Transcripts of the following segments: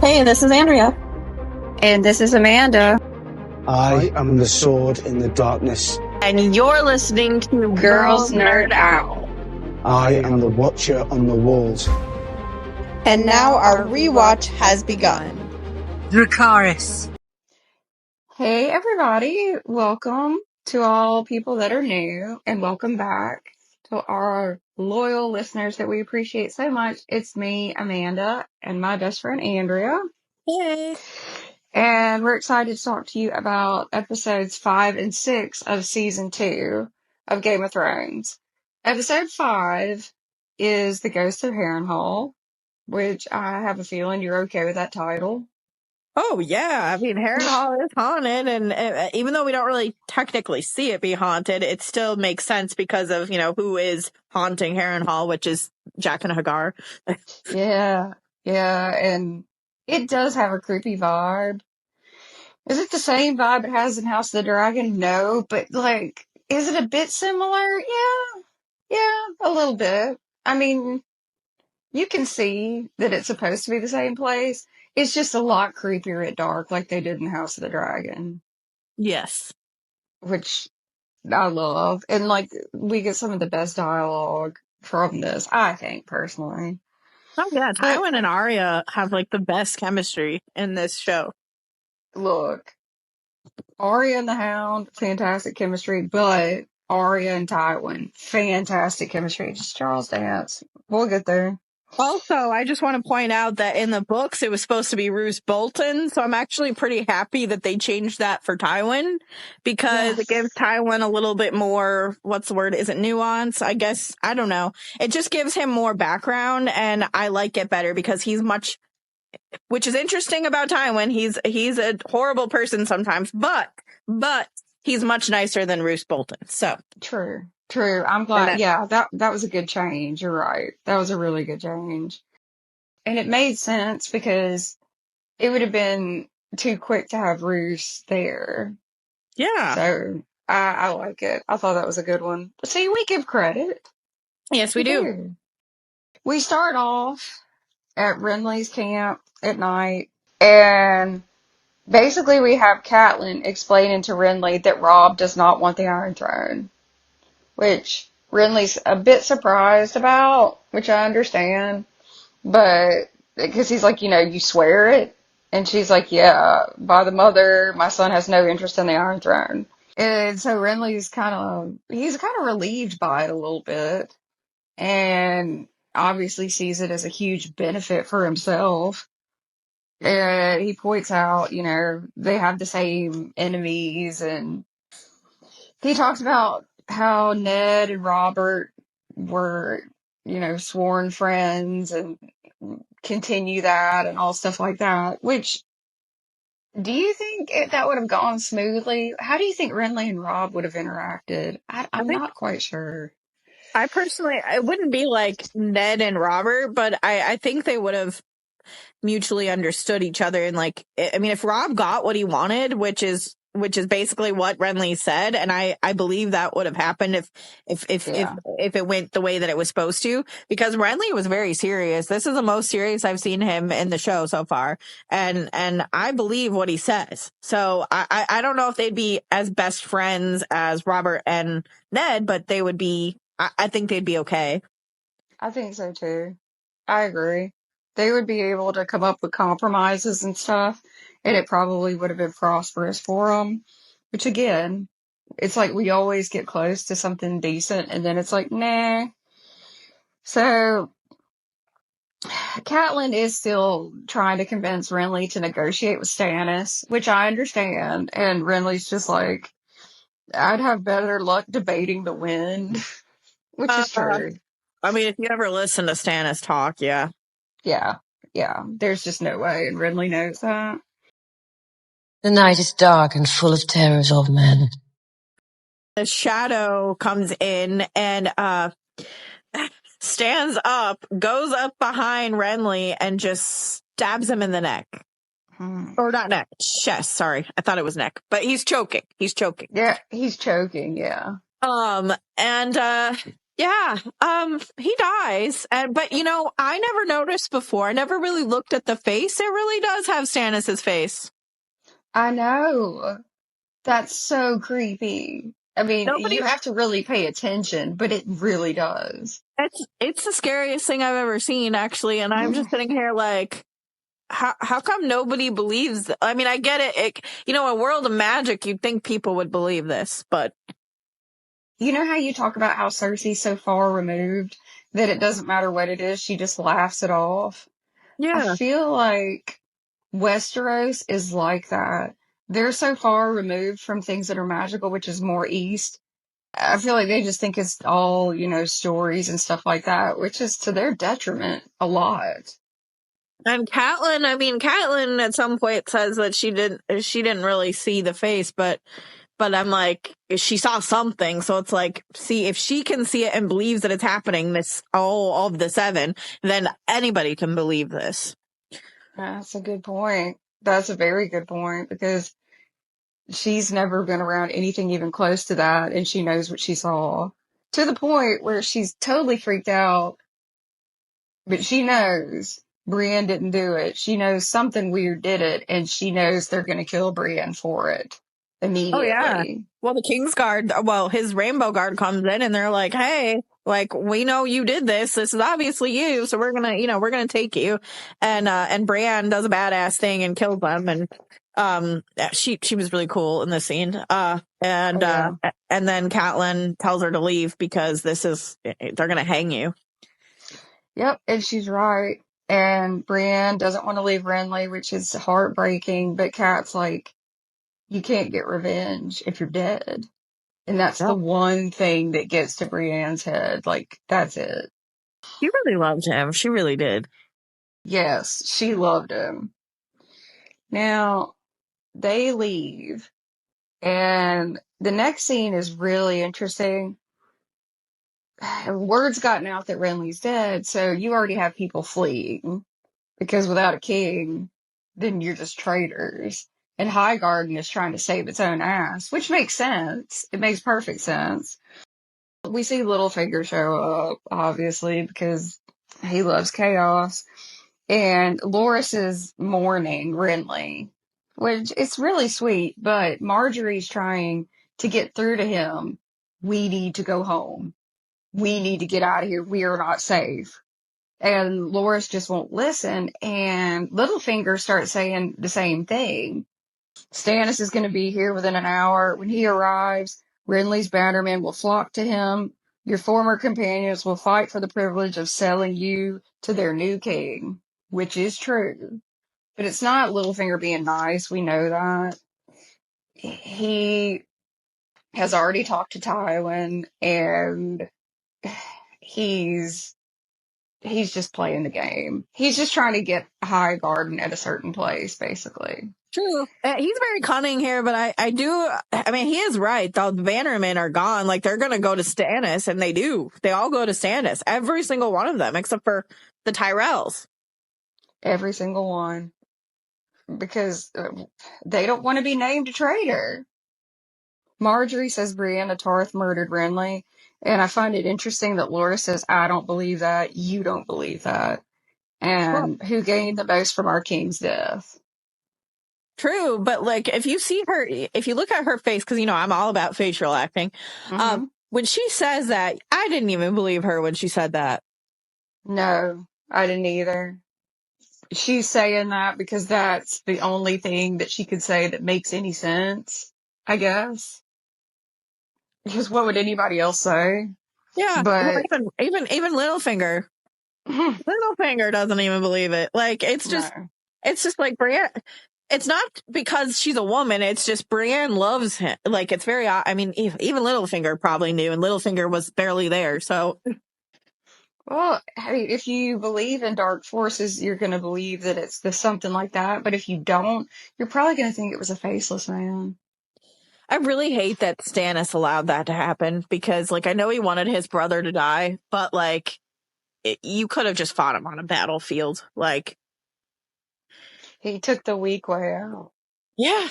Hey, this is Andrea. And this is Amanda. I am the sword in the darkness. And you're listening to Girls Nerd Out. I am the watcher on the walls. And now our rewatch has begun. Dracarys. Hey, everybody. Welcome to all people that are new, and welcome back to our loyal listeners that we appreciate so much. It's me, Amanda, and my best friend, Andrea. Hey. And we're excited to talk to you about episodes 5 and 6 of season 2 of Game of Thrones. Episode 5 is The Ghost of Harrenhal, which I have a feeling you're okay with that title. Oh, yeah. I mean, Harrenhal is haunted, and even though we don't really technically see it be haunted, it still makes sense because of, who is haunting Harrenhal, which is Jack and Hagar. Yeah, and it does have a creepy vibe. Is it the same vibe it has in House of the Dragon? No, but is it a bit similar? Yeah, a little bit. I mean, you can see that it's supposed to be the same place. It's just a lot creepier at dark, like they did in House of the Dragon, Yes. which I love. And we get some of the best dialogue from this, I think, personally. Oh, yeah. Tywin and Arya have the best chemistry in this show. Look, Arya and the Hound, fantastic chemistry, but Arya and Tywin, fantastic chemistry. Just Charles Dance. We'll get there. Also, I just want to point out that in the books, it was supposed to be Roose Bolton, so I'm actually pretty happy that they changed that for Tywin, because It gives Tywin a little bit more, what's the word, is it nuance? I guess, I don't know. It just gives him more background, and I like it better because he's much, which is interesting about Tywin, he's a horrible person sometimes, but he's much nicer than Roose Bolton, so. True. I'm glad. Yeah, that was a good change. You're right. That was a really good change. And it made sense because it would have been too quick to have Roose there. Yeah. So I like it. I thought that was a good one. See, we give credit. Yes, we do. We start off at Renly's camp at night, and basically we have Catelyn explaining to Renly that Robb does not want the Iron Throne, which Renly's a bit surprised about, which I understand, but because he's like, you swear it, and she's like, yeah, by the mother, my son has no interest in the Iron Throne. And so Renly's he's kind of relieved by it a little bit, and obviously sees it as a huge benefit for himself. And he points out, they have the same enemies, and he talks about how Ned and Robert were, sworn friends and continue that and all stuff like that. Which, do you think that would have gone smoothly? How do you think Renly and Robb would have interacted? I'm not quite sure. I personally, it wouldn't be like Ned and Robert, but I think they would have mutually understood each other. And if Robb got what he wanted, which is basically what Renly said, and I believe that would have happened if it went the way that it was supposed to, because Renly was very serious. This is the most serious I've seen him in the show so far, and I believe what he says. So I don't know if they'd be as best friends as Robert and Ned, but they would be. I think they'd be okay. I think so too. I agree. They would be able to come up with compromises and stuff, and it probably would have been prosperous for them. Which again, it's like we always get close to something decent, and then it's like, nah. So, Catelyn is still trying to convince Renly to negotiate with Stannis, which I understand, and Renly's just like, I'd have better luck debating the wind, which is true. I mean, if you ever listen to Stannis talk, yeah. Yeah, there's just no way, and Renly knows that. The night is dark and full of terrors of men. The shadow comes in and stands up, goes up behind Renly, and just stabs him in the neck. Or not neck, chest, sorry. I thought it was neck. But he's choking. Yeah, he's choking, yeah. And Yeah, he dies, but I never noticed before. I never really looked at the face. It really does have Stannis's face. I know. That's so creepy. I mean, Nobody. you have to really pay attention, but it really does. It's the scariest thing I've ever seen, actually. And I'm just sitting here like, how come nobody believes? I mean, I get it. A world of magic, you'd think people would believe this, but You know how you talk about how Cersei's so far removed that it doesn't matter what it is, she just laughs it off? I yeah. feel like Westeros is like that. They're so far removed from things that are magical, which is more east. I feel like they just think it's all, stories and stuff like that, which is to their detriment a lot. And Catelyn at some point says that she didn't really see the face, but I'm like, she saw something. So it's like, see, if she can see it and believes that it's happening, this all of the seven, then anybody can believe this. That's a good point. That's a very good point because she's never been around anything even close to that, and she knows what she saw to the point where she's totally freaked out, but she knows Brienne didn't do it. She knows something weird did it, and she knows they're going to kill Brienne for it Oh yeah. immediately. Well, the his Rainbow Guard comes in and they're like, "Hey, like we know you did this. This is obviously you. So we're gonna take you." And Brienne does a badass thing and kills them. And she was really cool in this scene. Oh, yeah. And then Catelyn tells her to leave because they're gonna hang you. Yep, and she's right. And Brienne doesn't want to leave Renly, which is heartbreaking, but Kat's like, you can't get revenge if you're dead. And that's the Yep. one thing that gets to Brienne's head. Like, that's it. She really loved him. She really did. Yes, she loved him. Now, they leave, and the next scene is really interesting. Word's gotten out that Renly's dead, so you already have people fleeing, because without a king, then you're just traitors. And Highgarden is trying to save its own ass, which makes sense. It makes perfect sense. We see Littlefinger show up, obviously, because he loves chaos. And Loras is mourning Renly, which it's really sweet, but Marjorie's trying to get through to him. We need to go home. We need to get out of here. We are not safe. And Loras just won't listen, and Littlefinger starts saying the same thing. Stannis is going to be here within an hour. When he arrives, Renly's bannermen will flock to him. Your former companions will fight for the privilege of selling you to their new king, which is true. But it's not Littlefinger being nice. We know that. He has already talked to Tywin, and he's just playing the game. He's just trying to get Highgarden at a certain place, basically. True. He's very cunning here, but I mean, he is right. The Bannermen are gone. Like, they're going to go to Stannis, and they do. They all go to Stannis. Every single one of them, except for the Tyrells. Every single one. Because they don't want to be named a traitor. Marjorie says Brienne of Tarth murdered Renly, and I find it interesting that Laura says, I don't believe that, you don't believe that. Well, And who gained the most from our king's death? true, but like, if you look at her face, because I'm all about facial acting. Mm-hmm. When she says that, I didn't even believe her when she said that. No, I didn't either. She's saying that because that's the only thing that she could say that makes any sense, I guess. Because what would anybody else say? Yeah, well, But even Littlefinger. Littlefinger doesn't even believe it. Like, it's just no. like Brienne. It's not because she's a woman. It's just Brienne loves him. Like, it's very. I mean, even Littlefinger probably knew, and Littlefinger was barely there. So Well, I mean, if you believe in dark forces, you're going to believe that it's something like that. But if you don't, you're probably going to think it was a faceless man. I really hate that Stannis allowed that to happen because, like, I know he wanted his brother to die, but like, you could have just fought him on a battlefield. Like, He took the weak way out. yeah,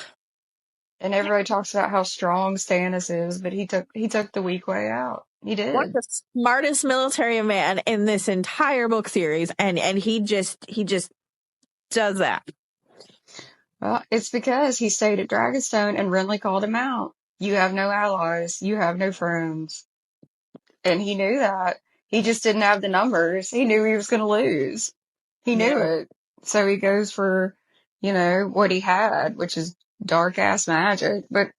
And everybody talks about how strong Stannis is, but he took the weak way out. He What did. the smartest military man in this entire book series, and he just does that. Well, it's because he stayed at Dragonstone and Renly called him out. You have no allies. You have no friends. And he knew that. He just didn't have the numbers. He knew he was going to lose. He knew Yeah. it. So he goes for, what he had, which is dark ass magic. And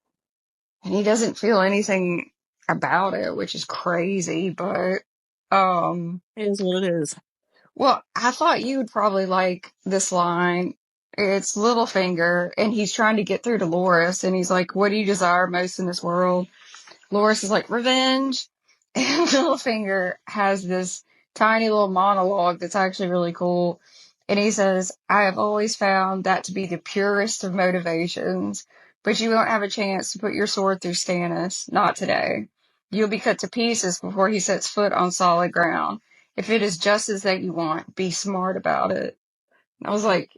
he doesn't feel anything about it, which is crazy. But, It is what it is. well, I thought you would probably like this line. It's Littlefinger, and he's trying to get through to Loras, and he's like, "What do you desire most in this world?" Loras is like, "Revenge." And Littlefinger has this tiny little monologue that's actually really cool. And he says, "I have always found that to be the purest of motivations, but you won't have a chance to put your sword through Stannis. Not today. You'll be cut to pieces before he sets foot on solid ground. If it is justice that you want, be smart about it." And I was like,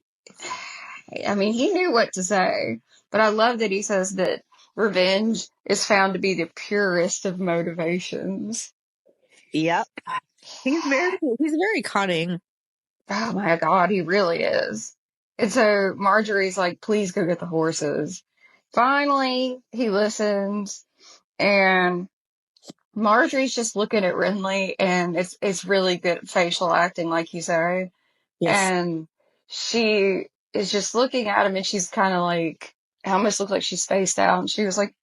I mean, he knew what to say, but I love that he says that revenge is found to be the purest of motivations. Yep. He's very cunning. Oh my God, he really is. And so Marjorie's like, "Please go get the horses." Finally, he listens, and Marjorie's just looking at Renly, and it's really good facial acting, like you say. Yes. And she is just looking at him, and she's kind of like, it almost looked like she's spaced out. And she was like,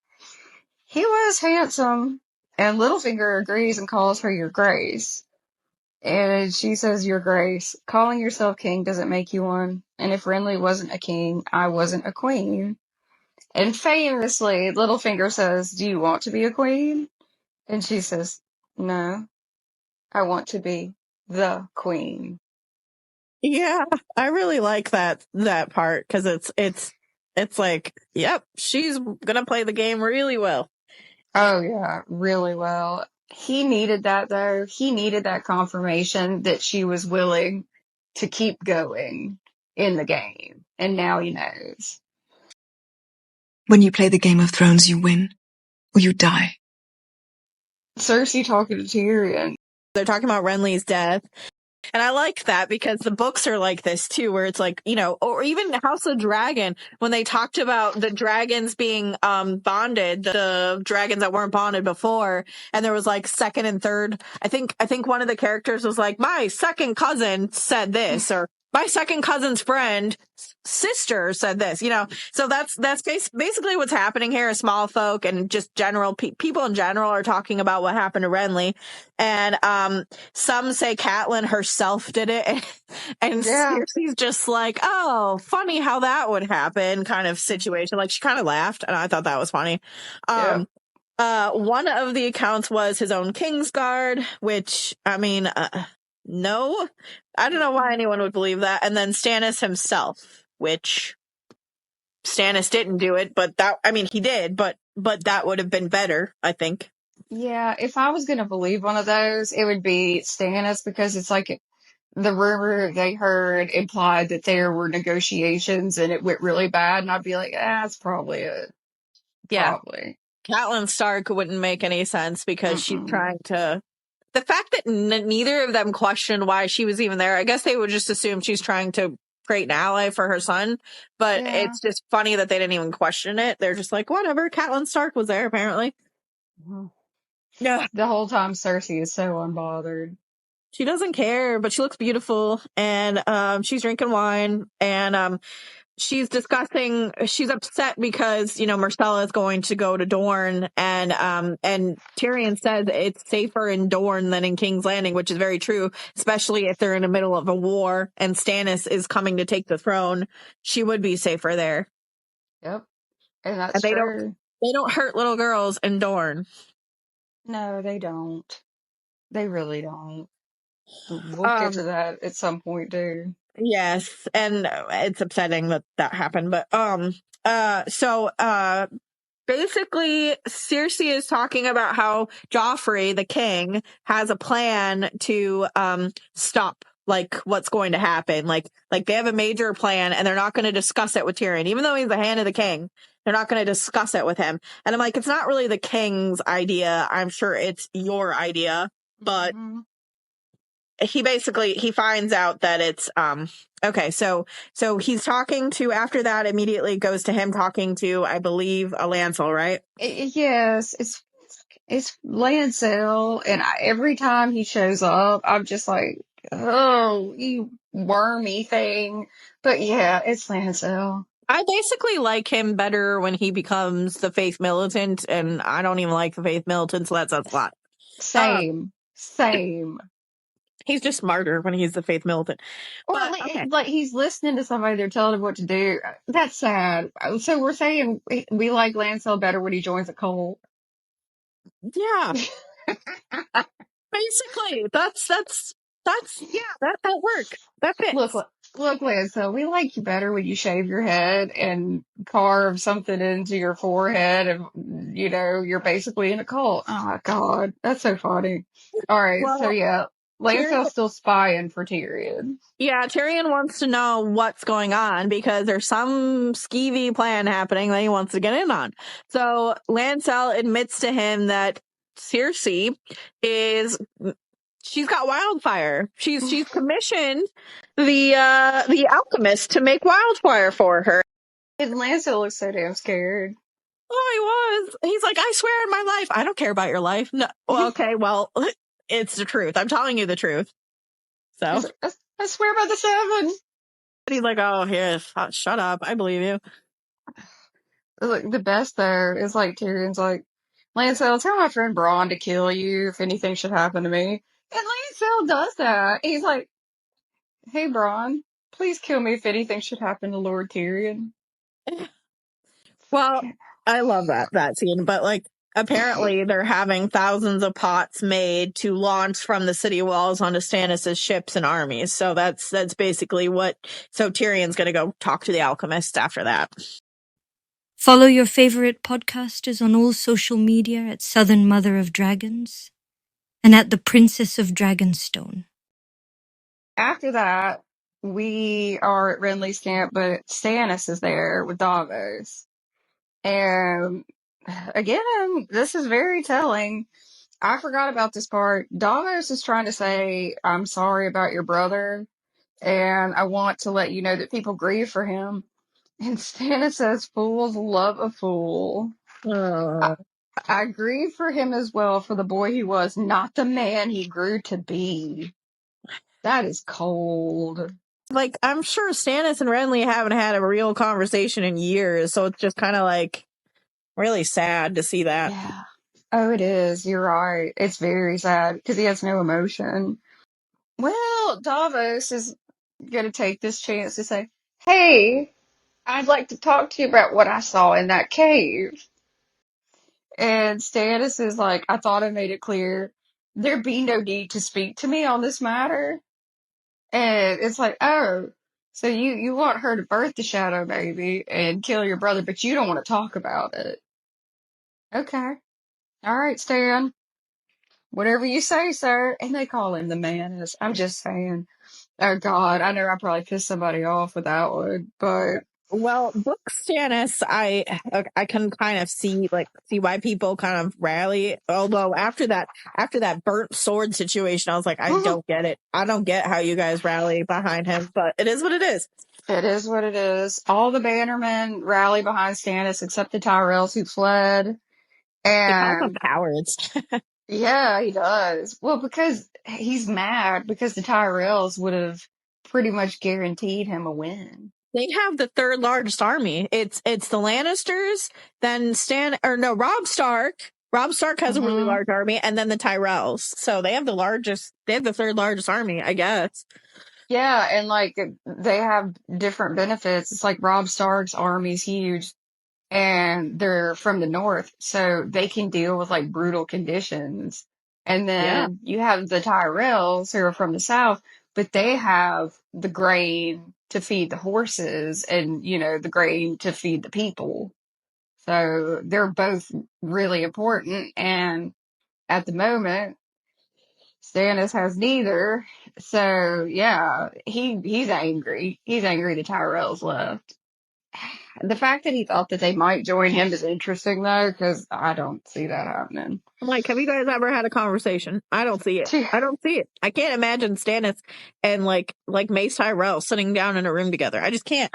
"He was handsome." And Littlefinger agrees and calls her Your Grace. And she says, "Your Grace, calling yourself king doesn't make you one. And if Renly wasn't a king, I wasn't a queen." And famously, Littlefinger says, "Do you want to be a queen?" And she says, "No, I want to be the queen." Yeah, I really like that part because it's like, yep, she's gonna play the game really well. Oh yeah, really well. He needed that though. He needed that confirmation that she was willing to keep going in the game. And now he knows. When you play the Game of Thrones, you win or you die. Cersei talking to Tyrion. They're talking about Renly's death. And I like that because the books are like this too, where it's like, or even House of Dragon, when they talked about the dragons being bonded, the dragons that weren't bonded before, and there was like second and third. I think one of the characters was like, "My second cousin said this," or "My second cousin's friend sister said this," So that's basically what's happening here. Small folk and just general people in general are talking about what happened to Renly. And some say Catelyn herself did it, and Yeah. Cersei's just like, "Oh, funny how that would happen," kind of situation. Like, she kind of laughed, and I thought that was funny. Yep. One of the accounts was his own Kingsguard, which, I mean, no, I don't know why anyone would believe that. And then Stannis himself, which Stannis didn't do it, but he did, but that would have been better, I think. Yeah, if I was gonna believe one of those, it would be Stannis, because it's like the rumor they heard implied that there were negotiations and it went really bad, and I'd be like, that's probably it. Yeah. Probably. Catelyn Stark wouldn't make any sense because she's Mm-mm. trying to. The fact that neither of them questioned why she was even there, I guess they would just assume she's trying to create an ally for her son. But Yeah. it's just funny that they didn't even question it. They're just like, whatever. Catelyn Stark was there, apparently. Yeah. The whole time Cersei is so unbothered. She doesn't care, but she looks beautiful, and she's drinking wine, and she's upset because, Myrcella is going to go to Dorne, and Tyrion says it's safer in Dorne than in King's Landing, which is very true, especially if they're in the middle of a war and Stannis is coming to take the throne. She would be safer there. Yep. And that's And they true. don't hurt little girls in Dorne. No, they don't. They really don't. We'll get to that at some point, too. Yes, and it's upsetting that happened, but so basically Cersei is talking about how Joffrey, the king, has a plan to stop like what's going to happen. Like they have a major plan and they're not going to discuss it with Tyrion, even though he's the hand of the king. They're not going to discuss it with him. And I'm like, it's not really the king's idea. I'm sure it's your idea, but he finds out that it's okay. So he's talking to, after that immediately goes to him talking to, I believe, a Lancel, right? Yes, it's Lancel, and every time he shows up, I'm just like, oh, you wormy thing. But yeah, it's Lancel. I basically like him better when he becomes the Faith Militant, and I don't even like the Faith Militant, so that says a lot. Same. He's just smarter when he's the Faith Militant. Or But okay. like he's listening to somebody, they're telling him what to do. That's sad. So we're saying we like Lancel better when he joins a cult. Yeah. Basically, that's yeah, that work. That fits. Look, Lancel, we like you better when you shave your head and carve something into your forehead, and you're basically in a cult. Oh my God, that's so funny. All right, so Well, yeah, Lancel's still spying for Tyrion. yeah, Tyrion wants to know what's going on because there's some skeevy plan happening that he wants to get in on. So Lancel admits to him that Cersei she's got wildfire. She's commissioned the alchemist to make wildfire for her. And Lancel looks so damn scared. Oh, he was. He's like, I swear in my life, I don't care about your life. No, well, okay, well, it's the truth. I'm telling you the truth. So I swear by the seven. he's like, oh, here, shut up. I believe you. Look, the best there is like Tyrion's like, Lancel, tell my friend Bronn to kill you if anything should happen to me. And Lancel does that. He's like, hey, Bronn, please kill me if anything should happen to Lord Tyrion. Well, I love that scene, but like, apparently they're having thousands of pots made to launch from the city walls onto Stannis' ships and armies. So that's basically so Tyrion's gonna go talk to the alchemist after that. Follow your favorite podcasters on all social media at Southern Mother of Dragons and at the Princess of Dragonstone. After that, we are at Renly's camp, but Stannis is there with Davos. And again, this is very telling. I forgot about this part. Davos is trying to say, I'm sorry about your brother, and I want to let you know that people grieve for him. And Stannis says, fools love a fool. I grieve for him as well, for the boy he was, not the man he grew to be. That is cold. Like, I'm sure Stannis and Renly haven't had a real conversation in years, so it's just kind of like really sad to see that. Yeah. Oh, it is. You're right. It's very sad because he has no emotion. Well, Davos is going to take this chance to say, hey, I'd like to talk to you about what I saw in that cave. And Stannis is like, I thought I made it clear there be no need to speak to me on this matter. And it's like, oh, so you want her to birth the shadow baby and kill your brother, but you don't want to talk about it. Okay. All right, Stan. Whatever you say, sir. And they call him the Manus. I'm just saying. Oh, God. I know I probably pissed somebody off with that one, but. Well, book Stannis, I can kind of see why people kind of rally. Although after that burnt sword situation, I was like, I don't get it. I don't get how you guys rally behind him, but it is what it is. It is what it is. All the bannermen rally behind Stannis except the Tyrells who fled. And he calls them cowards. Yeah, he does. Well, because he's mad because the Tyrells would have pretty much guaranteed him a win. They have the third largest army. It's the Lannisters, then Robb Stark. Robb Stark has a really large army, and then the Tyrells. So they have the third largest army, I guess. Yeah, and like they have different benefits. It's like Robb Stark's army's huge and they're from the north, so they can deal with like brutal conditions. And then you have the Tyrells who are from the south, but they have the grain to feed the horses and, the grain to feed the people. So they're both really important. And at the moment, Stannis has neither. So yeah, he's angry. He's angry the Tyrells left. The fact that he thought that they might join him is interesting though, because I don't see that happening. I'm like, have you guys ever had a conversation? I don't see it. I don't see it. I can't imagine Stannis and like Mace Tyrell sitting down in a room together. I just can't.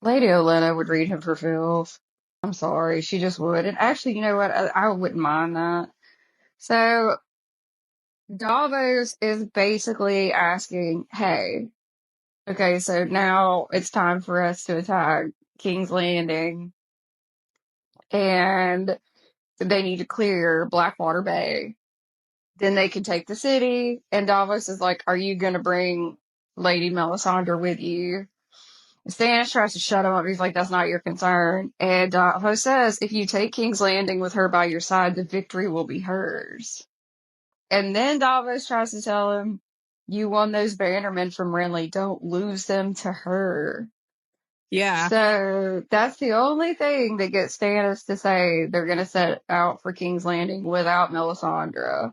Lady Olenna would read him for filth. I'm sorry, she just would. And actually, you know what? I wouldn't mind that. So Davos is basically asking, hey, okay, so now it's time for us to attack King's Landing, and they need to clear Blackwater Bay. Then they can take the city. And Davos is like, are you going to bring Lady Melisandre with you? Stannis tries to shut him up. He's like, that's not your concern. And Davos says, if you take King's Landing with her by your side, the victory will be hers. And then Davos tries to tell him, you won those bannermen from Renly. Don't lose them to her. Yeah. So that's the only thing that gets Stannis to say they're going to set out for King's Landing without Melisandre.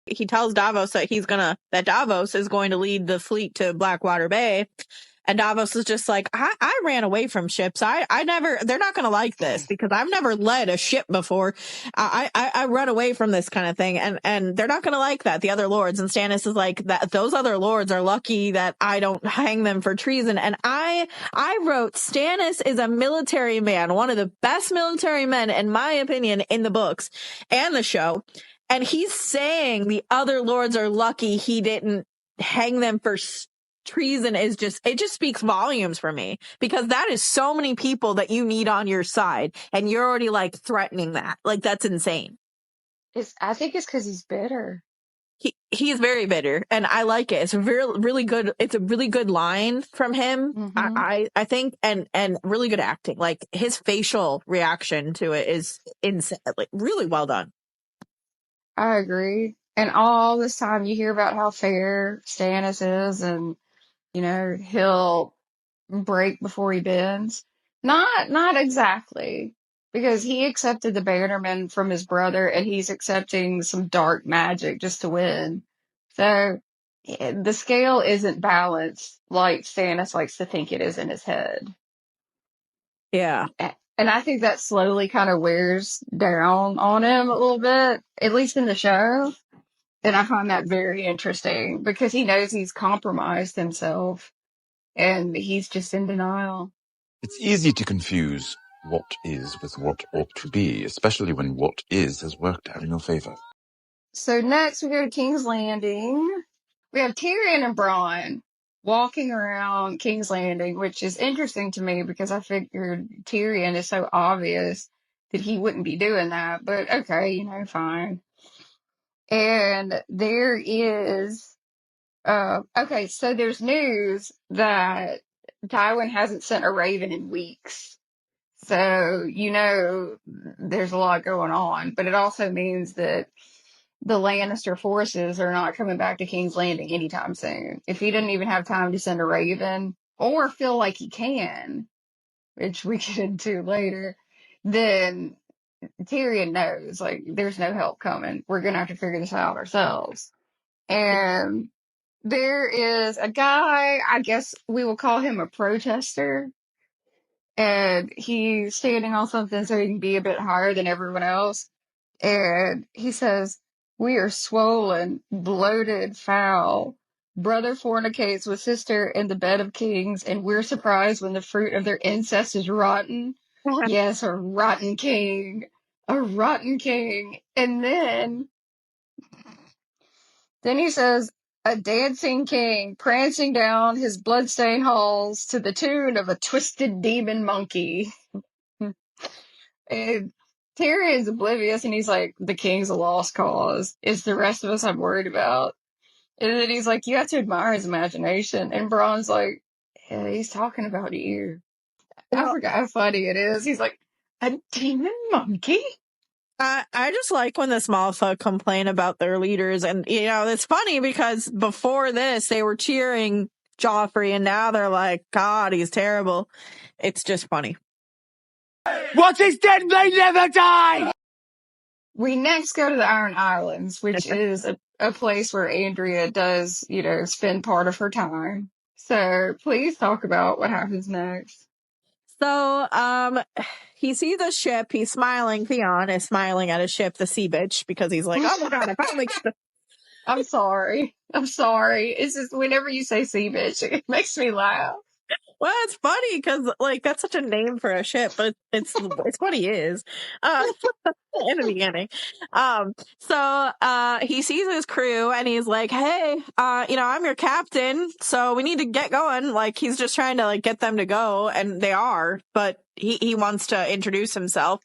He tells Davos that Davos is going to lead the fleet to Blackwater Bay. And Davos is just like, I ran away from ships. They're not going to like this because I've never led a ship before. I run away from this kind of thing. And they're not going to like that, the other lords. And Stannis is like, that those other lords are lucky that I don't hang them for treason. And I wrote, Stannis is a military man, one of the best military men, in my opinion, in the books and the show. And he's saying the other lords are lucky he didn't hang them for treason. It just speaks volumes for me, because that is so many people that you need on your side, and you're already like threatening that. Like, that's insane. I think it's because he's bitter. He's very bitter, and I like it. It's really good. It's a really good line from him. Mm-hmm. I think, and really good acting. Like, his facial reaction to it is insane. Like, really well done. I agree. And all this time you hear about how fair Stannis is, and he'll break before he bends. Not exactly, because he accepted the bannerman from his brother, and he's accepting some dark magic just to win. So the scale isn't balanced like Stannis likes to think it is in his head. Yeah. And I think that slowly kind of wears down on him a little bit, at least in the show. And I find that very interesting because he knows he's compromised himself and he's just in denial. It's easy to confuse what is with what ought to be, especially when what is has worked out in your favor. So next we go to King's Landing. We have Tyrion and Bronn walking around King's Landing, which is interesting to me because I figured Tyrion is so obvious that he wouldn't be doing that. But okay, fine. And there is, okay, so there's news that Tywin hasn't sent a raven in weeks. So, there's a lot going on, but it also means that the Lannister forces are not coming back to King's Landing anytime soon. If he doesn't even have time to send a raven or feel like he can, which we get into later, then Tyrion knows, like, there's no help coming. We're going to have to figure this out ourselves. And there is a guy, I guess we will call him a protester. And he's standing on something so he can be a bit higher than everyone else. And he says, we are swollen, bloated, foul. Brother fornicates with sister in the bed of kings, and we're surprised when the fruit of their incest is rotten. Yes, a rotten king. A rotten king. And then he says, a dancing king prancing down his bloodstained halls to the tune of a twisted demon monkey. And Tyrion's oblivious, and he's like, the king's a lost cause. It's the rest of us I'm worried about. And then he's like, you have to admire his imagination. And Bronn's like, yeah, he's talking about you. I forgot how funny it is. He's like, a demon monkey? I just like when the small folk complain about their leaders. And, it's funny because before this, they were cheering Joffrey, and now they're like, God, he's terrible. It's just funny. What is dead may never die! We next go to the Iron Islands, which is a place where Andrea does, spend part of her time. So please talk about what happens next. So, he sees a ship. He's smiling. Theon is smiling at his ship, the sea bitch, because he's like, "Oh my god, I finally get the." I'm sorry. I'm sorry. It's just whenever you say sea bitch, it makes me laugh. Well, it's funny because like that's such a name for a ship, but it's what he is. In the beginning. So he sees his crew and he's like, "Hey, I'm your captain, so we need to get going." Like he's just trying to like get them to go, and they are, but he wants to introduce himself.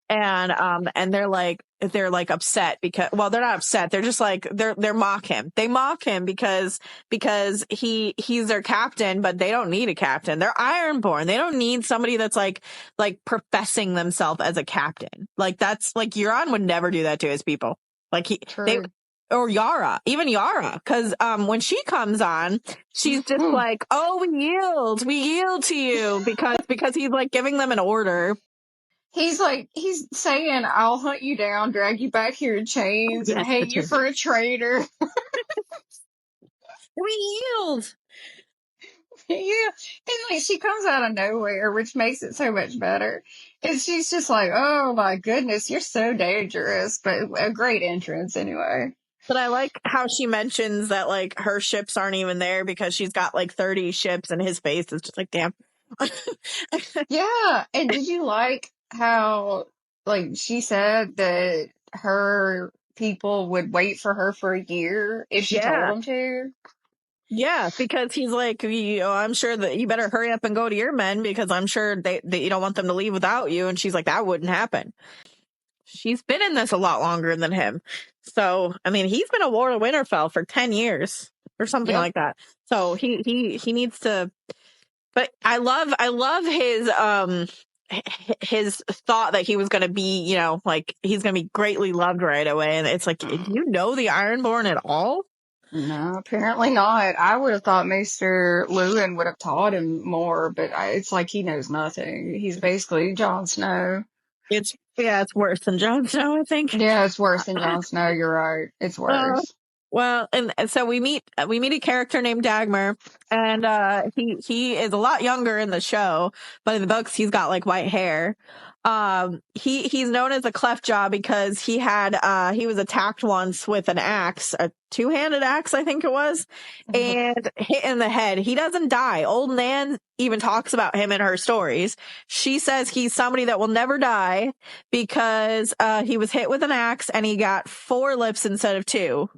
And they're like upset because, well, they're not upset. They're just like they're mock him. They mock him because he's their captain, but they don't need a captain. They're Ironborn. They don't need somebody that's like professing themselves as a captain. Like that's like Euron would never do that to his people. Like True. or Yara, even Yara, because when she comes on, she's just like, "Oh, we yield to you," because he's like giving them an order. He's saying, "I'll hunt you down, drag you back here in chains, and hang you for a traitor." We yield. Yeah. And she comes out of nowhere, which makes it so much better. And she's just like, "Oh my goodness, you're so dangerous." But a great entrance anyway. But I like how she mentions that like her ships aren't even there because she's got like 30 ships, and his face is just like, damn. Yeah. And did you like how she said that her people would wait for her for a year if she told them to? Yeah, because he's like, I'm sure that you better hurry up and go to your men because I'm sure they you don't want them to leave without you. And she's like, that wouldn't happen. She's been in this a lot longer than him. So, I mean, he's been a Lord of Winterfell for 10 years or something like that. So he needs to, but I love his thought that he was going to be, he's going to be greatly loved right away. And it's like, do you know the Ironborn at all? No, apparently not. I would have thought Maester Lewin would have taught him more, but it's like he knows nothing. He's basically Jon Snow. It's worse than Jon Snow, I think. Yeah, it's worse than Jon Snow. You're right. It's worse. Well, and so we meet a character named Dagmar, and he is a lot younger in the show, but in the books he's got like white hair. He's known as a Cleftjaw because he was attacked once with an axe, a two-handed axe, I think it was, and hit in the head. He doesn't die. Old Nan even talks about him in her stories. She says he's somebody that will never die because he was hit with an axe and he got 4 lips instead of 2.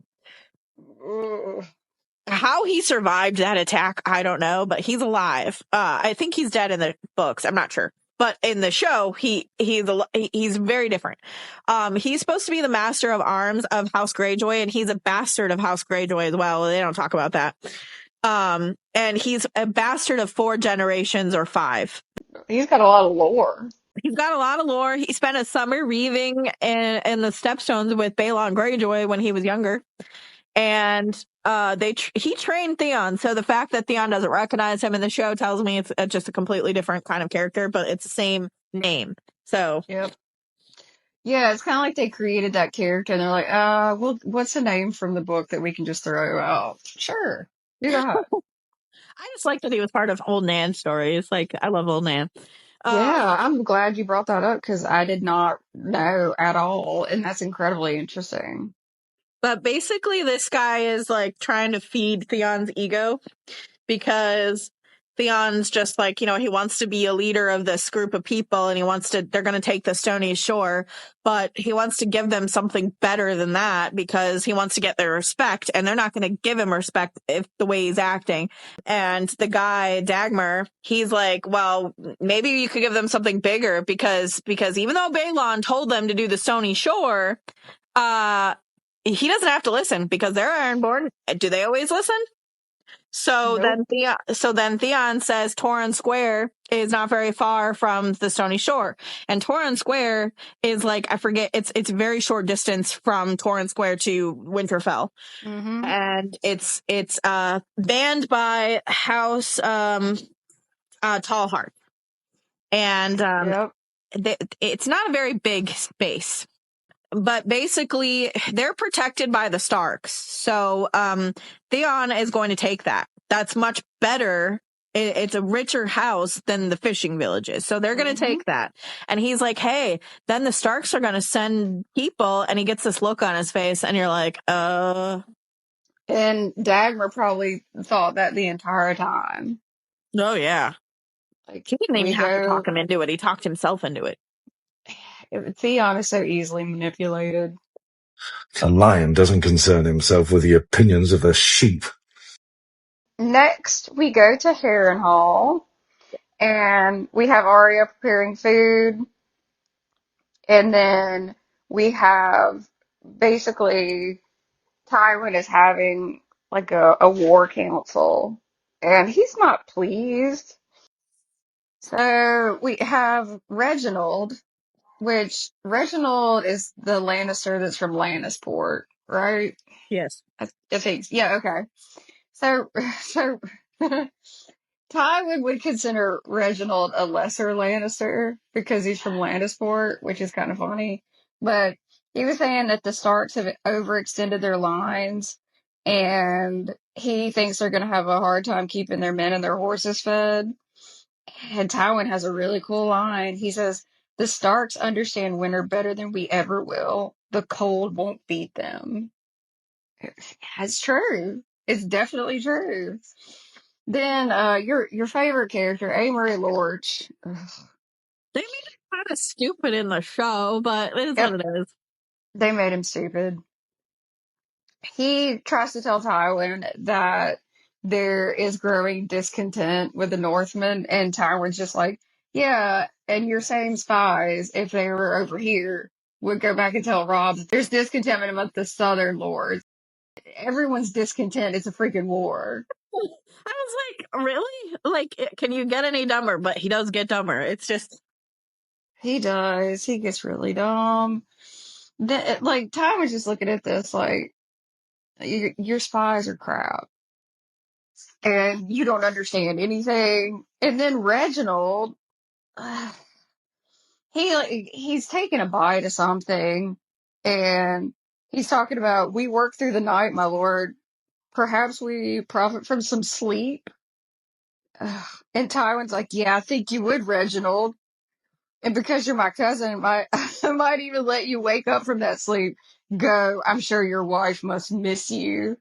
How he survived that attack, I don't know, but he's alive. I think he's dead in the books. I'm not sure. But in the show, he's very different. He's supposed to be the master of arms of House Greyjoy, and he's a bastard of House Greyjoy as well. They don't talk about that. And he's a bastard of 4 generations or 5. He's got a lot of lore. He's got a lot of lore. He spent a summer reaving in the Stepstones with Balon Greyjoy when he was younger. And he trained Theon, so the fact that Theon doesn't recognize him in the show tells me it's just a completely different kind of character, but it's the same name. So yep, yeah, it's kind of like they created that character and they're like, well, what's the name from the book that we can just throw out? Sure, do that. I just like that he was part of Old Nan's stories. Like, I love Old Nan. Yeah, I'm glad you brought that up because I did not know at all, and that's incredibly interesting. But basically, this guy is like trying to feed Theon's ego because Theon's just like, he wants to be a leader of this group of people and they're going to take the Stony Shore, but he wants to give them something better than that because he wants to get their respect, and they're not going to give him respect if the way he's acting. And the guy, Dagmar, he's like, well, maybe you could give them something bigger because even though Balon told them to do the Stony Shore, he doesn't have to listen because they're Ironborn. Do they always listen? So then Theon says Torrhen Square is not very far from the Stony Shore. And Torrhen Square is like, I forget, it's very short distance from Torrhen Square to Winterfell. Mm-hmm. And it's banned by House Tallheart. And it's not a very big space. But basically, they're protected by the Starks. So Theon is going to take that. That's much better. It's a richer house than the fishing villages. So they're going to take that. And he's like, hey, then the Starks are going to send people. And he gets this look on his face. And you're like, And Dagmar probably thought that the entire time. Oh, yeah. Like, He didn't even we have to go. talk him into it. He talked himself into it. Theon is so easily manipulated. A lion doesn't concern himself with the opinions of a sheep. Next, we go to Harrenhal, and we have Arya preparing food, and then we have basically Tywin is having like a war council, and he's not pleased. So we have Reginald, which Reginald is the Lannister that's from Lannisport, right? Yes. I think, yeah, okay. So Tywin would consider Reginald a lesser Lannister because he's from Lannisport, which is kind of funny. But he was saying that the Starks have overextended their lines, and he thinks they're going to have a hard time keeping their men and their horses fed. And Tywin has a really cool line. He says, "The Starks understand winter better than we ever will. The cold won't beat them." That's true. It's definitely true. Then your favorite character, Amory Lorch. Ugh. They made it kind of stupid in the show, but it is Yep, what it is. they made him stupid. He tries to tell Tywin that there is growing discontent with the Northmen, and Tywin's just like, yeah, and your same spies, if they were over here, would go back and tell Robb that there's discontent among the Southern lords. Everyone's discontent. It's a freaking war. I was like, really? Like, can you get any dumber? But he does get dumber. It's just. He does. He gets really dumb. Then, like, Tywin's just looking at this like, your spies are crap. And you don't understand anything. And then Reginald, he's taking a bite of something, and he's talking about, we work through the night, my lord. Perhaps we profit from some sleep. And Tywin's like, yeah, I think you would, Reginald. And because you're my cousin, I might even let you wake up from that sleep. Go. I'm sure your wife must miss you.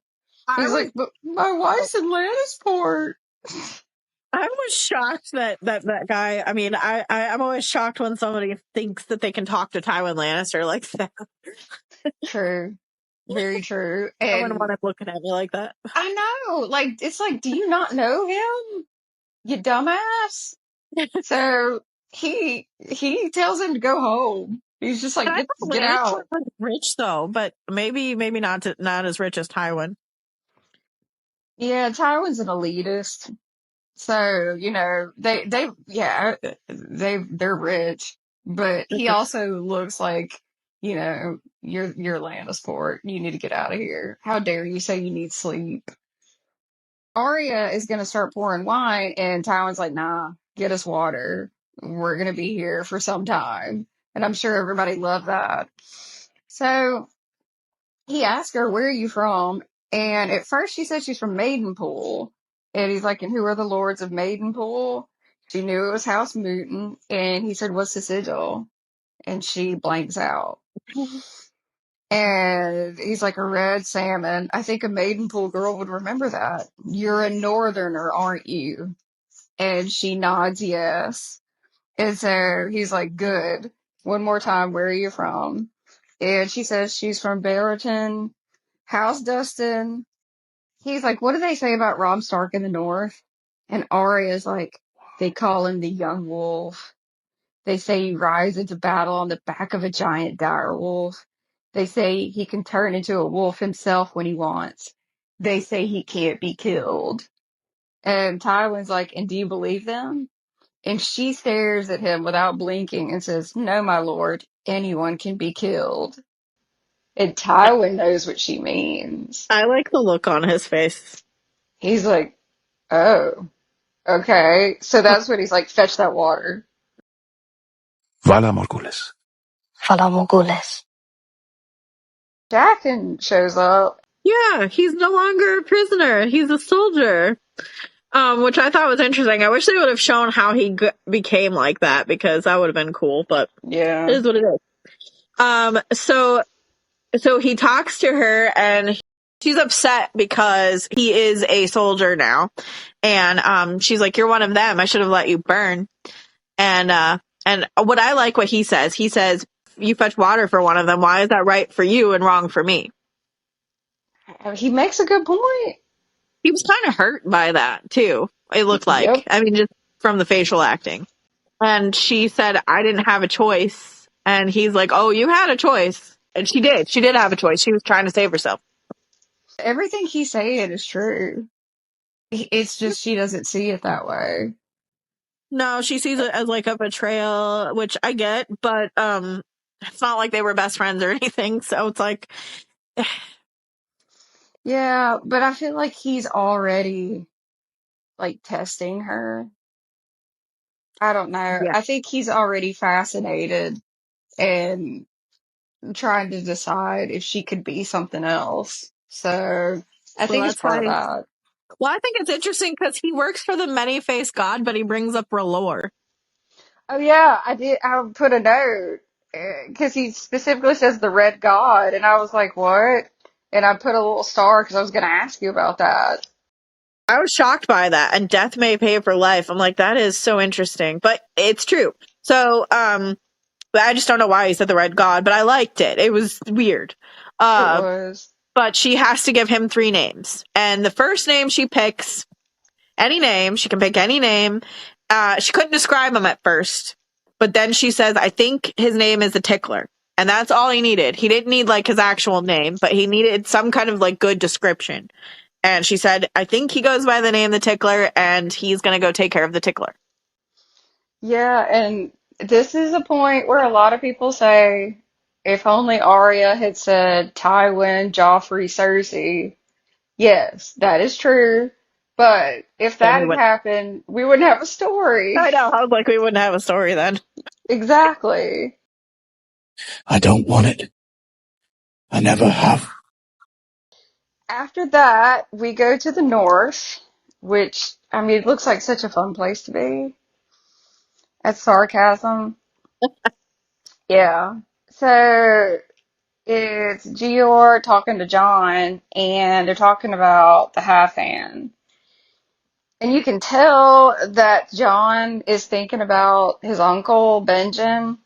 He's like, but my wife's in Lannisport. I was shocked that guy. I mean, I'm always shocked when somebody thinks that they can talk to Tywin Lannister like that. True. Very true. I wouldn't want And him looking at me like that. I know, like, it's like, do you not know him? You dumbass. So he tells him to go home. He's just like, Tywin get Lannister out. was rich though, but maybe not as rich as Tywin. Yeah, Tywin's an elitist. So, they're rich, but he also looks like, you're Lannisport. You need to get out of here. How dare you say you need sleep? Arya is going to start pouring wine, and Tywin's like, nah, get us water. We're going to be here for some time. And I'm sure everybody loved that. So he asked her, where are you from? And at first she said she's from Maidenpool. And he's like, and who are the lords of Maidenpool? She knew it was House Mooten. And he said, what's the sigil? And she blanks out. And he's like, a red salmon. I think a Maidenpool girl would remember that. You're a northerner, aren't you? And she nods yes. And so he's like, good. One more time, where are you from? And she says she's from Barrington, House Dustin. He's like, what do they say about Robb Stark in the North? And Arya's like, they call him the young wolf. They say he rides into battle on the back of a giant dire wolf. They say he can turn into a wolf himself when he wants. They say he can't be killed. And Tywin's like, and do you believe them? And she stares at him without blinking and says, no, my lord, anyone can be killed. And Tywin knows what she means. I like the look on his face. He's like, oh, okay. So that's when he's like, fetch that water. Vala Morgulis. Fala Morgulis. Jaqen shows up. Yeah, he's no longer a prisoner. He's a soldier. Which I thought was interesting. I wish they would have shown how he became like that, because that would have been cool, but it Yeah. is what it is. So he talks to her, and she's upset because he is a soldier now. And she's like, "You're one of them. I should have let you burn." And what I like what he says, "You fetch water for one of them. Why is that right for you and wrong for me?" He makes a good point. He was kind of hurt by that too. It looked like. Yep. I mean, just from the facial acting. And she said, "I didn't have a choice." And he's like, "Oh, you had a choice." And she did. She did have a choice. She was trying to save herself. Everything he's saying is true. It's just she doesn't see it that way. No, she sees it as like a betrayal, which I get, but it's not like they were best friends or anything. So it's like, Yeah, but I feel like he's already like testing her. I don't know. yeah. I think he's already fascinated and trying to decide if she could be something else. So I Well, think it's that's part of why. that. Well, I think it's interesting because he works for the many-faced god, but he brings up R'hllor. Oh yeah, I did. I put a note because he specifically says the red god, and I was like, what? And I put a little star because I was going to ask you about that. I was shocked by that. And death may pay for life. I'm like, that is so interesting, but it's true. So, but I just don't know why he said the red god, but I liked it. It was weird. It Uh, was. but she has to give him 3 names. And the first name she picks, any name, she can pick any name. She couldn't describe him at first, but then she says, "I think his name is the Tickler." And that's all he needed. He didn't need like his actual name, but he needed some kind of like good description. And she said, "I think he goes by the name the Tickler, and he's going to go take care of the Tickler." Yeah, and this is a point where a lot of people say, if only Arya had said Tywin, Joffrey, Cersei. Yes, that is true. But if Then that we had went, happened, we wouldn't have a story. I know. I was like, we wouldn't have a story then. Exactly. I don't want it. I never have. After that, we go to the north, which, I mean, it looks like such a fun place to be. That's sarcasm. Yeah. So it's Gior talking to Jon, and they're talking about the half hand. And you can tell that Jon is thinking about his uncle, Benjen,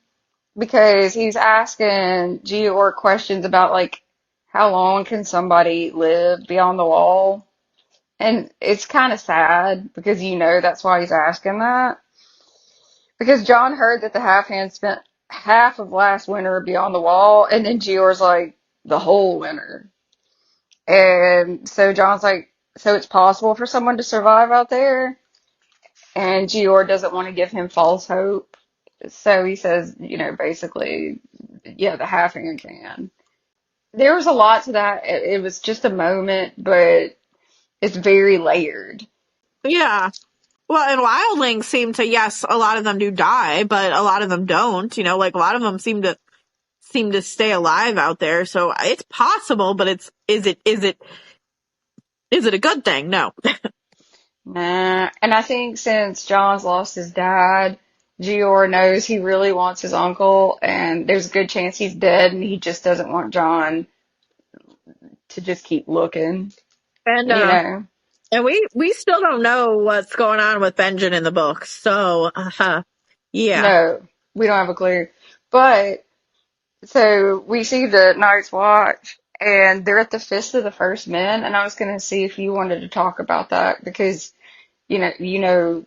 because he's asking Gior questions about, like, how long can somebody live beyond the wall? And it's kind of sad because you know that's why he's asking that. Because Jon heard that the half hand spent half of last winter beyond the wall, and then Gior's like, the whole winter. And so Jon's like, so it's possible for someone to survive out there? And Gior doesn't want to give him false hope. So he says, basically, yeah, the half hand can. There was a lot to that. It was just a moment, but it's very layered. Yeah. Well, and wildlings seem to, yes, a lot of them do die, but a lot of them don't. Like a lot of them seem to stay alive out there. So it's possible, but is it a good thing? No. Nah, and I think since John's lost his dad, Gior knows he really wants his uncle, and there's a good chance he's dead, and he just doesn't want John to just keep looking, And you know? and we still don't know what's going on with Benjen in the books. So, yeah. No, we don't have a clue. But, so we see the Night's Watch, and they're at the Fist of the First Men, and I was going to see if you wanted to talk about that, because, you know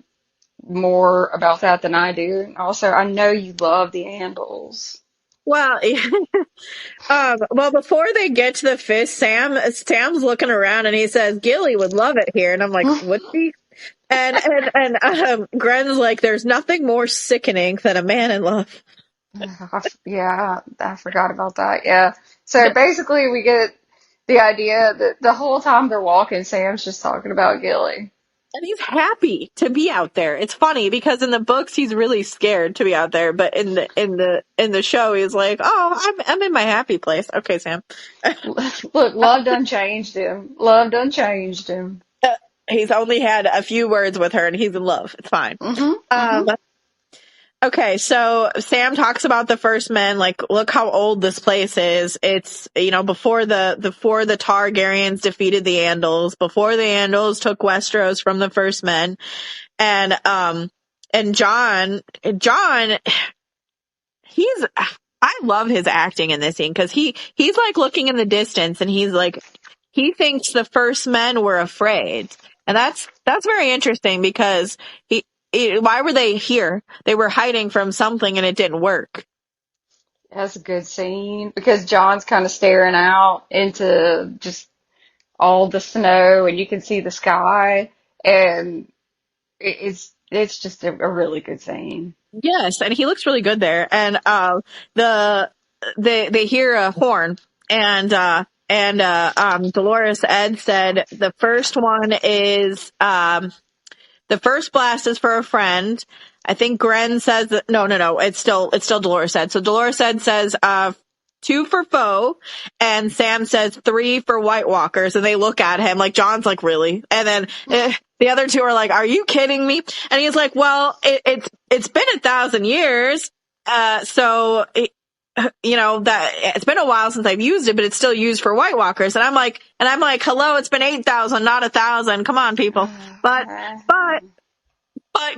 more about that than I do. Also, I know you love the Andals. Well, well, before they get to the fist, Sam's looking around and he says, "Gilly would love it here." And I'm like, "Would she?" And Gren's like, "There's nothing more sickening than a man in love." Yeah, I forgot about that. Yeah. So basically, we get the idea that the whole time they're walking, Sam's just talking about Gilly. And he's happy to be out there. It's funny because in the books he's really scared to be out there, but in the show he's like, "Oh, I'm in my happy place." Okay, Sam. Look, love done changed him. Love done changed him. He's only had a few words with her and he's in love. It's fine. Okay, so Sam talks about the first men, like, look how old this place is. It's, before the Targaryens defeated the Andals, before the Andals took Westeros from the first men. And Jon, I love his acting in this scene because he's like looking in the distance and he's like, he thinks the first men were afraid. And that's very interesting because why were they here? They were hiding from something and it didn't work. That's a good scene because John's kind of staring out into just all the snow and you can see the sky and it's just a really good scene. Yes, and he looks really good there. And they hear a horn and Dolores Ed said the first one is the first blast is for a friend. I think Gren says that, no, it's still Dolores Ed. So Dolores Ed says 2 for foe, and Sam says 3 for White Walkers, and they look at him like John's like, really? And then the other 2 are like, are you kidding me? And he's like, well, it's been 1,000 years, so that it's been a while since I've used it, but it's still used for White Walkers. And I'm like, hello, it's been 8,000, not 1,000. Come on, people. But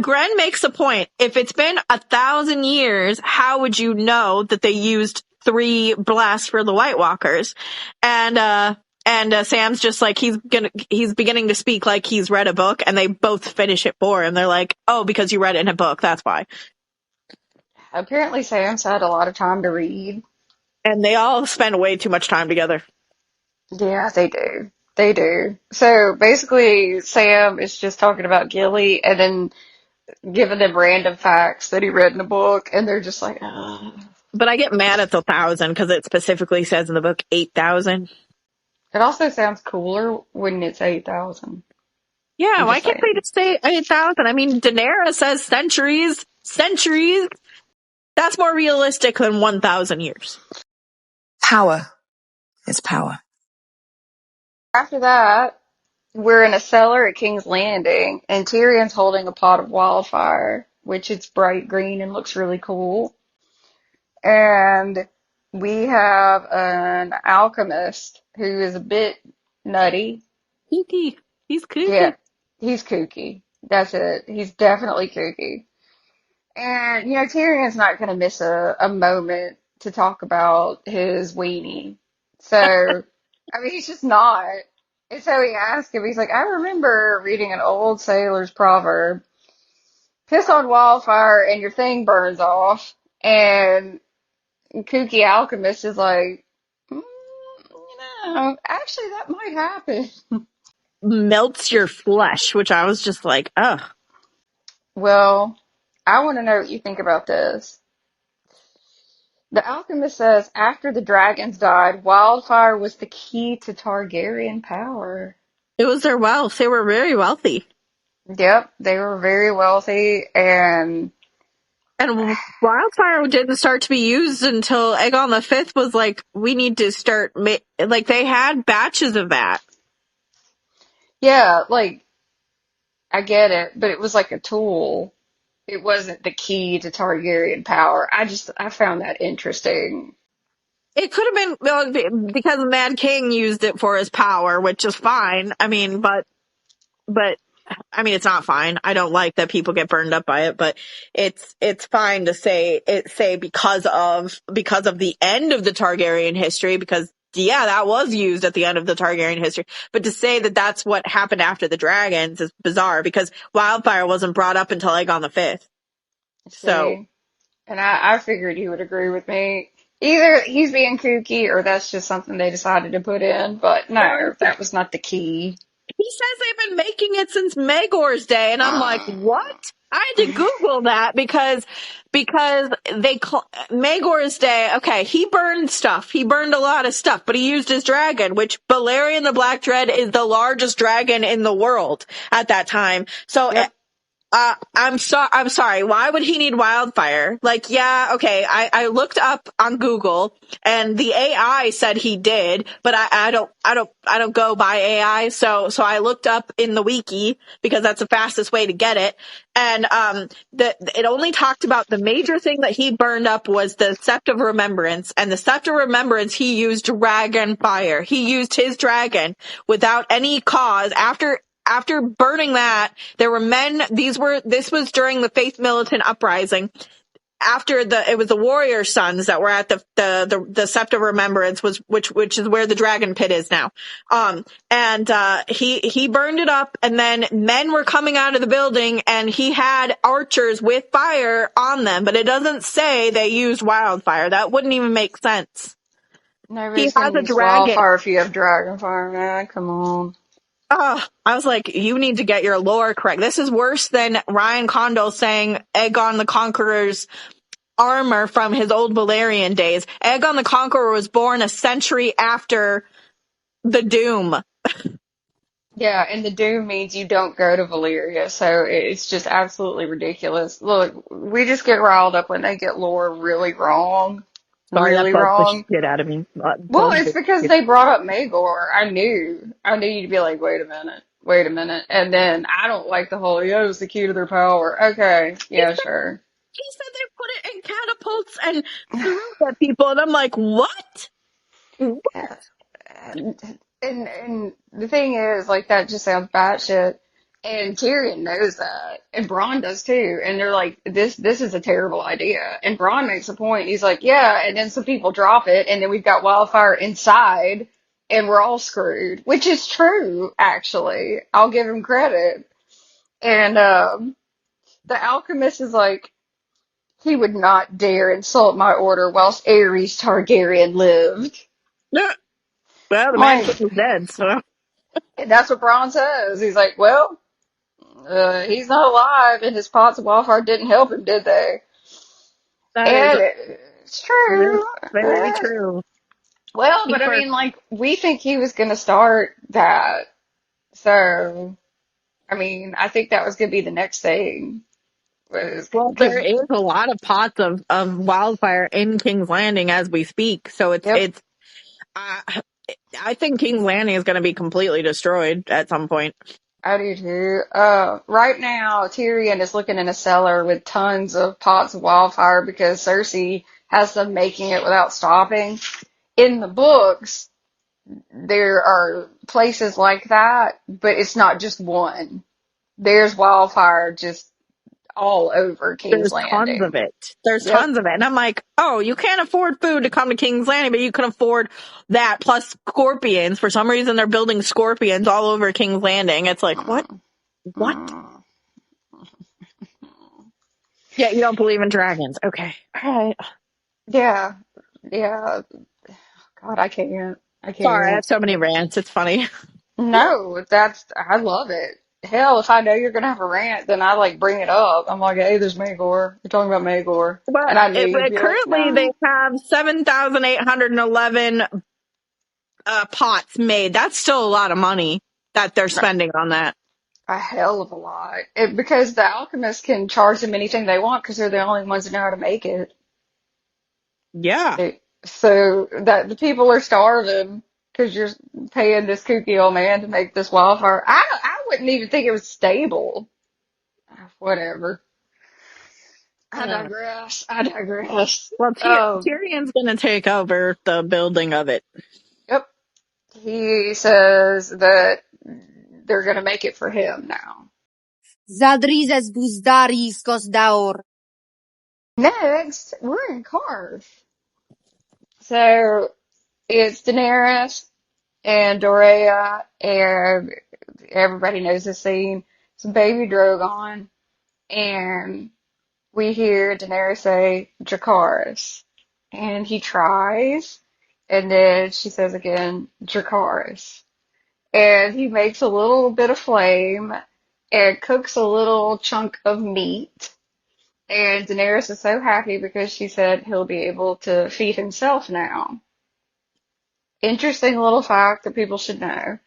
Gren makes a point. If it's been 1,000 years, how would you know that they used 3 blasts for the White Walkers? And Sam's just like, he's beginning to speak like he's read a book, and they both finish it for him. They're like, oh, because you read it in a book, that's why. Apparently Sam's had a lot of time to read. And they all spend way too much time together. Yeah, they do. They do. So basically Sam is just talking about Gilly and then giving them random facts that he read in a book, and they're just like, oh. But I get mad at the 1,000 because it specifically says in the book 8,000. It also sounds cooler when it's 8,000. Yeah, why can't they just say 8,000? I mean, Daenerys says centuries. Centuries. That's more realistic than 1,000 years. Power is power. After that, we're in a cellar at King's Landing, and Tyrion's holding a pot of wildfire, which is bright green and looks really cool. And we have an alchemist who is a bit nutty. Kooky. He's kooky. Yeah, he's kooky. That's it. He's definitely kooky. And, Tyrion's not going to miss a moment to talk about his weenie. So, I mean, he's just not. And so he asked him, he's like, I remember reading an old sailor's proverb, piss on wildfire and your thing burns off. And kooky alchemist is like, actually that might happen. Melts your flesh, which I was just like, ugh. Well, I want to know what you think about this. The alchemist says after the dragons died, wildfire was the key to Targaryen power. It was their wealth. They were very wealthy. Yep, they were very wealthy, and wildfire didn't start to be used until Aegon V was like, we need to start, like, they had batches of that. Yeah, like, I get it, but it was like a tool. It wasn't the key to Targaryen power. I found that interesting. It could have been because the Mad King used it for his power, which is fine. I mean, but I mean, it's not fine. I don't like that people get burned up by it, but it's fine to say because of the end of the Targaryen history, because yeah, that was used at the end of the Targaryen history. But to say that that's what happened after the dragons is bizarre because wildfire wasn't brought up until Aegon V. So, and I figured you would agree with me. Either he's being kooky or that's just something they decided to put in, but no, that was not the key. He says they've been making it since Maegor's day, and I'm like, what? I had to Google that because Maegor's day. Okay, he burned stuff. He burned a lot of stuff, but he used his dragon, which Balerion the Black Dread is the largest dragon in the world at that time. So Yep. I'm sorry. Why would he need wildfire? Like, yeah, okay. I looked up on Google and the AI said he did, but I don't go by AI. So I looked up in the wiki because that's the fastest way to get it. And, it only talked about the major thing that he burned up was the Sept of Remembrance, and the Sept of Remembrance, he used dragon fire. He used his dragon without any cause. After burning that, there were men, this was during the Faith Militant Uprising. It was the warrior sons that were at the Sept of Remembrance, which is where the dragon pit is now. He burned it up, and then men were coming out of the building, and he had archers with fire on them, but it doesn't say they used wildfire. That wouldn't even make sense. He Nobody's has gonna a use dragon. wildfire if you have dragon fire, man. Come on. Oh, I was like, you need to get your lore correct. This is worse than Ryan Condal saying Aegon the Conqueror's armor from his old Balerion days. Aegon the Conqueror was born a century after the Doom. Yeah, and the doom means you don't go to Valyria, so it's just absolutely ridiculous. Look, we just get riled up when they get lore really wrong. Sorry, that Really bugs the wrong. shit out of me. Well, it's because they brought up Maegor. I knew you'd be like, wait a minute. And then I don't like the whole, yeah, it was the key to their power. Okay, yeah, sure. He said they put it in catapults and threw it at people, and I'm like, what? Yeah. And the thing is, like, that just sounds batshit. And Tyrion knows that, and Bronn does too. And they're like, this is a terrible idea. And Bronn makes a point. He's like, yeah. And then some people drop it, and then we've got wildfire inside, and we're all screwed. Which is true, actually. I'll give him credit. And the alchemist is like, he would not dare insult my order whilst Aerys Targaryen lived. Yeah. Well, the man Like, is dead, so. and that's what Bronn says. He's like, well, he's not alive, and his pots of wildfire didn't help him, did they? That is And it's true. very true. Well, but I mean, like, we think he was going to start that. So, I mean, I think that was going to be the next thing. Well, there is a lot of pots of wildfire in King's Landing as we speak, so it's I think King's Landing is going to be completely destroyed at some point. I do too. Right now, Tyrion is looking in a cellar with tons of pots of wildfire because Cersei has them making it without stopping. In the books, there are places like that, but it's not just one. There's wildfire just all over King's There's Landing. tons of it. There's Yep. tons of it. And I'm like, oh, you can't afford food to come to King's Landing, but you can afford that plus scorpions. For some reason, they're building scorpions all over King's Landing. It's like, what? What? Yeah, you don't believe in dragons. Okay. All right. Yeah. Yeah. God, I can't. Sorry, I have so many rants. It's funny. No, I love it. Hell, if I know you're gonna have a rant, then I like bring it up. I'm like, hey, there's Maegor. We're talking about Maegor. But And I knew you'd be like, currently no. they have 7,811 pots made. That's still a lot of money that they're spending on that. A hell of a lot. Because the alchemists can charge them anything they want because they're the only ones that know how to make it. Yeah. So that the people are starving because you're paying this kooky old man to make this wildfire. I wouldn't even think it was stable. Whatever. I digress. Well, Tyrion's going to take over the building of it. Yep. He says that they're going to make it for him now. Zadrizes buzdaris Gosdaur. Next, we're in Karth. So it's Daenerys and Dorea, and everybody knows the scene. It's baby Drogon, and we hear Daenerys say Dracarys, and he tries, and then she says again Dracarys, and he makes a little bit of flame, and cooks a little chunk of meat. And Daenerys is so happy because she said he'll be able to feed himself now. Interesting little fact that people should know.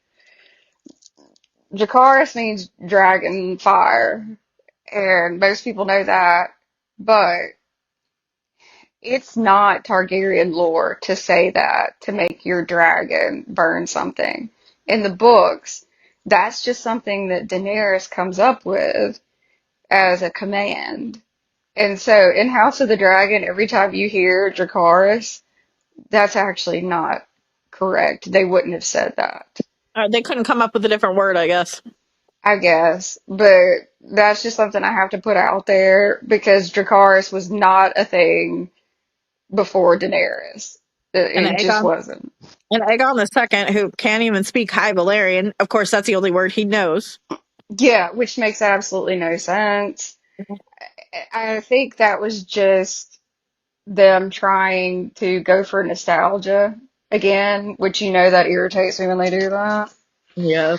Dracarys means dragon fire, and most people know that, but it's not Targaryen lore to say that to make your dragon burn something. In the books, that's just something that Daenerys comes up with as a command. And so in House of the Dragon, every time you hear Dracarys, that's actually not correct. They wouldn't have said that, They couldn't come up with a different word, I guess. I guess. But that's just something I have to put out there because Dracarys was not a thing before Daenerys. And It just Aegon, wasn't. and Aegon the Second, who can't even speak High Valyrian. Of course, that's the only word he knows. Yeah, which makes absolutely no sense. I think that was just them trying to go for nostalgia again, which that irritates me when they do that. Yeah.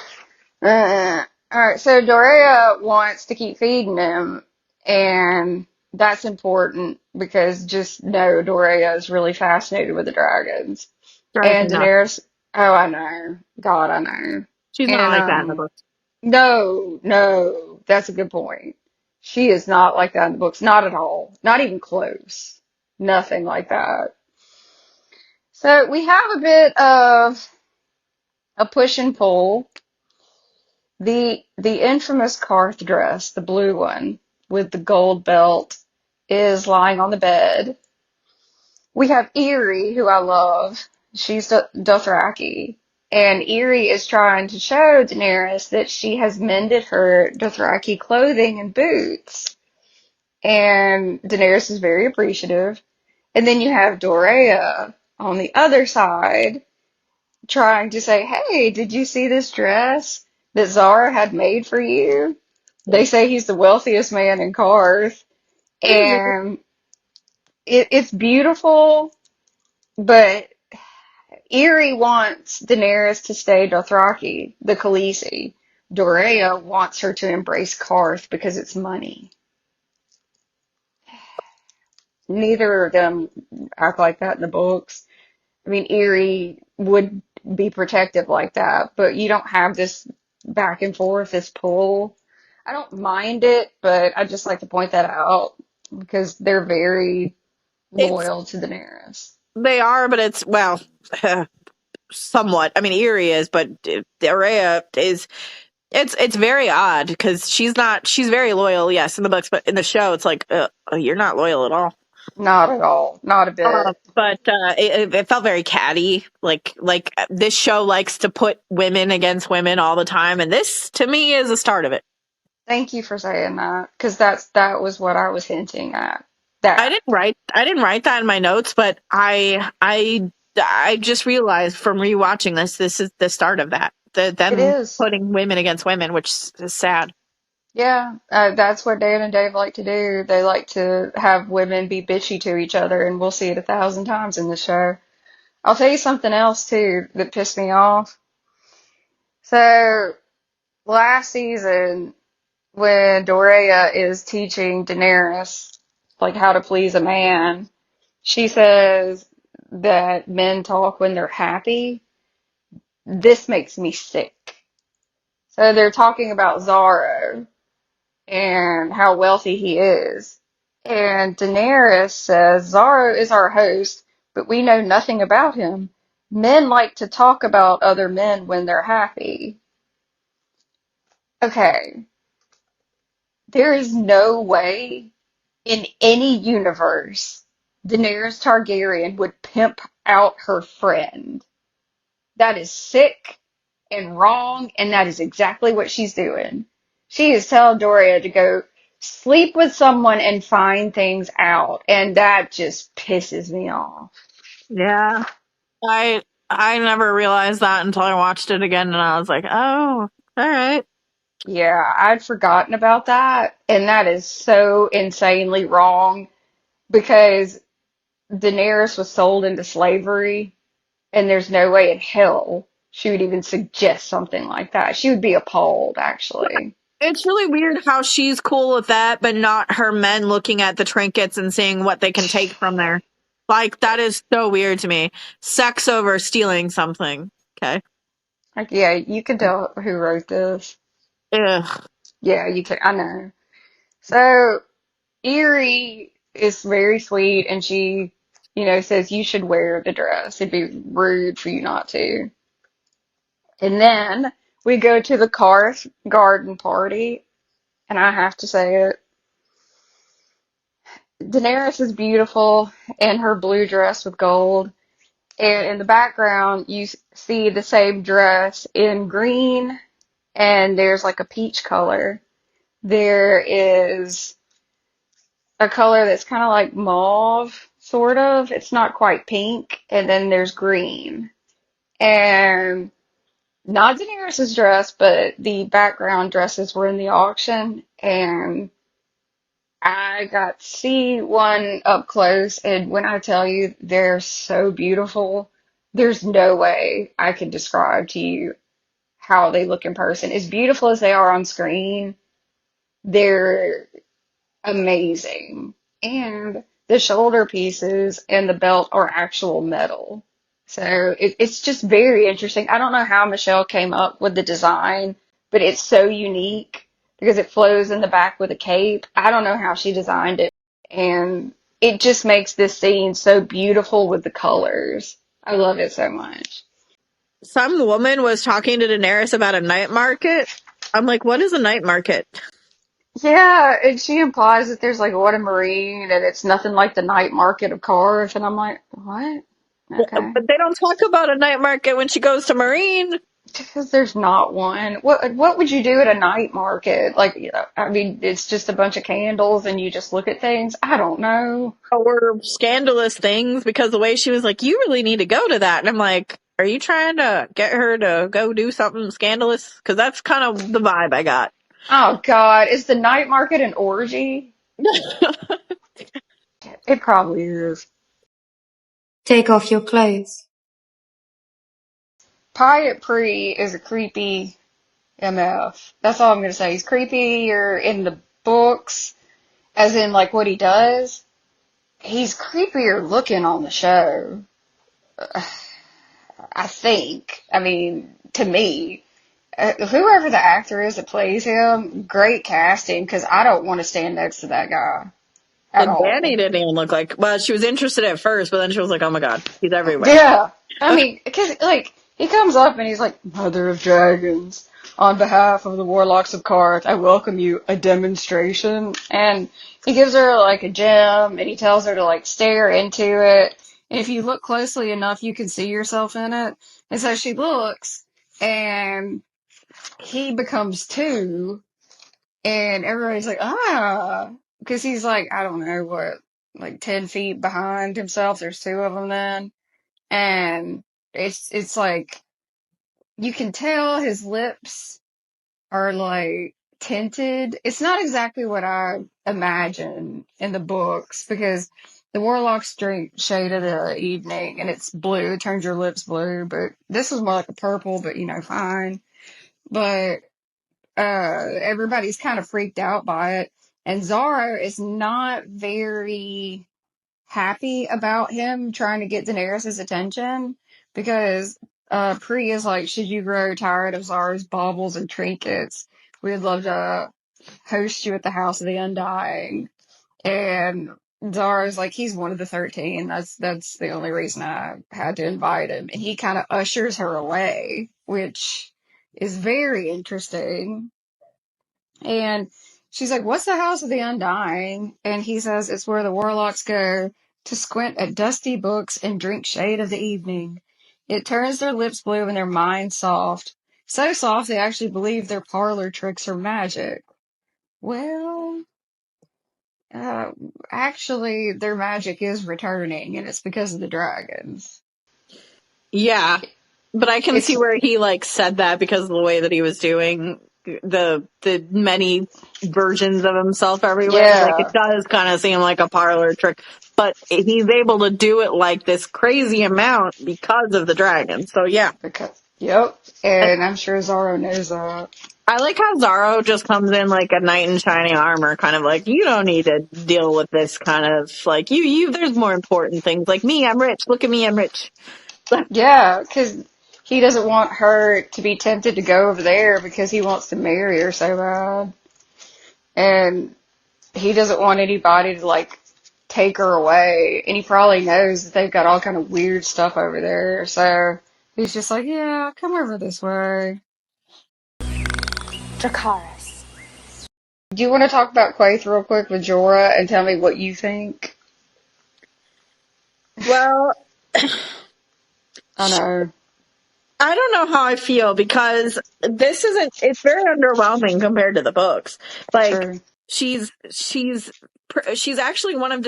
All right, so Dorea wants to keep feeding him, and that's important because just know Dorea is really fascinated with the dragons. Drives me And nuts. Daenerys, oh, I know. God, I know. She's not And like that in the books. no, no, that's a good point. She is not like that in the books, not at all, not even close, nothing like that. So we have a bit of a push and pull. The infamous Karth dress, the blue one with the gold belt, is lying on the bed. We have Eerie, who I love. She's Dothraki. And Eerie is trying to show Daenerys that she has mended her Dothraki clothing and boots. And Daenerys is very appreciative. And then you have Dorea on the other side trying to say, hey, did you see this dress that Zara had made for you? They say he's the wealthiest man in Karth. And it's beautiful, but Eerie wants Daenerys to stay Dothraki, the Khaleesi. Dorea wants her to embrace Karth because it's money. Neither of them act like that in the books. I mean, Eerie would be protective like that, but you don't have this back and forth, this pull. I don't mind it, but I just like to point that out because they're very It's loyal to Daenerys. They are, but it's well, somewhat. I mean, Eerie is, but Arya is. It's very odd because she's not. She's very loyal, yes, in the books, but in the show, it's like you're not loyal at all. Not at all. Not a bit. But it felt very catty. Like this show likes to put women against women all the time, and this to me is the start of it. Thank you for saying that, because that was what I was hinting at. I That didn't write that in my notes, but I just realized from rewatching this is the start of that. it Them is. putting women against women, which is sad. Yeah, that's what Dan and Dave like to do. They like to have women be bitchy to each other, and we'll see it 1,000 times in the show. I'll tell you something else too that pissed me off. So last season, when Dorea is teaching Daenerys like how to please a man, she says that men talk when they're happy. This makes me sick. So they're talking about Zorro and how wealthy he is. And Daenerys says, Zorro is our host, but we know nothing about him. Men like to talk about other men when they're happy. Okay, there is no way in any universe Daenerys Targaryen would pimp out her friend. That is sick and wrong, and that is exactly what she's doing. She is telling Doria to go sleep with someone and find things out, and that just pisses me off. Yeah, I never realized that until I watched it again, and I was like, oh, all right. Yeah, I'd forgotten about that, and that is so insanely wrong because Daenerys was sold into slavery, and there's no way in hell she would even suggest something like that. She would be appalled, actually. It's really weird how she's cool with that, but not her men looking at the trinkets and seeing what they can take from there. Like, that is so weird to me. Sex over stealing something. Okay. Like, yeah, you can tell who wrote this. Ugh. Yeah, you can. I know. So Eerie is very sweet, and she, says you should wear the dress. It'd be rude for you not to. And then we go to the Karth garden party, and I have to say it. Daenerys is beautiful in her blue dress with gold, and in the background you see the same dress in green, and there's like a peach color. There is a color that's kind of like mauve, sort of. It's not quite pink, and then there's green. And not Daenerys's dress, but the background dresses were in the auction, and I got to see one up close, and when I tell you they're so beautiful, there's no way I can describe to you how they look in person. As beautiful as they are on screen, they're amazing. And the shoulder pieces and the belt are actual metal. So it's just very interesting. I don't know how Michelle came up with the design, but it's so unique because it flows in the back with a cape. I don't know how she designed it. And it just makes this scene so beautiful with the colors. I love it so much. Some woman was talking to Daenerys about a night market. I'm like, what is a night market? Yeah, and she implies that there's like Water Marine and it's nothing like the night market of Karth, and I'm like, what? Okay. But they don't talk about a night market when she goes to Marine. Because there's not one. What would you do at a night market? Like, I mean, it's just a bunch of candles and you just look at things. I don't know. Or scandalous things, because the way she was like, you really need to go to that. And I'm like, are you trying to get her to go do something scandalous? Because that's kind of the vibe I got. Oh God, is the night market an orgy? It probably is. Take off your clothes. Pyatt Pre is a creepy MF. That's all I'm gonna say. He's creepier in the books, as in like what he does. He's creepier looking on the show. I think. I mean, to me. Whoever the actor is that plays him, great casting, because I don't want to stand next to that guy at And all. Danny didn't even look like, well, she was interested at first, but then she was like, oh my God, he's everywhere. Yeah. I mean, because, like, he comes up and he's like, Mother of Dragons, on behalf of the Warlocks of Karth, I welcome you, a demonstration. And he gives her, like, a gem, and he tells her to, like, stare into it. And if you look closely enough, you can see yourself in it. And so she looks, and he becomes two, and everybody's like, because he's like, I don't know what, like 10 feet behind himself. There's two of them then. And it's like, you can tell his lips are like tinted. It's not exactly what I imagine in the books, because the warlocks drink shade of the evening and it's blue. It turns your lips blue, but this was more like a purple, but fine. But everybody's kind of freaked out by it. And Zara is not very happy about him trying to get Daenerys' attention, because Pri is like, should you grow tired of Zara's baubles and trinkets, we'd love to host you at the House of the Undying. And Zara's like, he's one of the 13. That's the only reason I had to invite him. And he kind of ushers her away, which is very interesting. And she's like, what's the House of the Undying? And he says, it's where the warlocks go to squint at dusty books and drink shade of the evening. It turns their lips blue and their minds soft. So soft they actually believe their parlor tricks are magic. Well, uh, actually, their magic is returning, and it's because of the dragons. Yeah. But I can It's, see where he like said that because of the way that he was doing the many versions of himself everywhere. yeah. Like, it does kind of seem like a parlor trick, but he's able to do it like this crazy amount because of the dragon. So yeah. Because Yep. And I'm sure Zoro knows that. I like how Zaro just comes in like a knight in shining armor, kind of like, you don't need to deal with this kind of, like, there's more important things. Like me, I'm rich. Look at me, I'm rich. Yeah, because he doesn't want her to be tempted to go over there because he wants to marry her so bad. And he doesn't want anybody to, like, take her away. And he probably knows that they've got all kind of weird stuff over there. So he's just like, yeah, come over this way. Dracarys. Do you want to talk about Quaithe real quick with Jorah and tell me what you think? Well, I know. I don't know how I feel because it's very underwhelming compared to the books. Like, True. she's actually one of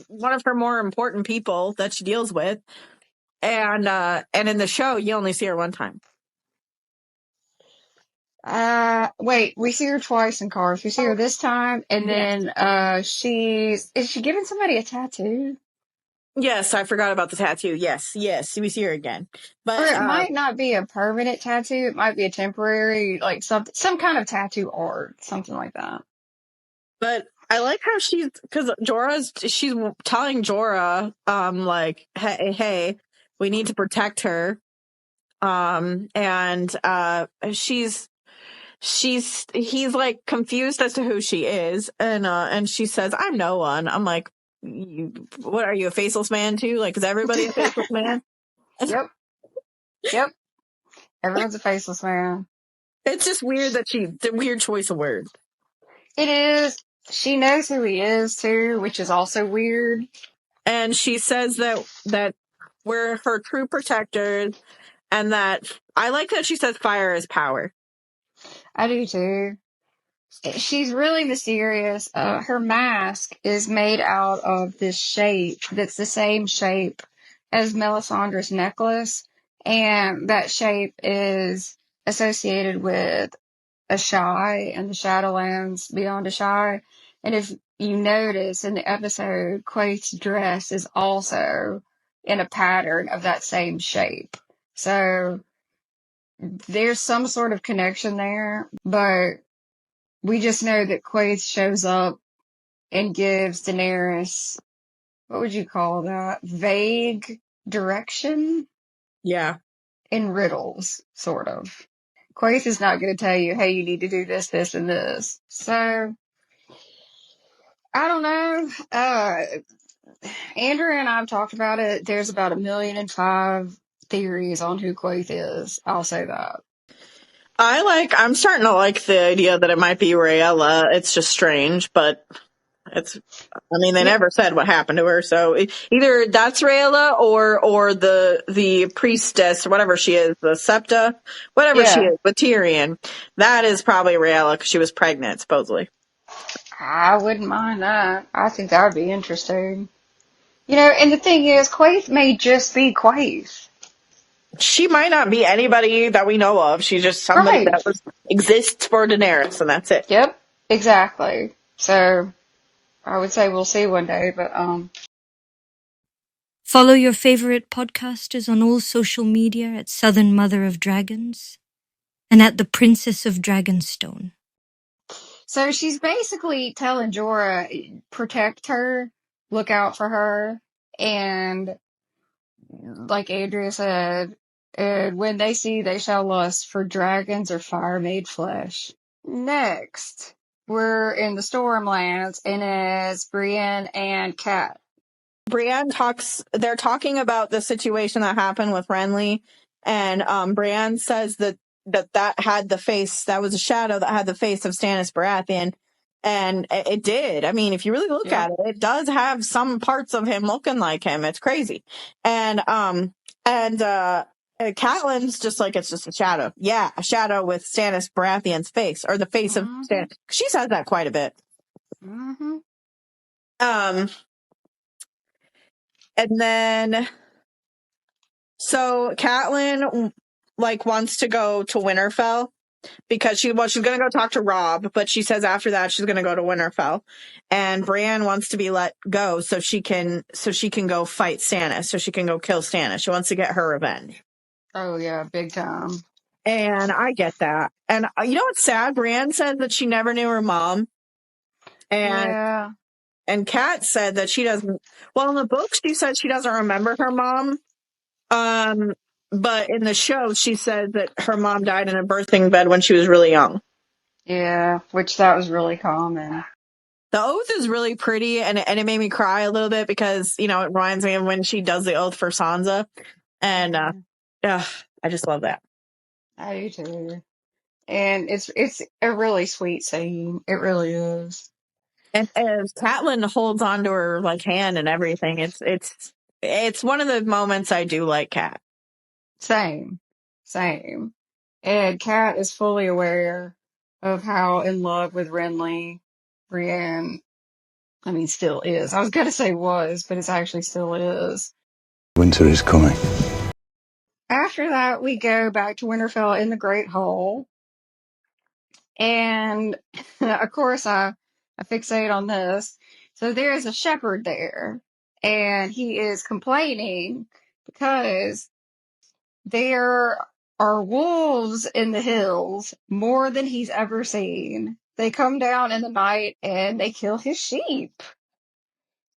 one of her more important people that she deals with. And in the show, you only see her one time. Wait, we see her twice in Cars. We see her this time, and then, is she giving somebody a tattoo? Yes, I forgot about the tattoo. Yes, we see her again. But Or it might not be a permanent tattoo. It might be a temporary, like some kind of tattoo art, something like that. But I like how she's telling Jorah, like, hey, we need to protect her. And he's like confused as to who she is, and she says, "I'm no one." I'm like, what are you, a faceless man too? Like, is everybody a faceless man? Yep. Everyone's a faceless man. It's just weird it's a weird choice of words. It is. She knows who he is too, which is also weird. And she says that we're her true protectors, and that I like that she says fire is power. I do too. She's really mysterious. Her mask is made out of this shape that's the same shape as Melisandre's necklace, and that shape is associated with Ashai and the Shadowlands beyond Ashai. And if you notice in the episode, Quaithe's dress is also in a pattern of that same shape. So there's some sort of connection there, but we just know that Quaithe shows up and gives Daenerys, what would you call that? Vague direction? Yeah. In riddles, sort of. Quaithe is not going to tell you, hey, you need to do this, this, and this. So, I don't know. Andrea and I have talked about it. There's about 1,000,005 theories on who Quaithe is. I'll say that. I'm starting to like the idea that it might be Rhaella. It's just strange, but they never said what happened to her, so either that's Rhaella or the priestess, or whatever she is, the Septa, whatever she is, with Tyrion. That is probably Rhaella, because she was pregnant, supposedly. I wouldn't mind that. I think that would be interesting. And the thing is, Quaithe may just be Quaithe. She might not be anybody that we know of. She's just somebody that exists for Daenerys, and that's it. Yep, exactly. So, I would say we'll see one day, but, Follow your favorite podcasters on all social media at Southern Mother of Dragons and at the Princess of Dragonstone. So she's basically telling Jorah, protect her, look out for her, and like Andrea said, and when they see, they shall lust for dragons or fire made flesh. Next, we're in the Stormlands, and it's Brienne and Cat. Brienne they're talking about the situation that happened with Renly, and Brienne says that had the face, that was a shadow that had the face of Stannis Baratheon, and it did. I mean, if you really look at it, it does have some parts of him looking like him. It's crazy. And Catelyn's just like, it's just a shadow. Yeah, a shadow with Stannis Baratheon's face, or the face of Stannis. She says that quite a bit. Mm-hmm. And then, so Catelyn wants to go to Winterfell because she's going to go talk to Robb, but she says after that she's going to go to Winterfell, and Brienne wants to be let go so she can go fight Stannis, so she can go kill Stannis. She wants to get her revenge. Oh yeah, big time. And I get that. And you know what's sad? Brienne said that she never knew her mom. Yeah. And Kat said that she doesn't. Well, in the book, she said she doesn't remember her mom. But in the show, she said that her mom died in a birthing bed when she was really young. Yeah, which that was really common. The oath is really pretty, and it made me cry a little bit because, you know, it reminds me of when she does the oath for Sansa. And I just love that. I do too. And it's a really sweet scene. It really is. And as Catelyn holds onto her like hand and everything, it's one of the moments I do like Cat. Same. Same. And Kat is fully aware of how in love with Renly Brienne, I mean, still is. I was gonna say was, but it's actually still is. Winter is coming. After that, we go back to Winterfell in the Great Hall. And of course, I fixate on this. So there is a shepherd there, and he is complaining because there are wolves in the hills more than he's ever seen. They come down in the night and they kill his sheep.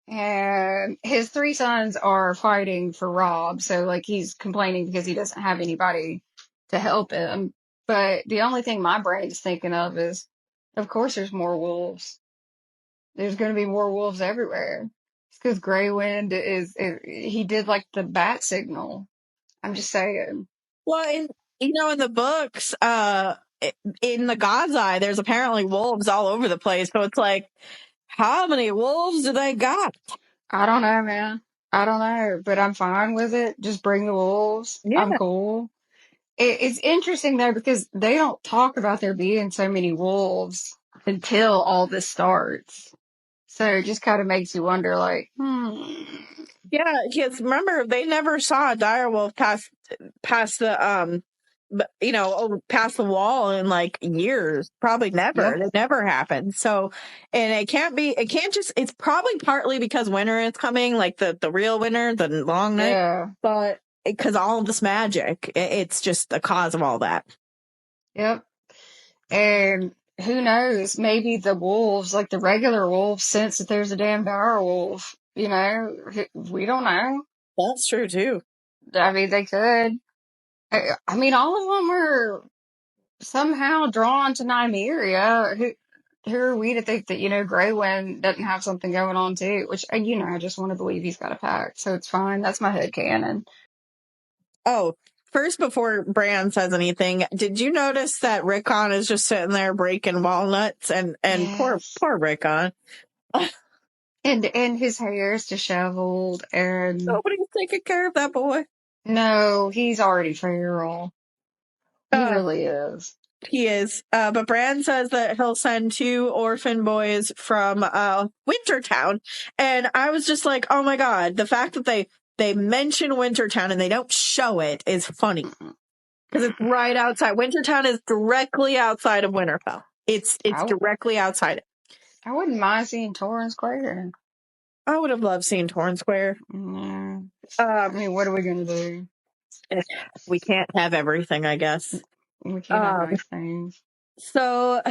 And his three sons are fighting for Robb, so like he's complaining because he doesn't have anybody to help him. But the only thing my brain's thinking of is, of course, there's more wolves. There's going to be more wolves everywhere. It's because Grey Wind he did like the bat signal. I'm just saying. Well, in the books, in the God's Eye, there's apparently wolves all over the place. So it's like, how many wolves do they got? I don't know, man. I don't know, but I'm fine with it. Just bring the wolves. Yeah. I'm cool. It's interesting though because they don't talk about there being so many wolves until all this starts. So it just kind of makes you wonder, like, Yeah, because remember, they never saw a direwolf past the past the wall in like years. Probably never. Yep, It never happened. So, and it can't just. It's probably partly because winter is coming, like the real winter, the long night. yeah, But because all of this magic, it's just the cause of all that. yep. And who knows? Maybe the wolves, like the regular wolves, sense that there's a damn dire wolf. You know, we don't know. That's true too. I mean, they could. I mean, all of them are somehow drawn to Nymeria. Who are we to think that, Grey Wind doesn't have something going on too? Which, I just want to believe he's got a pack, so it's fine. That's my headcanon. Oh, first, before Bran says anything, did you notice that Rickon is just sitting there breaking walnuts and Yes. poor Rickon? And his hair is disheveled, and Nobody's taking care of that boy. no, he's already feral. He really is. He is. But Bran says that he'll send 2 orphan boys from Wintertown. And I was just like, oh my God, the fact that they mention Wintertown and they don't show it is funny. Because it's right outside. Wintertown is directly outside of Winterfell. It's directly outside it. I wouldn't mind seeing Torrance Square. I would have loved seeing Torrance Square. Yeah. I mean, what are we going to do? We can't have everything, I guess. We can't have nice things. So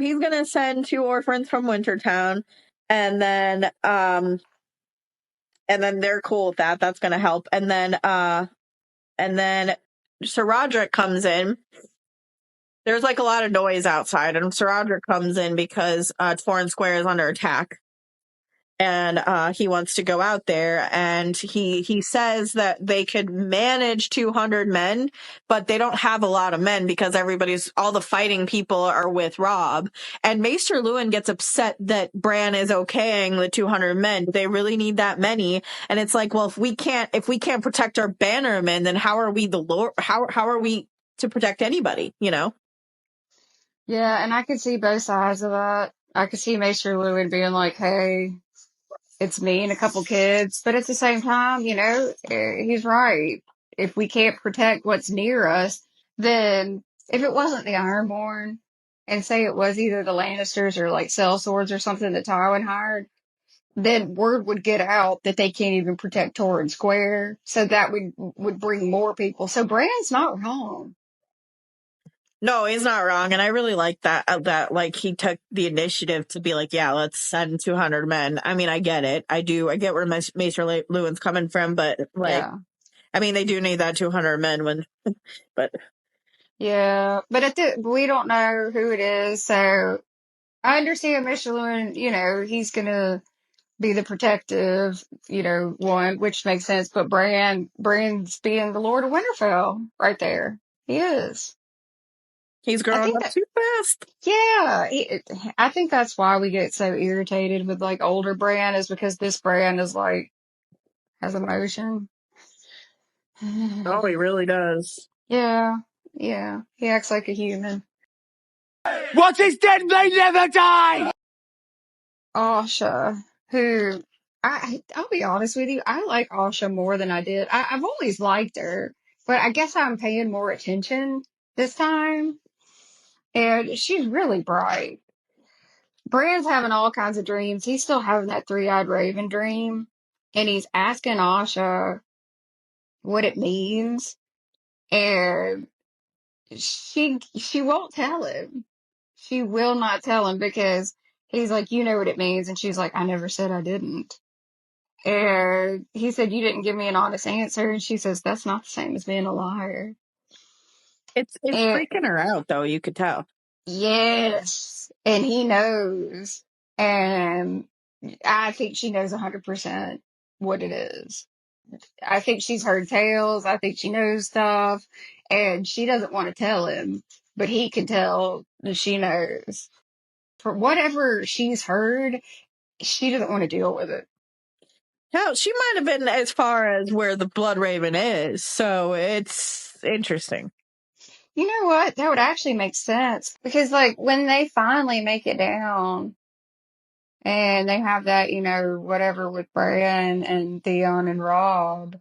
he's gonna send 2 orphans from Wintertown, and then they're cool with that. That's gonna help. And then Sir Roderick comes in. There's like a lot of noise outside, and Sir Roderick comes in because Torrance Square is under attack. And he wants to go out there, and he says that they could manage 200 men, but they don't have a lot of men because all the fighting people are with Robb. And Maester Luwin gets upset that Bran is okaying the 200 men. Do they really need that many? And it's like, well, if we can't protect our bannermen, then how are we the Lord? How are we to protect anybody? You know? Yeah, and I could see both sides of that. I could see Maester Luwin being like, hey, it's me and a couple kids. But at the same time, he's right. If we can't protect what's near us, then if it wasn't the Ironborn, and say it was either the Lannisters or like sellswords or something that Tywin hired, then word would get out that they can't even protect Torrhen Square. So that would bring more people. So Bran's not wrong. No, he's not wrong, and I really like that. That like he took the initiative to be like, yeah, let's send 200 men. I mean, I get it. I do. I get where Maester Lewin's coming from, but like, Yeah. I mean, they do need that 200 men when, but Yeah. But we don't know who it is. So I understand Mr. Lewin, he's going to be the protective, one, which makes sense. But Bran's being the Lord of Winterfell right there. He is. he's I growing think up that, too fast. yeah, I think that's why we get so irritated with like older Bran is because this Bran is like, has emotion. Oh, he really does. Yeah. Yeah. He acts like a human. What is dead may never die! Asha, who I'll be honest with you, I like Asha more than I did. I've always liked her, but I guess I'm paying more attention this time. And she's really bright. Bran's having all kinds of dreams. He's still having that three-eyed raven dream, and he's asking Asha what it means, and she won't tell him. She will not tell him because he's like, you know what it means, and she's like, I never said I didn't. And he said, you didn't give me an honest answer. And she says, that's not the same as being a liar. It's And freaking her out, though. You could tell. yes. And he knows. And I think she knows 100% what it is. I think she's heard tales. I think she knows stuff. And she doesn't want to tell him, but he can tell that she knows. For whatever she's heard, she doesn't want to deal with it. Hell, she might have been as far as where the Blood Raven is, so it's interesting. You know what? That would actually make sense because, like, when they finally make it down and they have that, whatever with Bran and Theon and Robb,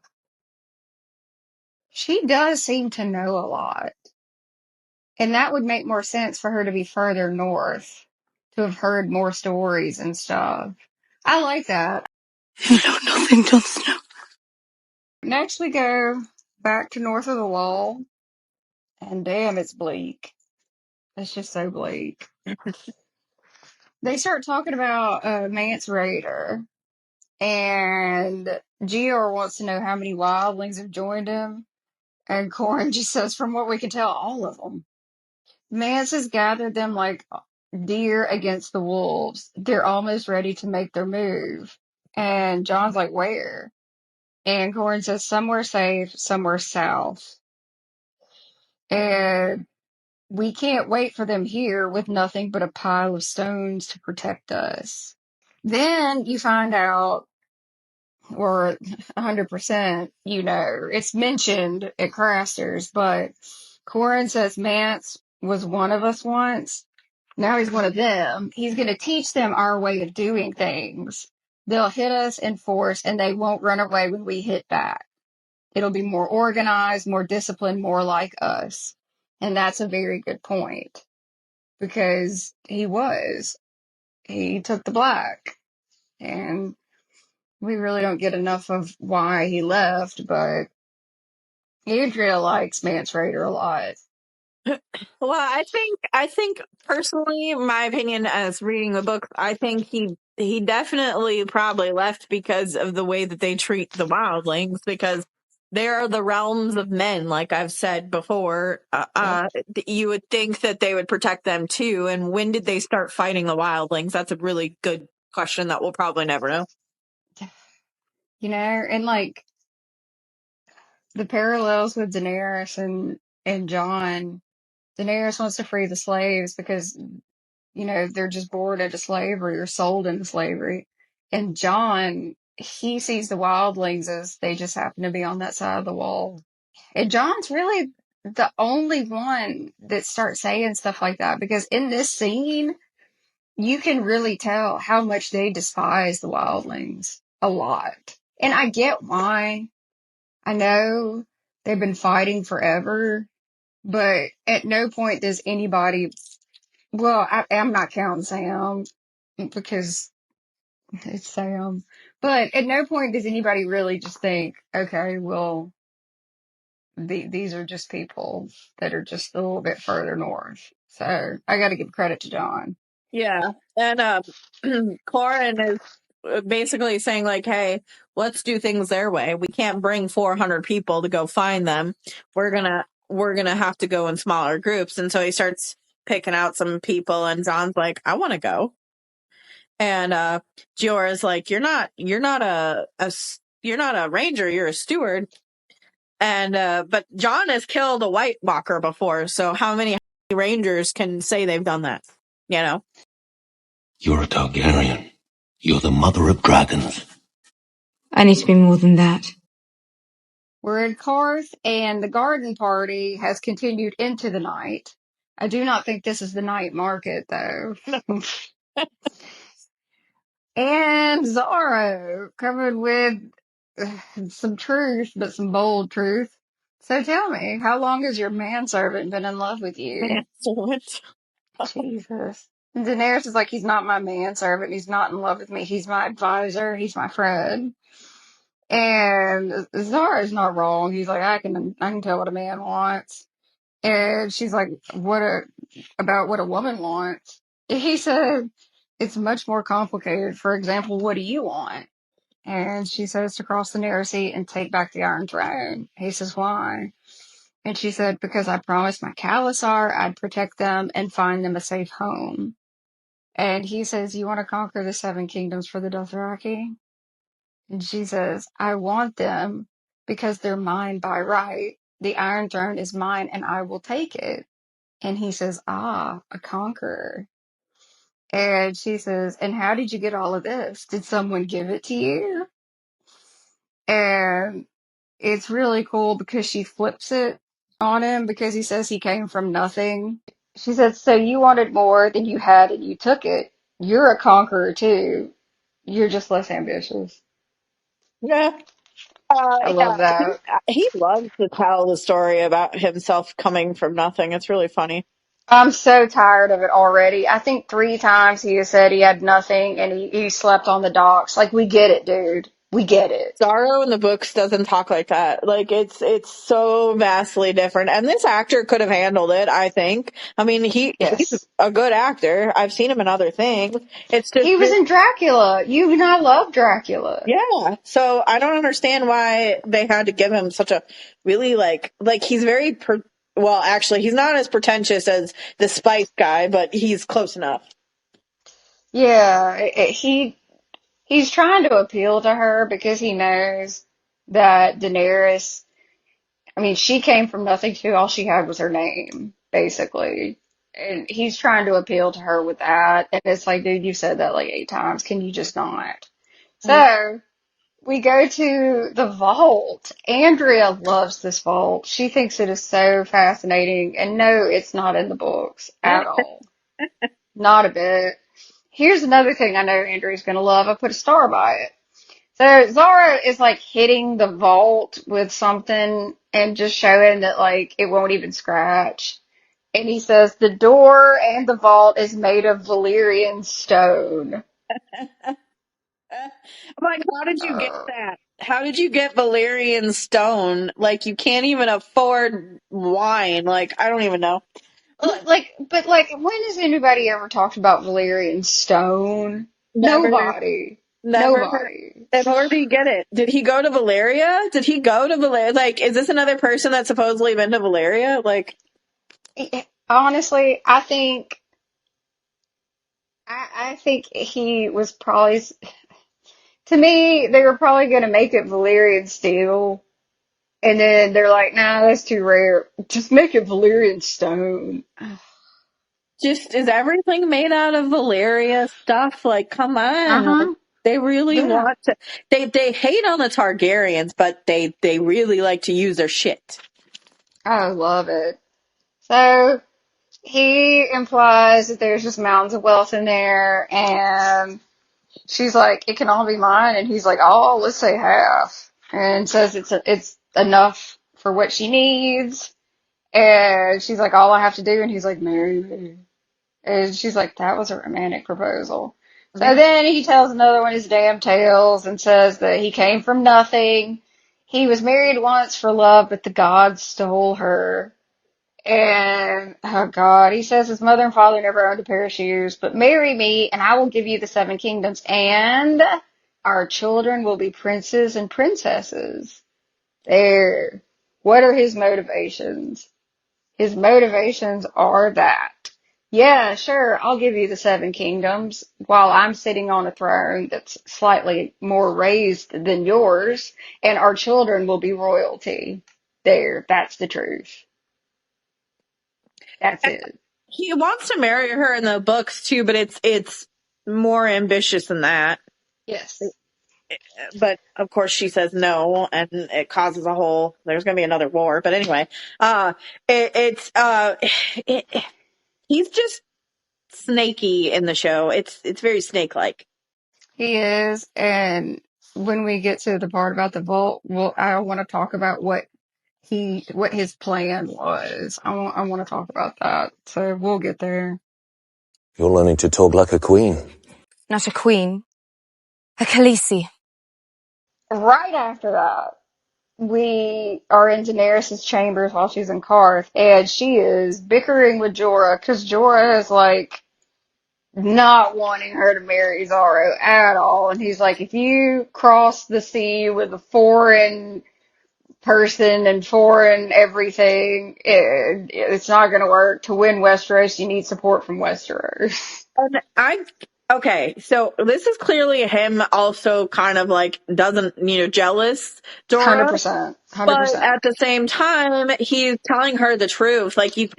she does seem to know a lot. And that would make more sense for her to be further north, to have heard more stories and stuff. I like that. You know nothing, Jon Snow. Next, we go back to north of the wall, and damn, it's bleak. It's just so bleak. They start talking about Mance Raider. And Gior wants to know how many wildlings have joined him. And Corin just says, from what we can tell, all of them. Mance has gathered them like deer against the wolves. They're almost ready to make their move. And John's like, where? And Corin says, somewhere safe, somewhere south. And we can't wait for them here with nothing but a pile of stones to protect us. Then you find out or 100%, it's mentioned at Craster's, but Corin says Mance was one of us once. Now he's one of them. He's going to teach them our way of doing things. They'll hit us in force and they won't run away when we hit back. It'll be more organized, more disciplined, more like us. And that's a very good point because he took the black and we really don't get enough of why he left, but Andrea likes Mance Raider a lot. Well, I think personally, my opinion as reading the book, I think he definitely probably left because of the way that they treat the wildlings, because they are the realms of men, like I've said before. You would think that they would protect them too. And when did they start fighting the wildlings? That's a really good question that we'll probably never know. And like the parallels with Daenerys and Jon. Daenerys wants to free the slaves because, they're just bored into slavery or sold into slavery. And Jon, he sees the wildlings as they just happen to be on that side of the wall. And Jon's really the only one that starts saying stuff like that because in this scene, you can really tell how much they despise the wildlings a lot. And I get why. I know they've been fighting forever, but at no point does anybody, well, I'm not counting Sam because It's Sam. But at no point does anybody really just think, okay, well, these are just people that are just a little bit further north. So I got to give credit to Jon. Yeah. And Corin is basically saying like, hey, let's do things their way. We can't bring 400 people to go find them. We're gonna have to go in smaller groups. And so he starts picking out some people, and John's like, I want to go. And Jorah's like, you're not a ranger, you're a steward. And but Jon has killed a White Walker before, so how many rangers can say they've done that? You know? You're a Targaryen. You're the mother of dragons. I need to be more than that. We're in Karth, and the garden party has continued into the night. I do not think this is the night market, though. And Zorro coming with some truth, but some bold truth. So tell me, how long has your manservant been in love with you? Manservant. Jesus. And Daenerys is like, he's not my manservant. He's not in love with me. He's my advisor. He's my friend. And Zara's not wrong. He's like, I can tell what a man wants. And she's like, about what a woman wants? He said, it's much more complicated. For example, what do you want? And she says to cross the narrow sea and take back the Iron Throne. He says, why? And she said, because I promised my Khalasar I'd protect them and find them a safe home. And he says, you want to conquer the 7 kingdoms for the Dothraki? And she says, I want them because they're mine by right. The Iron Throne is mine and I will take it. And he says, a conqueror. And she says, and how did you get all of this? Did someone give it to you? And it's really cool because she flips it on him because he says he came from nothing. She says, so you wanted more than you had and you took it. You're a conqueror too. You're just less ambitious. Yeah. I Yeah. love that. He loves to tell the story about himself coming from nothing. It's really funny. I'm so tired of it already. I think 3 times he has said he had nothing and he slept on the docks. Like, we get it, dude. We get it. Zorro in the books doesn't talk like that. Like it's so vastly different. And this actor could have handled it, I think. I mean, he's Yes. a good actor. I've seen him in other things. It's just He was in Dracula. You and I love Dracula. yeah. So I don't understand why they had to give him such a really like he's very well, actually, he's not as pretentious as the Spice guy, but he's close enough. Yeah, he's trying to appeal to her because he knows that Daenerys, I mean, she came from nothing too. All she had was her name, basically. And he's trying to appeal to her with that. And it's like, dude, you've said that like 8 times. Can you just not? So we go to the vault. Andrea loves this vault. She thinks it is so fascinating. And no, it's not in the books at all. Not a bit. Here's another thing I know Andrea's going to love. I put a star by it. So Zara is like hitting the vault with something and just showing that like it won't even scratch. And he says the door and the vault is made of Valyrian stone. I'm like, how did you get Uh, that? How did you get Valerian stone? Like, you can't even afford wine. Like, I don't even know. but when has anybody ever talked about Valyrian stone? Never, Nobody. never. Nobody. And where did he get it? Did he go to Valeria? Did he go to Valeria? Like, is this another person that's supposedly been to Valeria? Like, Honestly, I think he was probably, to me, they were probably going to make it Valyrian steel. And then they're like, nah, that's too rare. Just make it Valyrian stone. just is everything made out of Valeria stuff? Like, come on. Like, Uh-huh. they really Yeah. want to. They hate on the Targaryens, but they really like to use their shit. I love it. So he implies that there's just mountains of wealth in there, and she's like, it can all be mine. And he's like, oh, let's say half. And says it's enough for what she needs. And she's like, all I have to do. And he's like, marry me. And she's like, that was a romantic proposal. So then he tells another one his damn tales and says that he came from nothing. He was married once for love, but the gods stole her. And, oh God, he says his mother and father never owned a pair of shoes, but marry me and I will give you the seven kingdoms and our children will be princes and princesses. There. What are his motivations? His motivations are that, yeah, sure, I'll give you the seven kingdoms while I'm sitting on a throne that's slightly more raised than yours, and our children will be royalty. There, that's the truth. That's it. He wants to marry her in the books too, but it's more ambitious than that. Yes. But of course she says no, and it causes a whole. There's going to be another war. But anyway, it's he's just snaky in the show. It's very snake-like. He is, and when we get to the part about the vault, I want to talk about what his plan was. I want to talk about that. So we'll get there. You're learning to talk like a queen. Not a queen. A Khaleesi. Right after that, we are in Daenerys' chambers while she's in Karth, and she is bickering with Jorah because Jorah is like not wanting her to marry Zaro at all. And he's like, if you cross the sea with a foreign person and foreign everything, it's not going to work. To win Westeros, you need support from Westeros. And okay, so this is clearly him also kind of like doesn't, jealous Jorah. 100%. But at the same time, he's telling her the truth. Like if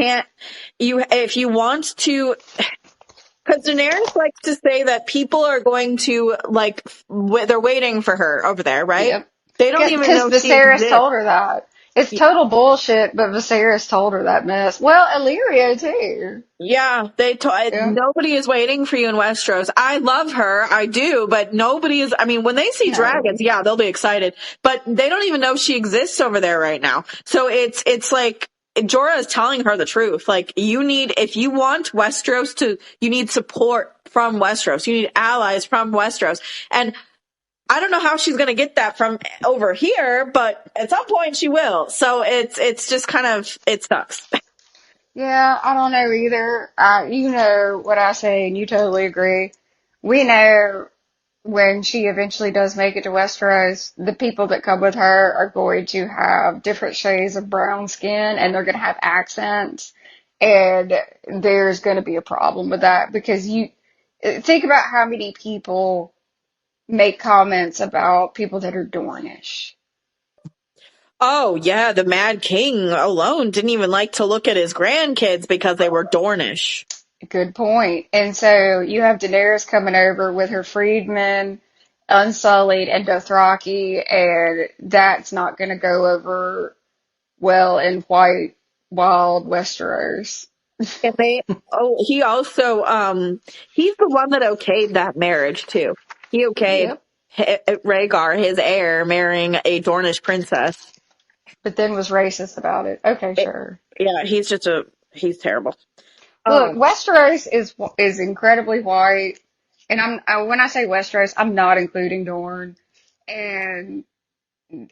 you want to, because Daenerys likes to say that people are going to they're waiting for her over there, right? Yep. They don't even know Because she Viserys exists. told her that. It's total bullshit, but Viserys told her that mess. Well, Illyrio too. Yeah, nobody is waiting for you in Westeros. I love her, I do, but nobody is. I mean, when they see dragons, yeah, they'll be excited, but they don't even know she exists over there right now. So it's like Jorah is telling her the truth. Like, if you want Westeros you need support from Westeros. You need allies from Westeros, and I don't know how she's going to get that from over here, but at some point she will. So it's just kind of, it sucks. Yeah, I don't know either. You know what I say, and you totally agree. We know when she eventually does make it to Westeros, the people that come with her are going to have different shades of brown skin, and they're going to have accents, and there's going to be a problem with that because you think about how many people make comments about people that are Dornish. Oh, yeah, the Mad King alone didn't even like to look at his grandkids because they were Dornish. Good point. And so you have Daenerys coming over with her freedmen, Unsullied, and Dothraki, and that's not going to go over well in white, wild Westeros. And he also, he's the one that okayed that marriage too. He okayed Rhaegar, his heir, marrying a Dornish princess. But then was racist about it. Okay, sure. Yeah, he's terrible. Look, Westeros is incredibly white, and when I say Westeros, I'm not including Dorne. And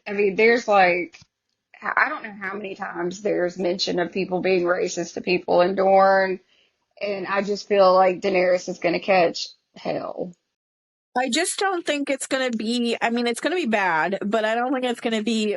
I mean, there's I don't know how many times there's mention of people being racist to people in Dorne, and I just feel like Daenerys is going to catch hell. I just don't think it's going to be, I mean, it's going to be bad, but I don't think it's going to be,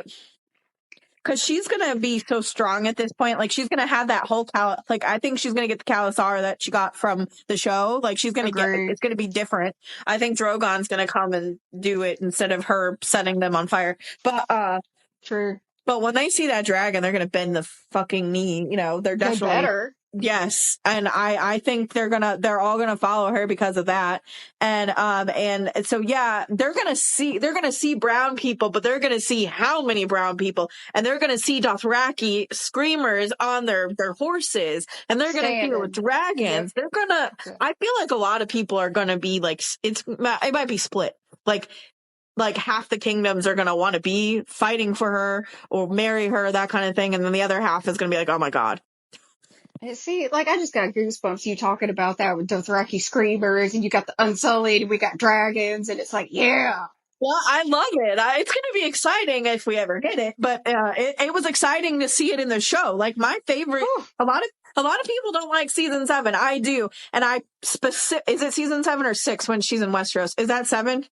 because she's going to be so strong at this point. Like, she's going to have that whole, I think she's going to get the Khalasar that she got from the show. Like, she's going to it's going to be different. I think Drogon's going to come and do it instead of her setting them on fire. But, True. But when they see that dragon, they're going to bend the fucking knee. They're definitely. They better. Yes. And I think they're all gonna follow her because of that. And so, yeah, they're gonna see brown people, but they're gonna see how many brown people, and they're gonna see Dothraki screamers on their horses, and they're gonna see it with dragons. Yep. I feel like a lot of people are gonna be like, it might be split. Like half the kingdoms are going to want to be fighting for her or marry her, that kind of thing. And then the other half is going to be like, oh my God. See, like, I just got goosebumps you talking about that with Dothraki screamers, and you got the Unsullied, and we got dragons, and it's like, yeah. Well, I love it. It's going to be exciting if we ever get it, but it was exciting to see it in the show. Like my favorite, a lot of people don't like season 7. I do, and is it season 7 or 6 when she's in Westeros? Is that 7?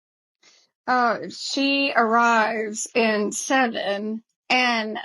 She arrives in 7, and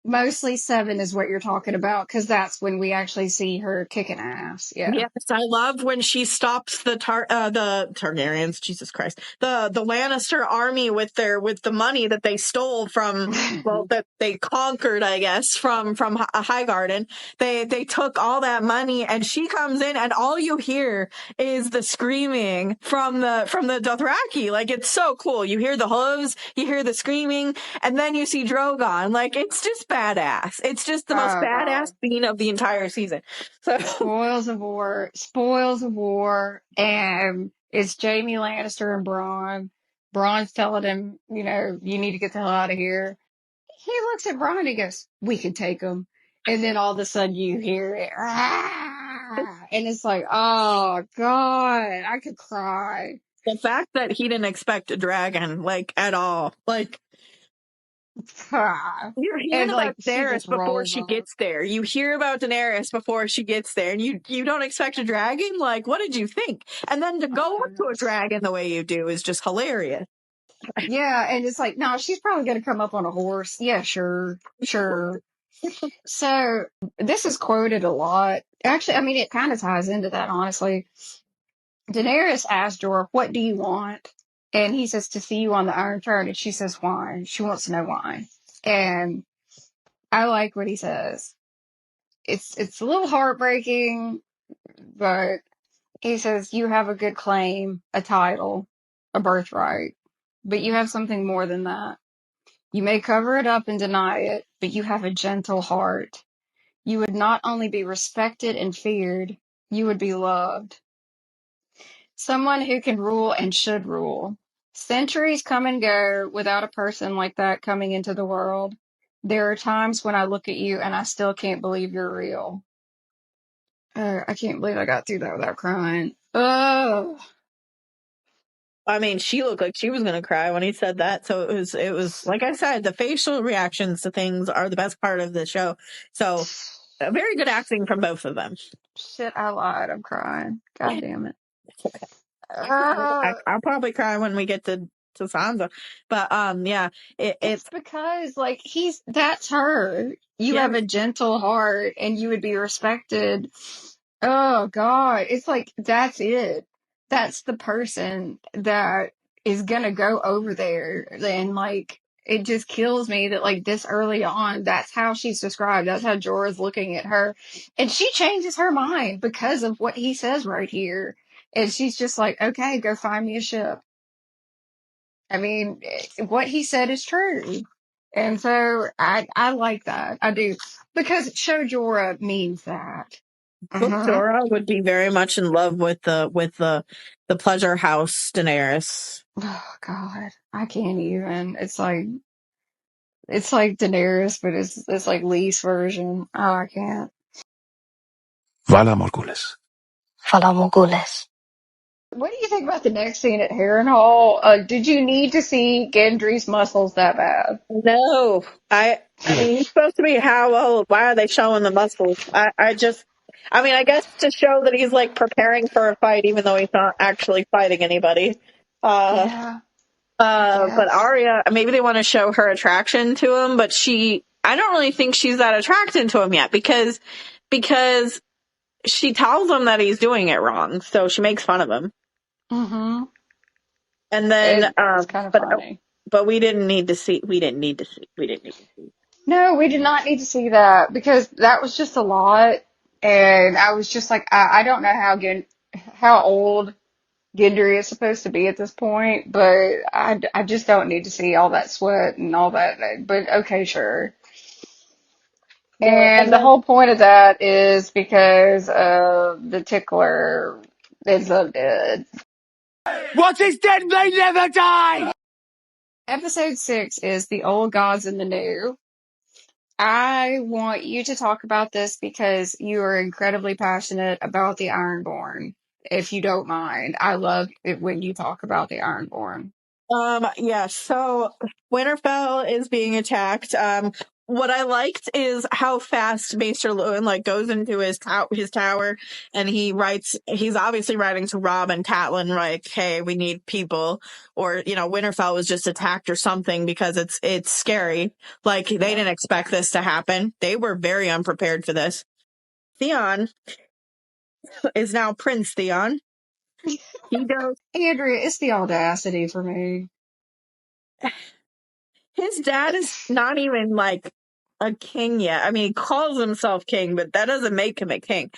mostly 7 is what you're talking about, because that's when we actually see her kicking ass. Yeah. Yes, I love when she stops the Targaryens. Jesus Christ, the Lannister army with the money that they stole from, well, that they conquered, I guess, from Highgarden. They took all that money, and she comes in, and all you hear is the screaming from the Dothraki. Like, it's so cool. You hear the hooves, you hear the screaming, and then you see Drogon. Like, it's just badass. It's just the most badass scene of the entire season. So. Spoils of War, and it's Jaime Lannister and Bronn. Bronn's telling him, you need to get the hell out of here. He looks at Bronn and he goes, we can take him. And then all of a sudden you hear it. And it's like, oh, God, I could cry. The fact that he didn't expect a dragon, like, at all. Like, you're hearing about Daenerys before she gets there. You hear about Daenerys before she gets there, and you don't expect a dragon? Like, what did you think? And then to go up to a dragon the way you do is just hilarious. Yeah, and it's like, no, she's probably going to come up on a horse. Yeah, sure. So, this is quoted a lot. Actually, I mean, it kind of ties into that, honestly. Daenerys asked Jorah, what do you want? And he says, to see you on the Iron Throne. And she says, why? She wants to know why. And I like what he says. It's a little heartbreaking, but he says, you have a good claim, a title, a birthright, but you have something more than that. You may cover it up and deny it, but you have a gentle heart. You would not only be respected and feared, you would be loved. Someone who can rule and should rule. Centuries come and go without a person like that coming into the world. There are times when I look at you and I still can't believe you're real. I can't believe I got through that without crying. Oh. I mean, she looked like she was going to cry when he said that. So it was like I said, the facial reactions to things are the best part of the show. So very good acting from both of them. Shit, I lied. I'm crying. God damn it. It's okay. I'll probably cry when we get to Sansa. But yeah, it's because like that's her. You have a gentle heart and you would be respected. Oh God. It's like that's it. That's the person that is gonna go over there. And like it just kills me that like this early on, that's how she's described. That's how Jorah's looking at her. And she changes her mind because of what he says right here. And she's just like, okay, go find me a ship. I mean, what he said is true. And so I like that. I do. Because Show Jorah means that. Jorah would be very much in love with the pleasure house Daenerys. Oh God. I can't even. It's like Daenerys, but it's like Lee's version. Oh, I can't. Vala Morgulis. Vala Morgulis. What do you think about the next scene at Harrenhal? Did you need to see Gendry's muscles that bad? No. I mean, he's supposed to be how old? Why are they showing the muscles? I guess to show that he's like preparing for a fight, even though he's not actually fighting anybody. Yeah. But Arya, maybe they want to show her attraction to him, but I don't really think she's that attracted to him yet because she tells him that he's doing it wrong, so she makes fun of him. Mm-hmm. And then, it's kind of funny. But we didn't need to see. No, we did not need to see that because that was just a lot. And I was just like, I don't know how old Gendry is supposed to be at this point, but I just don't need to see all that sweat and all that. But okay, sure. And the whole point of that is because the tickler is dead. What is dead may never die! Episode 6 is The Old Gods and the New. I want you to talk about this because you are incredibly passionate about the Ironborn. If you don't mind, I love it when you talk about the Ironborn. Yeah, so Winterfell is being attacked. What I liked is how fast Maester Luwin like goes into his tower, and he's obviously writing to Robb and Catelyn like, hey, we need people, or Winterfell was just attacked or something, because it's scary. Like, they didn't expect this to happen. They were very unprepared for this. Theon is now Prince Theon. He goes, Andrea, it's the audacity for me. his dad is not even like a king yet. I mean, he calls himself king, but that doesn't make him a king.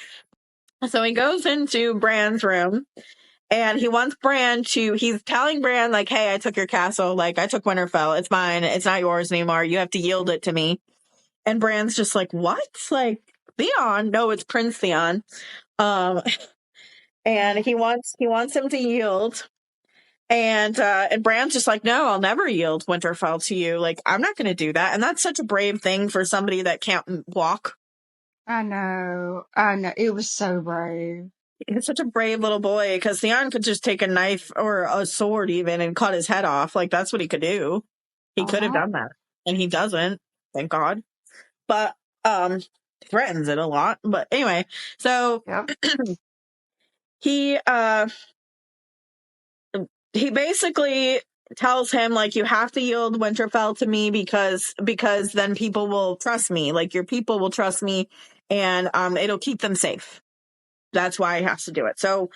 So he goes into Bran's room, and he's telling Bran, like, hey, I took your castle. Like, I took Winterfell. It's mine. It's not yours anymore. You have to yield it to me. And Bran's just like, what? Like, Theon? No, it's Prince Theon. And he wants him to yield. And Bran's just like, no, I'll never yield Winterfell to you. Like, I'm not going to do that. And that's such a brave thing for somebody that can't walk. I know. It was so brave. He's such a brave little boy, because Theon could just take a knife or a sword even and cut his head off. Like, that's what he could do. He could have done that. And he doesn't, thank God. But threatens it a lot. But anyway, so he basically tells him, like, you have to yield Winterfell to me because then people will trust me. Like, your people will trust me, and it'll keep them safe. That's why he has to do it. So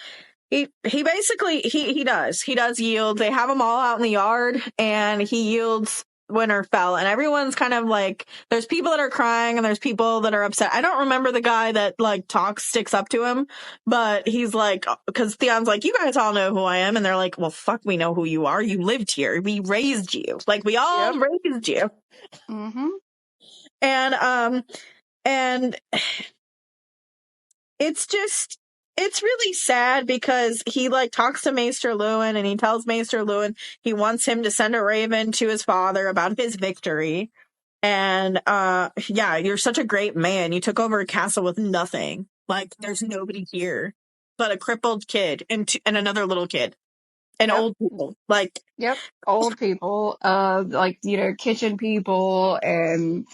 he basically he does yield. They have them all out in the yard, and he yields Winterfell, and everyone's kind of like, there's people that are crying and there's people that are upset. I don't remember the guy that like sticks up to him, but he's like, because Theon's like, you guys all know who I am, and they're like, well, fuck, we know who you are. You lived here. We raised you. Like, we all raised you. Mm-hmm. And it's really sad, because he like talks to Maester Luwin, and he tells Maester Luwin he wants him to send a raven to his father about his victory. And yeah, you're such a great man. You took over a castle with nothing. Like, there's nobody here but a crippled kid and another little kid and old people. Like, old people, like, kitchen people and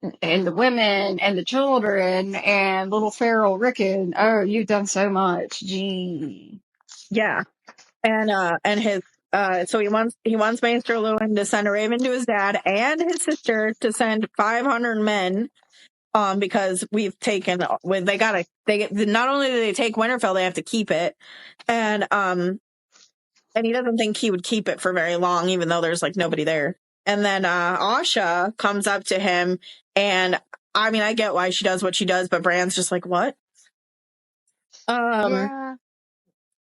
the women and the children and little feral Rickon. Oh, you've done so much. Gee. Yeah. And his so he wants Maester Luwin to send a raven to his dad and his sister to send 500 men, because we've taken not only do they take Winterfell, they have to keep it. And he doesn't think he would keep it for very long, even though there's like nobody there. And then Asha comes up to him, and I mean, I get why she does what she does, but Bran's just like, what?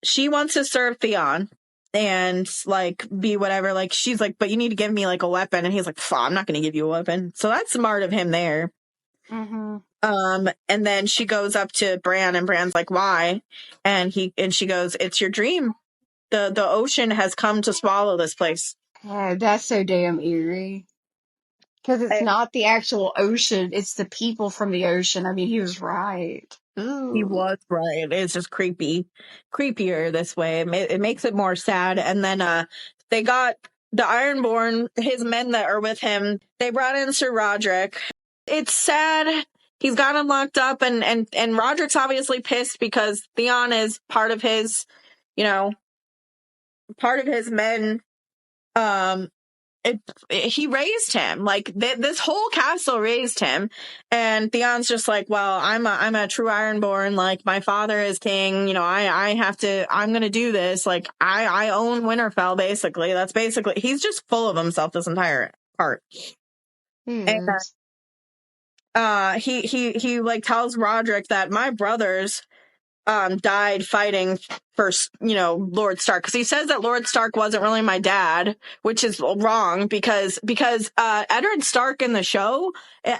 She wants to serve Theon and like be whatever. Like, she's like, but you need to give me like a weapon. And he's like, I'm not going to give you a weapon. So that's smart of him there. Mm-hmm. And then she goes up to Bran, and Bran's like, why? And she goes, it's your dream. The ocean has come to swallow this place. Yeah, that's so damn eerie. Because it's not the actual ocean, it's the people from the ocean. I mean, he was right. Ooh. He was right. It's just creepier this way. It makes it more sad. And then they got the Ironborn, his men that are with him. They brought in Sir Roderick. It's sad. He's got him locked up, and Roderick's obviously pissed because Theon is part of his men. He raised him, like this whole castle raised him, and Theon's just like, well, I'm a true Ironborn, like my father is king, I'm gonna do this, like I own Winterfell, basically. That's basically, he's just full of himself this entire part. And he like tells Roderick that my brothers died fighting for, Lord Stark, because he says that Lord Stark wasn't really my dad, which is wrong, because Eddard Stark in the show,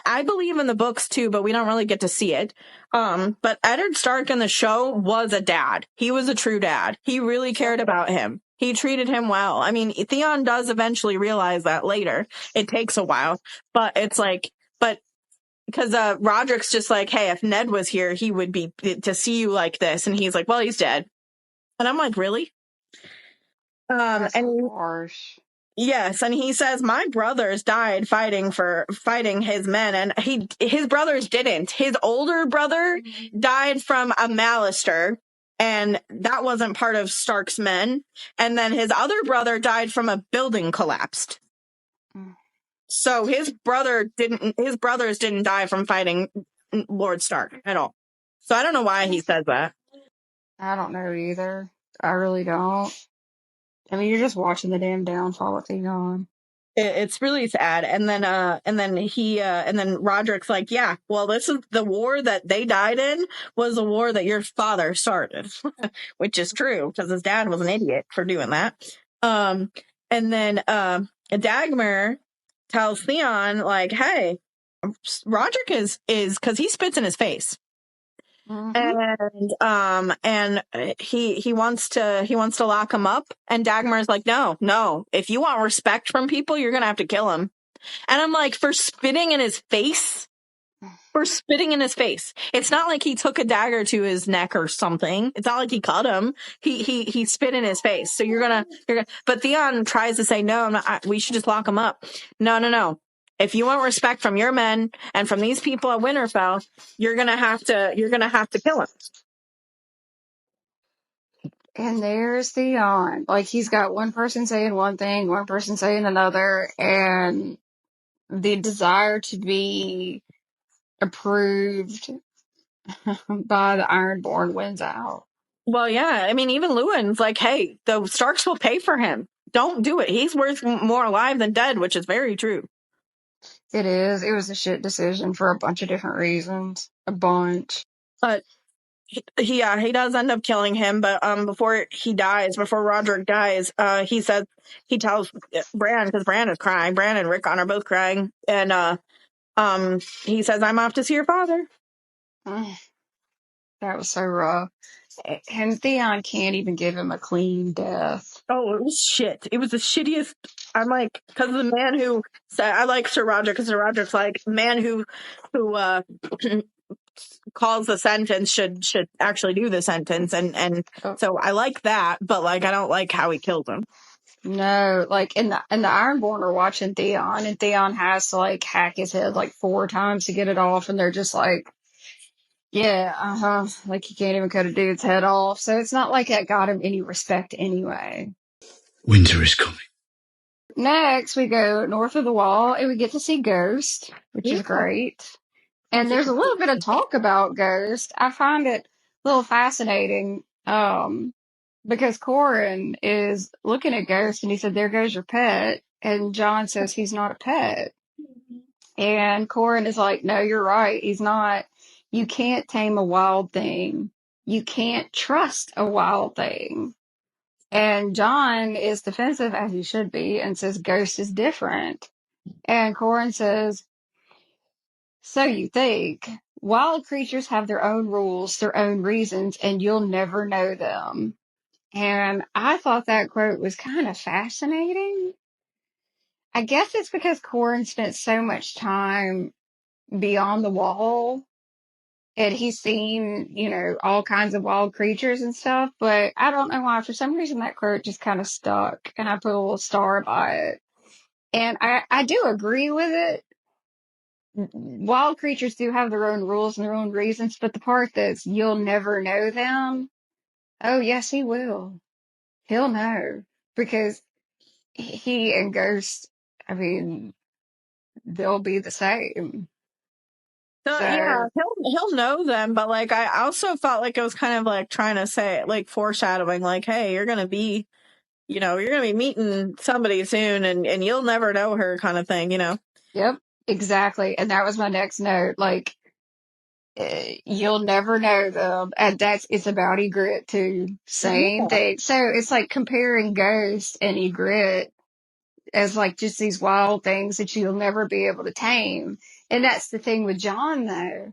I believe in the books too, but we don't really get to see it. But Eddard Stark in the show was a dad. He was a true dad. He really cared about him. He treated him well. I mean, Theon does eventually realize that later. It takes a while, but it's like, but Roderick's just like, hey, if Ned was here, he would be to see you like this. And he's like, well, he's dead. And I'm like, really? That's And harsh. yes, and he says my brothers died fighting his men, and his brothers didn't. His older brother died from a Mallister, and that wasn't part of Stark's men. And then his other brother died from a building collapsed. So his brothers didn't die from fighting Lord Stark at all. So I don't know why he says that. I don't know either. I really don't. I mean, you're just watching the damn downfall of Theon. It's really sad. And then Roderick's like, yeah, well, this is the war that they died in was a war that your father started, which is true because his dad was an idiot for doing that. And then Dagmar tells Theon like, hey, Roderick is because he spits in his face. Mm-hmm. And he wants to lock him up, and Dagmar's like, no, if you want respect from people, you're gonna have to kill him. And I'm like, for spitting in his face? It's not like he took a dagger to his neck or something. It's not like he cut him. He spit in his face. So you're gonna but Theon tries to say, no, we should just lock him up. No. If you want respect from your men and from these people at Winterfell, you're gonna have to kill him. And there's Theon. Like, he's got one person saying one thing, one person saying another, and the desire to be approved by the Ironborn wins out. Well, yeah. I mean, even Lewin's like, hey, the Starks will pay for him. Don't do it. He's worth more alive than dead, which is very true. It is. It was a shit decision for a bunch of different reasons. A bunch. But he does end up killing him. But before Roderick dies, he tells Bran, because Bran is crying. Bran and Rickon are both crying, and he says, "I'm off to see your father." That was so rough. And Theon can't even give him a clean death. Oh, it was shit. It was the shittiest. I'm like, because the man who said, I like Sir Roderick, because Sir Roderick's like, man who calls the sentence should actually do the sentence, and so I like that, but like I don't like how he killed him. No, like, and the Ironborn are watching Theon, and Theon has to like hack his head like 4 times to get it off, and they're just like, yeah, like he can't even cut a dude's head off. So it's not like that got him any respect anyway. Winter is coming. Next, we go north of the wall, and we get to see Ghost, which is great. And there's a little bit of talk about Ghost. I find it a little fascinating, because Corin is looking at Ghost, and he said, "There goes your pet," and Jon says he's not a pet. And Corin is like, "No, you're right. He's not. You can't tame a wild thing. You can't trust a wild thing." And Jon is defensive, as he should be, and says Ghost is different. And Corin says, "So you think. Wild creatures have their own rules, their own reasons, and you'll never know them." And I thought that quote was kind of fascinating. I guess it's because Corin spent so much time beyond the wall, and he's seen, all kinds of wild creatures and stuff, but I don't know why. For some reason, that quote just kind of stuck, and I put a little star by it. And I do agree with it. Wild creatures do have their own rules and their own reasons, but the part that's you'll never know them, oh, yes, he will. He'll know. Because he and Ghost, I mean, they'll be the same. So yeah, he'll know them, but like I also felt like it was kind of like trying to say, like foreshadowing, like, hey, you're gonna be meeting somebody soon, and you'll never know her, kind of thing, Yep, exactly. And that was my next note. Like, you'll never know them, and it's about Ygritte too. Same thing. So it's like comparing Ghost and Ygritte as like just these wild things that you'll never be able to tame. And that's the thing with Jon, though.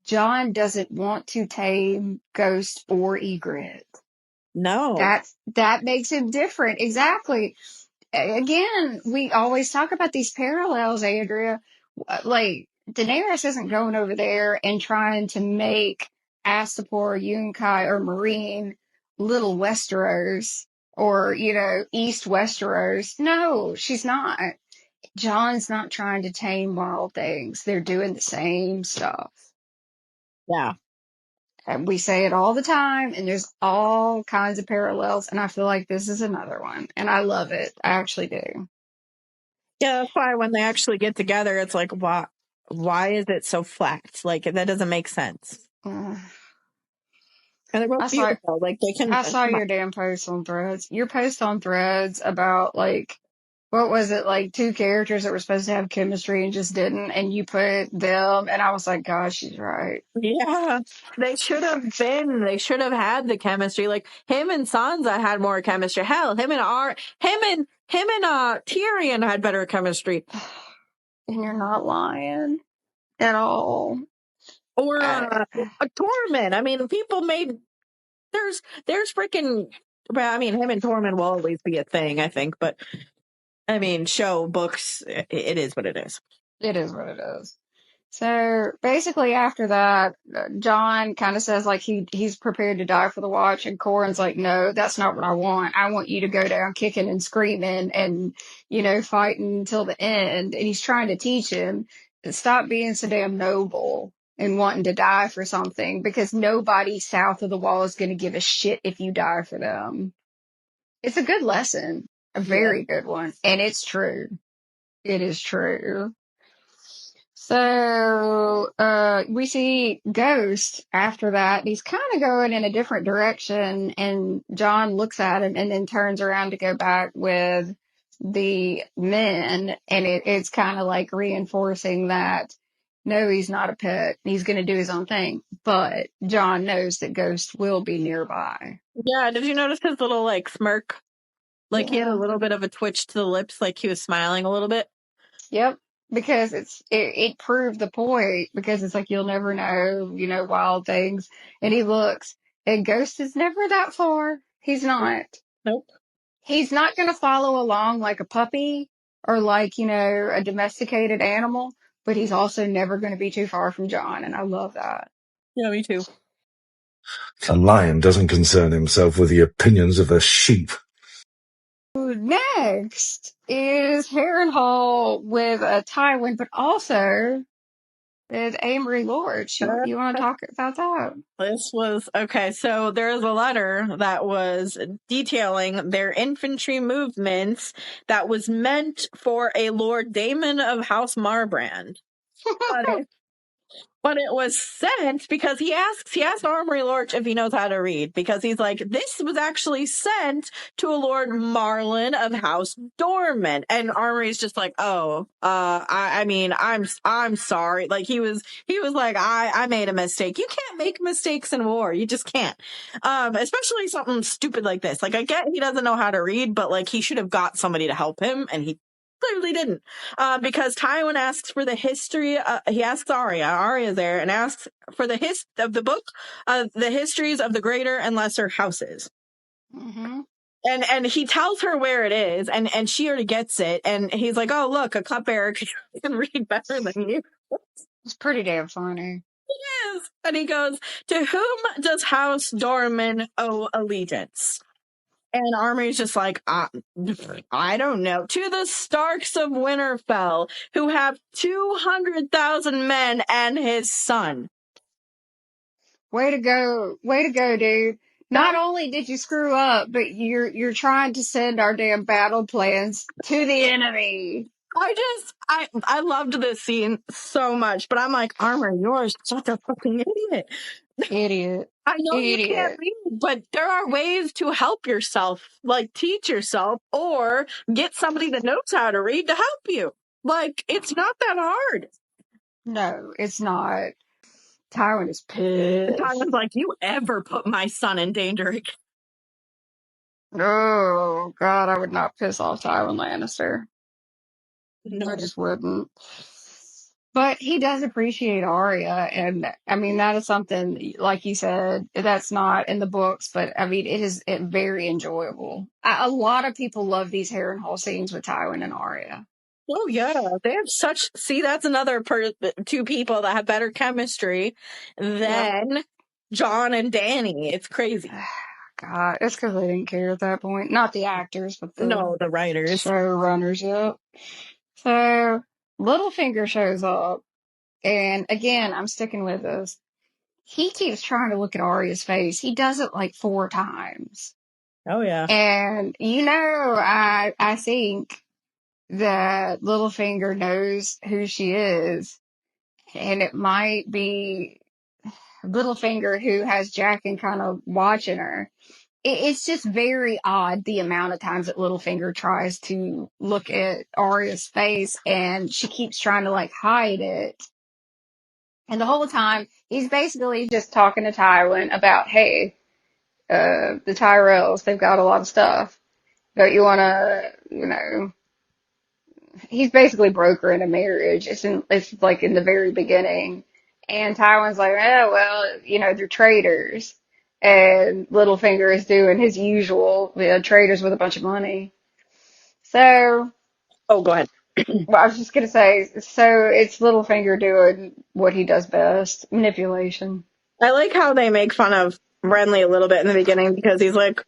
Jon doesn't want to tame Ghost or Ygritte. No. That makes him different. Exactly. Again, we always talk about these parallels, Andrea. Like, Daenerys isn't going over there and trying to make Astapor, Yunkai, or Marine little Westeros or, East Westeros. No, she's not. Jon's not trying to tame wild things. They're doing the same stuff. Yeah. And we say it all the time, and there's all kinds of parallels, and I feel like this is another one, and I love it. I actually do. Yeah, that's why when they actually get together, it's like, why is it so flat? Like, that doesn't make sense. And they're both beautiful. Like, they can. I saw your damn post on Threads. Your post on Threads about, like, what was it, like 2 characters that were supposed to have chemistry and just didn't, and you put them, and I was like, gosh, she's right. Yeah, they should have had the chemistry. Like, him and Sansa had more chemistry. Hell, him and Tyrion had better chemistry. And you're not lying at all. Or a Tormund. I mean, people made there's freaking. Well, I mean, him and Tormund will always be a thing, I think. But I mean, show books, it is what it is. It is what it is. So basically, after that, Jon kind of says like he's prepared to die for the Watch, and Corrin's like, no, that's not what I want. I want you to go down kicking and screaming and fighting until the end. And he's trying to teach him to stop being so damn noble and wanting to die for something, because nobody south of the Wall is going to give a shit if you die for them. It's a good lesson, a very good one, and it's true. It is true. So, we see Ghost after that. He's kind of going in a different direction, and Jon looks at him and then turns around to go back with the men, and it's kind of like reinforcing that, no, he's not a pet. He's going to do his own thing. But Jon knows that Ghost will be nearby. Yeah, did you notice his little, like, smirk? Like, he had a little bit of a twitch to the lips, like he was smiling a little bit. Yep. Because it proved the point, because it's like, you'll never know, wild things. And he looks, and Ghost is never that far. He's not. Nope. He's not going to follow along like a puppy or like, a domesticated animal, but he's also never going to be too far from Jon. And I love that. Yeah, me too. A lion doesn't concern himself with the opinions of a sheep. Next is Harrenhal with Tywin, but also with Amory Lorch. You want to talk about that? This was okay. So there's a letter that was detailing their infantry movements that was meant for a Lord Daemon of House Marbrand. But it was sent because he asked Armory Lorch if he knows how to read, because he's like, this was actually sent to a Lord Marlon of House Dorman. And Armory's just like, I mean, I'm sorry. Like, he was like, I made a mistake. You can't make mistakes in war. You just can't. Especially something stupid like this. Like, I get he doesn't know how to read, but like, he should have got somebody to help him, and he clearly didn't, because Tywin asks for the history. He asks Arya there, and asks for the of the book, the histories of the greater and lesser houses. Mm-hmm. And he tells her where it is, and she already gets it. And he's like, "Oh, look, a cupbearer can read better than you." It's pretty damn funny. He is. And he goes, "To whom does House Dorman owe allegiance?" And Armory's just like, I don't know. To the Starks of Winterfell, who have 200,000 men and his son. Way to go, dude. Not only did you screw up, but you're trying to send our damn battle plans to the enemy. I loved this scene so much, but I'm like, Armor, you're such a fucking idiot. Idiot. I know you can't read, but there are ways to help yourself, like teach yourself or get somebody that knows how to read to help you. Like, it's not that hard. No, it's not. Tywin is pissed. Tywin's like, you ever put my son in danger? Oh, God, I would not piss off Tywin Lannister. No. I just wouldn't. But he does appreciate Arya, and I mean, that is something, like you said, that's not in the books, but I mean, it is very enjoyable. A lot of people love these Harrenhal scenes with Tywin and Arya. Oh yeah, they have such. See, that's another two people that have better chemistry than John and Danny. It's crazy. God, it's because they didn't care at that point. Not the actors, but the No, the writers. showrunners. Yep. So Littlefinger shows up, and again, I'm sticking with this. He keeps trying to look at Arya's face. He does it like 4 times. Oh yeah. And I think that Littlefinger knows who she is, and it might be Littlefinger who has Jaqen kind of watching her. It's just very odd the amount of times that Littlefinger tries to look at Arya's face, and she keeps trying to like hide it. And the whole time, he's basically just talking to Tywin about, hey, the Tyrells, they've got a lot of stuff. Don't you want to, he's basically brokering a marriage. It's like in the very beginning. And Tywin's like, oh, well, they're traitors. And Littlefinger is doing his usual, traders with a bunch of money. So, Oh, go ahead. well, I was just going to say, so it's Littlefinger doing what he does best, manipulation. I like how they make fun of Renly a little bit in the beginning because he's like,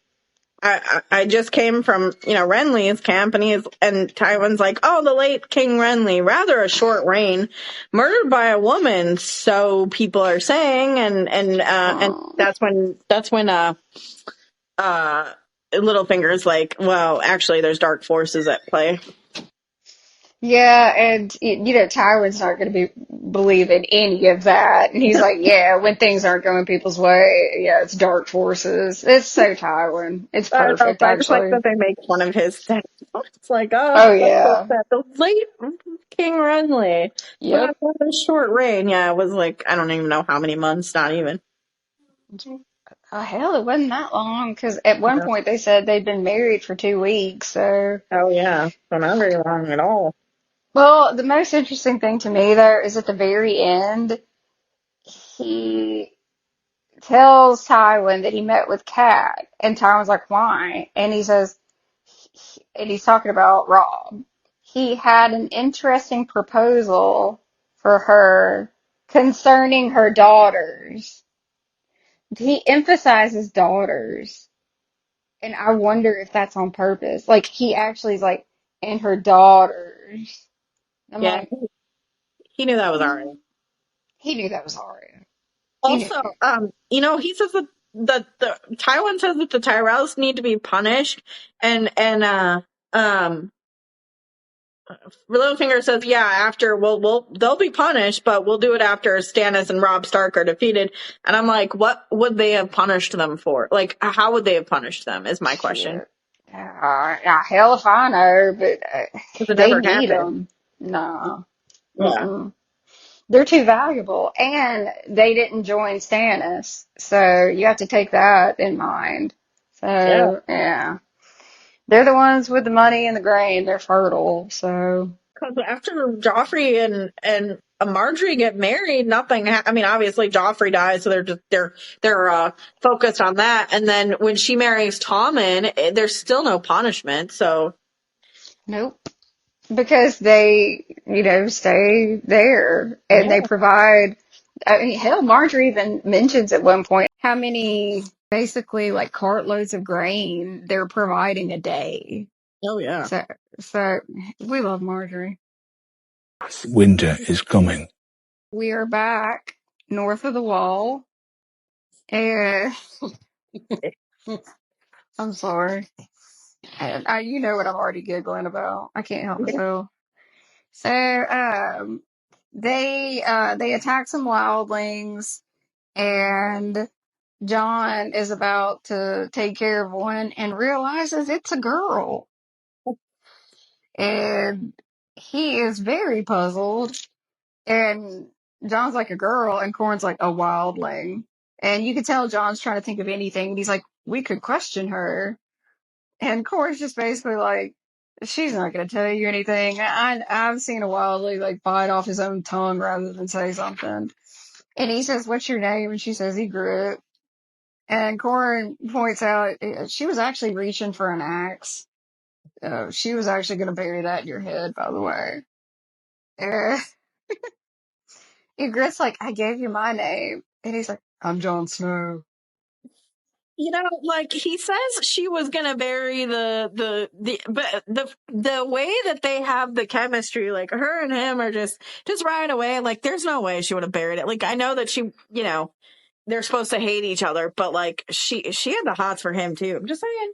I just came from, Renly's camp, and Tywin's like, oh, the late King Renly, rather a short reign, murdered by a woman, so people are saying, and that's when Littlefinger's like, well, actually, there's dark forces at play. Yeah, and Tywin's not going to believe in any of that. And he's like, yeah, when things aren't going people's way, yeah, it's dark forces. It's so Tywin. It's I don't know, perfect, but I just like actually. that they make fun of his death. It's like, oh, Oh, that's so yeah. sad. The late King Renly. But Yep. a short reign, yeah, it was like, I don't even know how many months, not even. Oh, hell, it wasn't that long, because at one Yeah. point they said they'd been married for 2 weeks, so. Oh, yeah. So not very long at all. Well, the most interesting thing to me, though, is at the very end, he tells Tywin that he met with Kat, and Tywin's like, why? And he says, and he's talking about Robb. He had an interesting proposal for her concerning her daughters. He emphasizes daughters, and I wonder if that's on purpose. Like, he actually is like, and her daughters. I'm Yeah, like, he knew that was Arya. mm, he knew that was Arya. He knew. Also, he says that the Tywin says that the Tyrells need to be punished, and Littlefinger says, yeah, after they'll be punished, but we'll do it after Stannis and Robb Stark are defeated. And I'm like, what would they have punished them for? Like, how would they have punished them? Is my question. Shit. Hell if I know, but Because it they never need happened. them. Nah. Yeah. Mm-mm. They're too valuable, and they didn't join Stannis, so you have to take that in mind. Yeah. So, yeah. They're the ones with the money and the grain. They're fertile, so. Because after Joffrey and Marjorie get married, nothing. I mean, obviously Joffrey dies, so they're focused on that. And then when she marries Tommen, there's still no punishment. So Nope. Because they, stay there and yeah, they provide. I mean, hell, Marjorie even mentions at one point how many basically like cartloads of grain they're providing a day. oh yeah. So, so we love Marjorie. Winter is coming. We are back north of the wall, and I'm sorry. You know what I'm already giggling about. I can't help myself. So, they attack some wildlings, and Jon is about to take care of one and realizes it's a girl. And he is very puzzled. And Jon's like a girl, and Corn's like a wildling. And you can tell Jon's trying to think of anything. And he's like, we could question her. And Corn's just basically like, she's not going to tell you anything. I've seen a wildling like bite off his own tongue rather than say something. And he says, what's your name? And she says, Egret. And Corn points out she was actually reaching for an axe. She was actually going to bury that in your head, by the way. And Ygritte's like, I gave you my name. And he's like, I'm Jon Snow. You know, like he says she was gonna bury but the way that they have the chemistry, like her and him are just right away. Like, there's no way she would have buried it. Like, I know that she, you know, they're supposed to hate each other, but like she had the hots for him too. I'm just saying.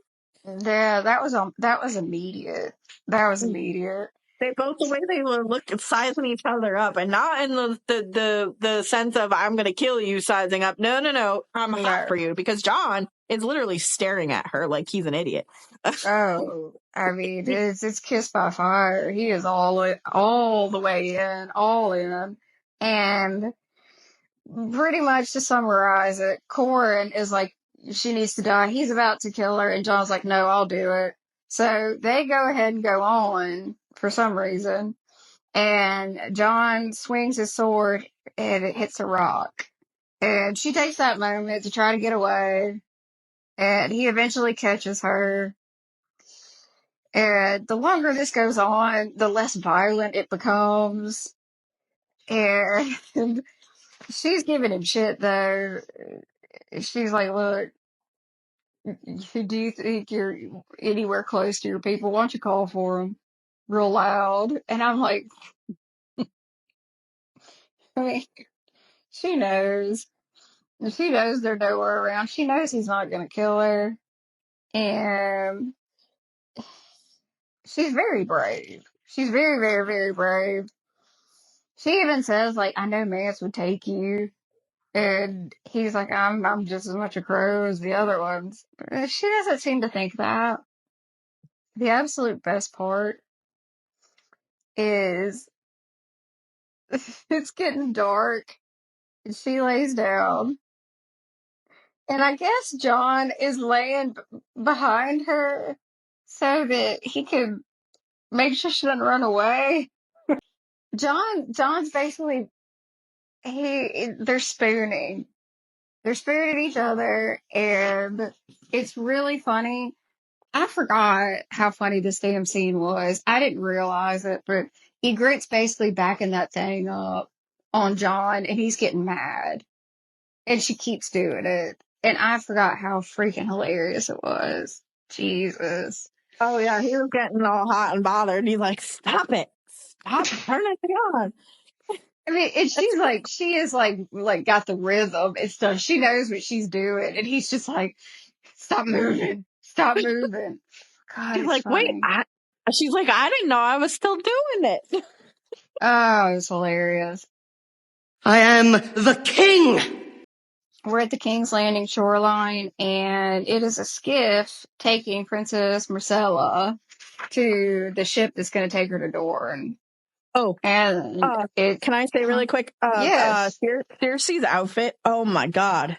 Yeah, that was immediate. That was immediate. They both, the way they were looking, sizing each other up, and not in the sense of I'm going to kill you sizing up. No, I'm hot for you, because John is literally staring at her like he's an idiot. Oh, I mean, it's Kiss by Fire. He is all the way in, all in, and pretty much to summarize it, Corin is like, she needs to die. He's about to kill her, and John's like, no, I'll do it. So they go ahead and go on for some reason, and John swings his sword and it hits a rock. And she takes that moment to try to get away, and he eventually catches her. And the longer this goes on, the less violent it becomes. And she's giving him shit, though. She's like, look, do you think you're anywhere close to your people? Why don't you call for them real loud? And I'm like, I mean, she knows. She knows they're nowhere around. She knows he's not going to kill her. And she's very brave. She's very, very, very brave. She even says, like, I know Mance would take you. And he's like, I'm just as much a crow as the other ones. She doesn't seem to think that. The absolute best part is it's getting dark, and she lays down. And I guess John is laying behind her so that he can make sure she doesn't run away. John's basically, they're spooning. They're spooning each other, and it's really funny. I forgot how funny this damn scene was. I didn't realize it, but Egret's basically backing that thing up on John, and he's getting mad. And she keeps doing it. And I forgot how freaking hilarious it was. Jesus. Oh yeah, he was getting all hot and bothered. He's like, stop it. Stop, turn it on. I mean, and she's like, she is like got the rhythm and stuff. She knows what she's doing. And he's just like, stop moving. Stop moving. God, She's it's like, wait, funny. she's like, I didn't know I was still doing it. Oh, it's hilarious. I am the king! We're at the King's Landing shoreline, and it is a skiff taking Princess Marcella to the ship that's going to take her to Dorne. Oh, And it's, can I say really quick? yes, Cersei's outfit. Oh my God.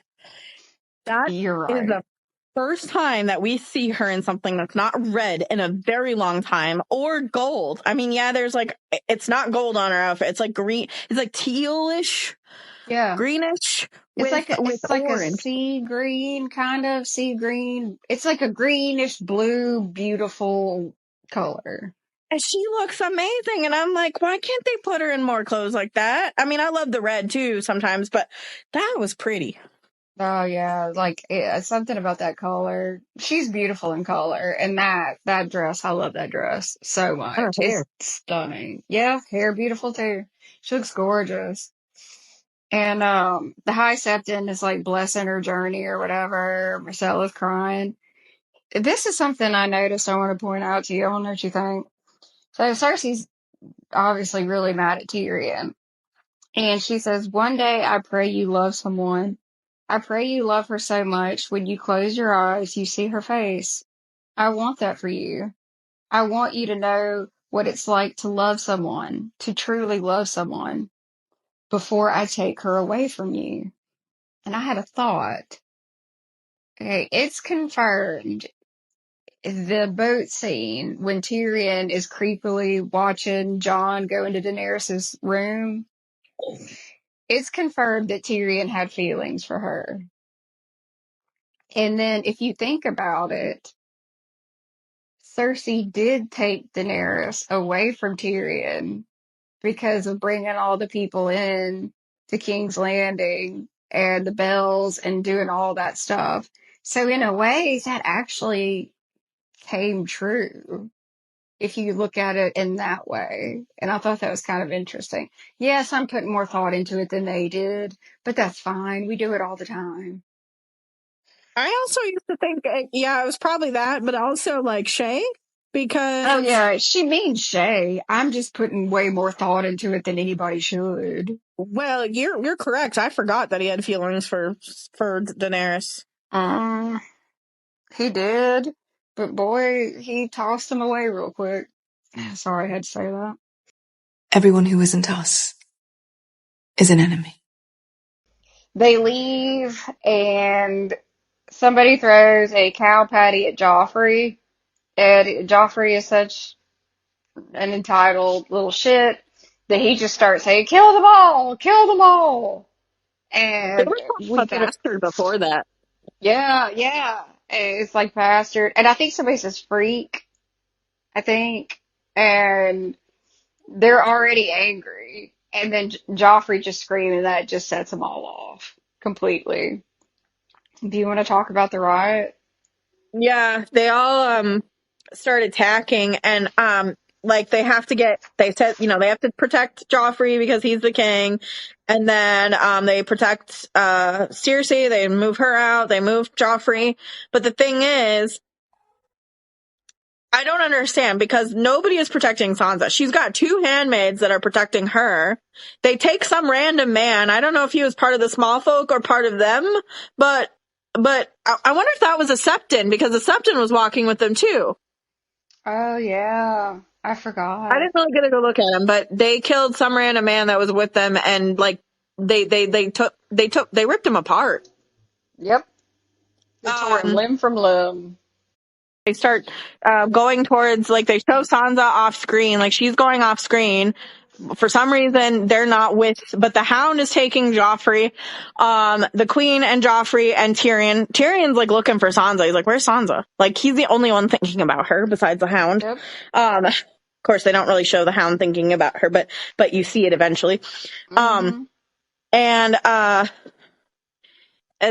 That you're is right. the first time that we see her in something that's not red in a very long time, or gold. I mean, yeah, there's like, it's not gold on her outfit. It's like green. It's like tealish. Yeah. Greenish It's with like a orange. sea green, kind of sea green. It's like a greenish blue, beautiful color. And she looks amazing. And I'm like, why can't they put her in more clothes like that? I mean, I love the red too sometimes, but that was pretty. Oh yeah, like something about that color. She's beautiful in color, and that dress, I love that dress so Her much. It's hair. stunning. Yeah, hair beautiful too. She looks gorgeous. And the High Septon is like blessing her journey or whatever. Marcella's crying. This is something I noticed I want to point out to you. I don't know what you think. So Cersei's obviously really mad at Tyrion. And she says, one day I pray you love someone. I pray you love her so much when you close your eyes, you see her face. I want that for you. I want you to know what it's like to love someone, to truly love someone, before I take her away from you. And I had a thought. Okay, it's confirmed. The boat scene when Tyrion is creepily watching Jon go into Daenerys' room, it's confirmed that Tyrion had feelings for her. And then if you think about it, Cersei did take Daenerys away from Tyrion because of bringing all the people in to King's Landing and the bells and doing all that stuff. So in a way, that actually came true if you look at it in that way. And I thought that was kind of interesting. Yes, I'm putting more thought into it than they did, but that's fine. We do it all the time. I also used to think, yeah, it was probably that, but also like Shay, because Oh yeah, she means Shay. I'm just putting way more thought into it than anybody should. well, you're correct. I forgot that he had feelings for Daenerys. He did, but boy, he tossed him away real quick. Sorry, I had to say that. Everyone who isn't us is an enemy. They leave, and somebody throws a cow patty at Joffrey, and Joffrey is such an entitled little shit that he just starts saying, "Kill them all! Kill them all!" They And were talking we about think, bastard before that. yeah, yeah. And it's like bastard. And I think somebody says freak, I think. And they're already angry. And then Joffrey just screaming that just sets them all off completely. Do you want to talk about the riot? Yeah, they all start attacking, and like they said, they have to protect Joffrey because he's the king, and then they protect Cersei, they move her out, they move Joffrey. But the thing is, I don't understand because nobody is protecting Sansa. She's got two handmaids that are protecting her. They take some random man. I don't know if he was part of the small folk or part of them, but I wonder if that was a Septon because the Septon was walking with them too. Oh, yeah. I I forgot. didn't really get a good look at him, but they killed some random man that was with them, and like they ripped him apart. Yep. They tore him limb from limb. They start going towards, like, they show Sansa off screen, like she's going off screen. For some reason, they're not with, but the Hound is taking Joffrey, the Queen and Joffrey and Tyrion. Tyrion's like looking for Sansa. He's like, "Where's Sansa?" Like he's the only one thinking about her besides the Hound. Yep. Of course, they don't really show the Hound thinking about her, but you see it eventually. Mm-hmm. And at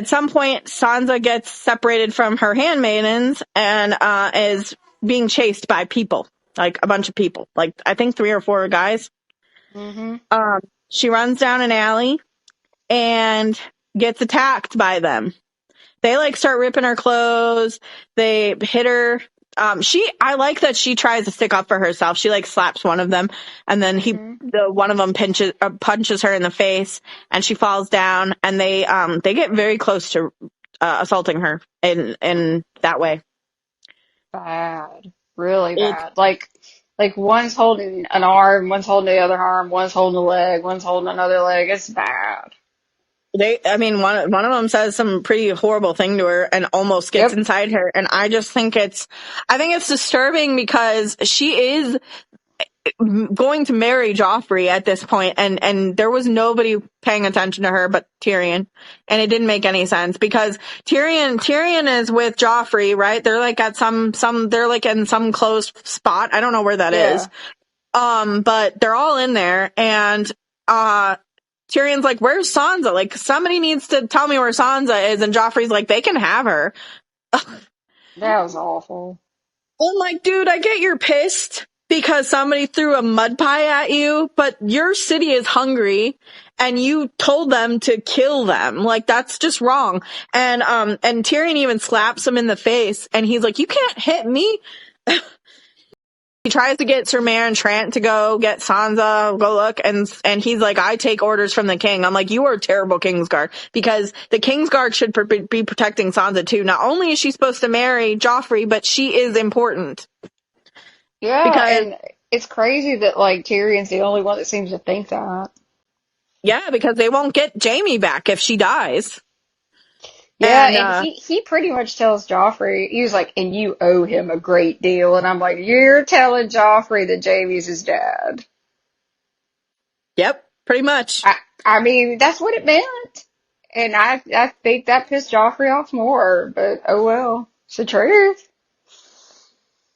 some point, Sansa gets separated from her handmaidens and is being chased by people, like a bunch of people, like I think 3 or 4 guys. Mm-hmm. She runs down an alley and gets attacked by them. They like start ripping her clothes. They hit her. I like that she tries to stick up for herself. She like slaps one of them, and then one of them punches her in the face, and she falls down. And they get very close to assaulting her in that way. Bad. Really bad. Like one's holding an arm, one's holding the other arm, one's holding a leg, one's holding another leg. It's bad. One of them says some pretty horrible thing to her and almost gets inside her. And I just think I think it's disturbing because she is going to marry Joffrey at this point, and there was nobody paying attention to her but Tyrion, and it didn't make any sense because Tyrion is with Joffrey, right? They're like at they're like in some closed spot. I don't know where that is. But they're all in there, and Tyrion's like, "Where's Sansa? Like, somebody needs to tell me where Sansa is." And Joffrey's like, "They can have her." That was awful. I'm like, dude, I get you're pissed because somebody threw a mud pie at you, but your city is hungry and you told them to kill them. Like, that's just wrong. And Tyrion even slaps him in the face, and he's like, "You can't hit me." He tries to get Sir Maren Trant to go get Sansa, go look, and he's like, "I take orders from the king." I'm like, "You are a terrible Kingsguard," because the Kingsguard should be protecting Sansa too. Not only is she supposed to marry Joffrey, but she is important. Yeah, Because, and it's crazy that like Tyrion's the only one that seems to think that. yeah, because they won't get Jaime back if she dies. Yeah, And, and he pretty much tells Joffrey, he was like, "And you owe him a great deal." And I'm like, "You're telling Joffrey that Jaime's his dad." yep, pretty much. I mean, that's what it meant. And I think that pissed Joffrey off more, but oh well. It's the truth.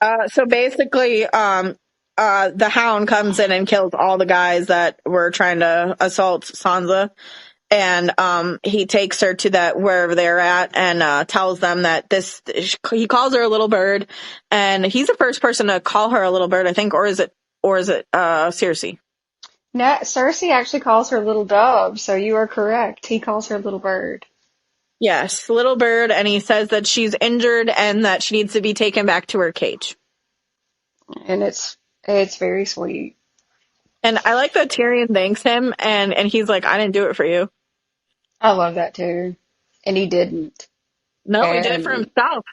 So basically, the Hound comes in and kills all the guys that were trying to assault Sansa. And he takes her to that wherever they're at and tells them that he calls her a little bird, and he's the first person to call her a little bird, I think, or is it Cersei? No, Cersei actually calls her little dove, so you are correct. He calls her little bird. Yes, little bird, and he says that she's injured and that she needs to be taken back to her cage. And it's very sweet. And I like that Tyrion thanks him, and he's like, I didn't do it for you. I love that too. And he didn't. No, he did it for And himself.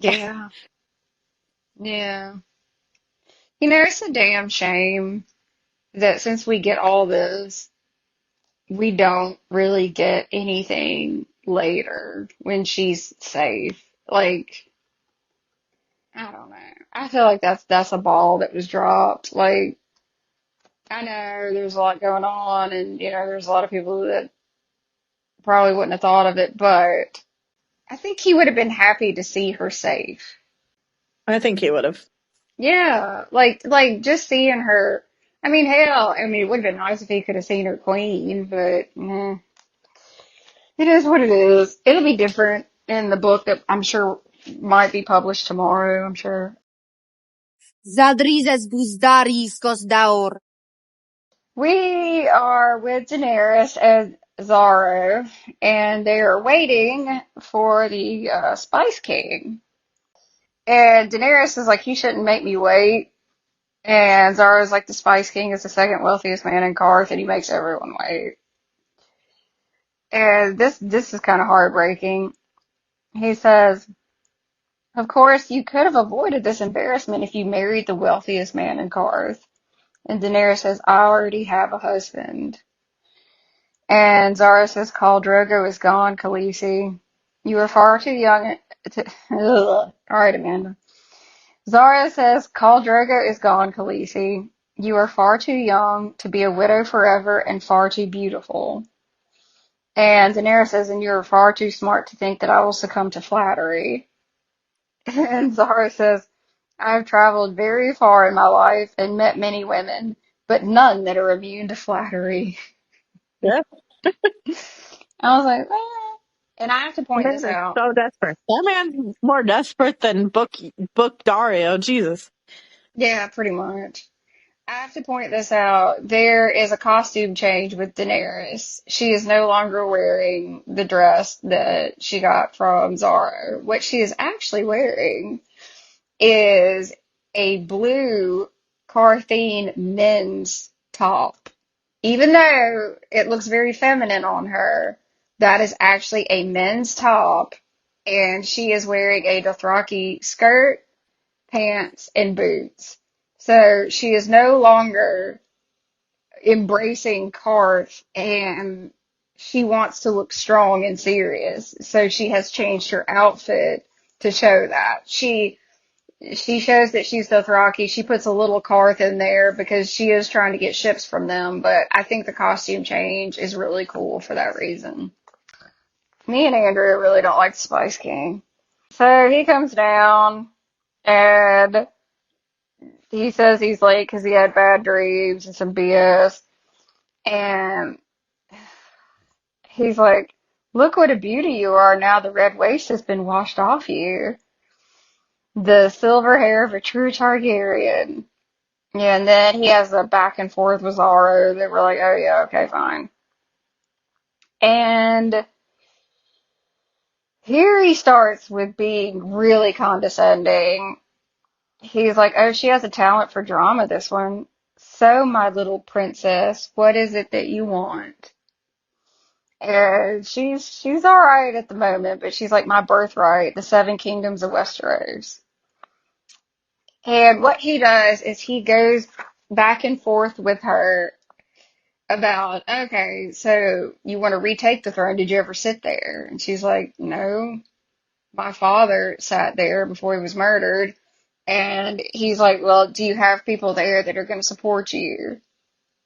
yeah. Yeah. You know, it's a damn shame that since we get all this, we don't really get anything later when she's safe. Like, I don't know. I feel like that's a ball that was dropped. Like, I know there's a lot going on and there's a lot of people that probably wouldn't have thought of it, but I think he would have been happy to see her safe. I think he would have. Yeah, like just seeing her. I mean, hell, it would have been nice if he could have seen her queen, but it is what it is. It'll be different in the book that I'm sure might be published tomorrow, I'm sure. Zadrizes buzdaris daur. We are with Daenerys and Zaro, and they are waiting for the Spice King. And Daenerys is like, he shouldn't make me wait. And Zara's like, the Spice King is the second wealthiest man in Karth, and he makes everyone wait. And this is kind of heartbreaking. He says, of course, you could have avoided this embarrassment if you married the wealthiest man in Karth. And Daenerys says, I already have a husband. And Zara says, Khal Drogo is gone, Khaleesi. You are far too young to... Ugh. All right, Amanda. Zara says, Khal Drogo is gone, Khaleesi. You are far too young to be a widow forever and far too beautiful. And Daenerys says, and you're far too smart to think that I will succumb to flattery. And Zara says, I've traveled very far in my life and met many women, but none that are immune to flattery. Yeah. I was like, eh. And I have to point Man this is out. so desperate. That man's more desperate than book Dario. Jesus. Yeah, pretty much. I have to point this out. There is a costume change with Daenerys. She is no longer wearing the dress that she got from Zara. What she is actually wearing is a blue Carthene men's top. Even though it looks very feminine on her, that is actually a men's top, and she is wearing a Dothraki skirt, pants, and boots. So she is no longer embracing Karth, and she wants to look strong and serious. So she has changed her outfit to show that. She shows that she's Dothraki. She puts a little Karth in there because she is trying to get ships from them, but I think the costume change is really cool for that reason. Me and Andrea really don't like the Spice King. So he comes down and he says he's late because he had bad dreams and some BS. And he's like, look what a beauty you are now the red waste has been washed off you. The silver hair of a true Targaryen. Yeah, and then he has a back and forth with Zara that we're like, oh yeah, okay, fine. And here he starts with being really condescending. He's like, oh, she has a talent for drama, this one. So, my little princess, what is it that you want? And she's all right at the moment, but she's like my birthright, the seven kingdoms of Westeros. And what he does is he goes back and forth with her about, okay, so you want to retake the throne? Did you ever sit there? And she's like, no, my father sat there before he was murdered. And he's like, well, do you have people there that are going to support you?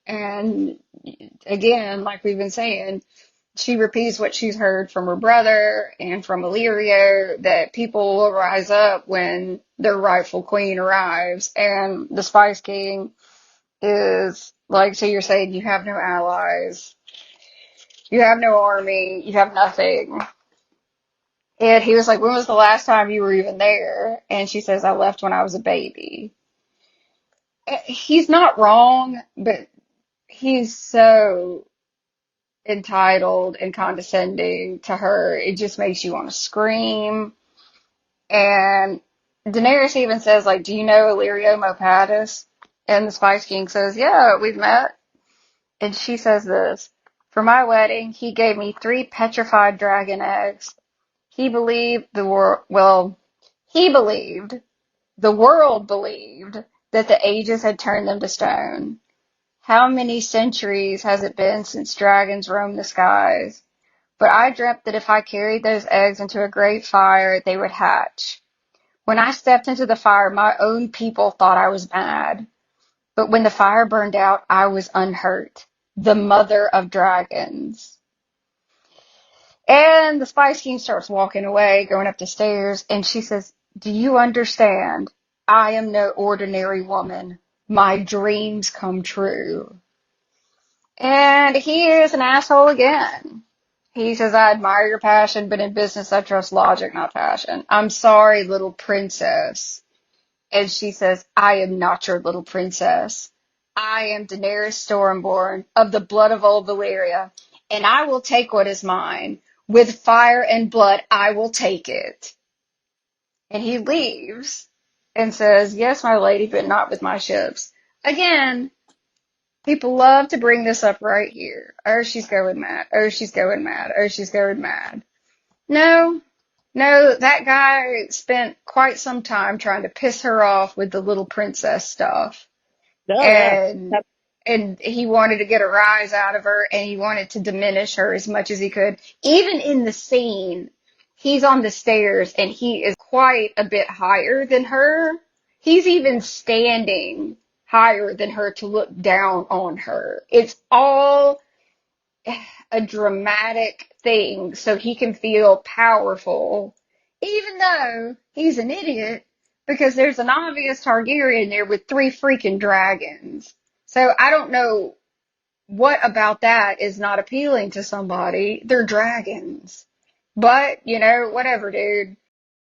And again, like we've been saying, she repeats what she's heard from her brother and from Illyrio, that people will rise up when their rightful queen arrives. And the Spice King is like, so you're saying you have no allies, you have no army, you have nothing. And he was like, when was the last time you were even there? And she says, I left when I was a baby. He's not wrong, but he's so entitled and condescending to her. It just makes you want to scream. And Daenerys even says, like, do you know Illyrio Mopatis? And the Spice King says, yeah, we've met. And she says this, for my wedding, he gave me 3 petrified dragon eggs. He believed the world believed that the ages had turned them to stone. How many centuries has it been since dragons roamed the skies? But I dreamt that if I carried those eggs into a great fire, they would hatch. When I stepped into the fire, my own people thought I was mad. But when the fire burned out, I was unhurt. The mother of dragons. And the Spice King starts walking away, going up the stairs, and she says, do you understand? I am no ordinary woman. My dreams come true. And he is an asshole again. He says, I admire your passion, but in business I trust logic, not passion. I'm sorry, little princess. And she says, I am not your little princess. I am Daenerys Stormborn of the blood of old Valyria, and I will take what is mine. With fire and blood, I will take it. And he leaves and says, yes, my lady, but not with my ships. Again, people love to bring this up right here. Oh, she's going mad. Oh, she's going mad. Oh, she's going mad. No, that guy spent quite some time trying to piss her off with the little princess stuff. Oh, yeah. And he wanted to get a rise out of her, and he wanted to diminish her as much as he could. Even in the scene, he's on the stairs, and he is quite a bit higher than her. He's even standing higher than her to look down on her. It's all a dramatic thing so he can feel powerful, even though he's an idiot, because there's an obvious Targaryen there with 3 freaking dragons. So I don't know what about that is not appealing to somebody. They're dragons. But, whatever, dude.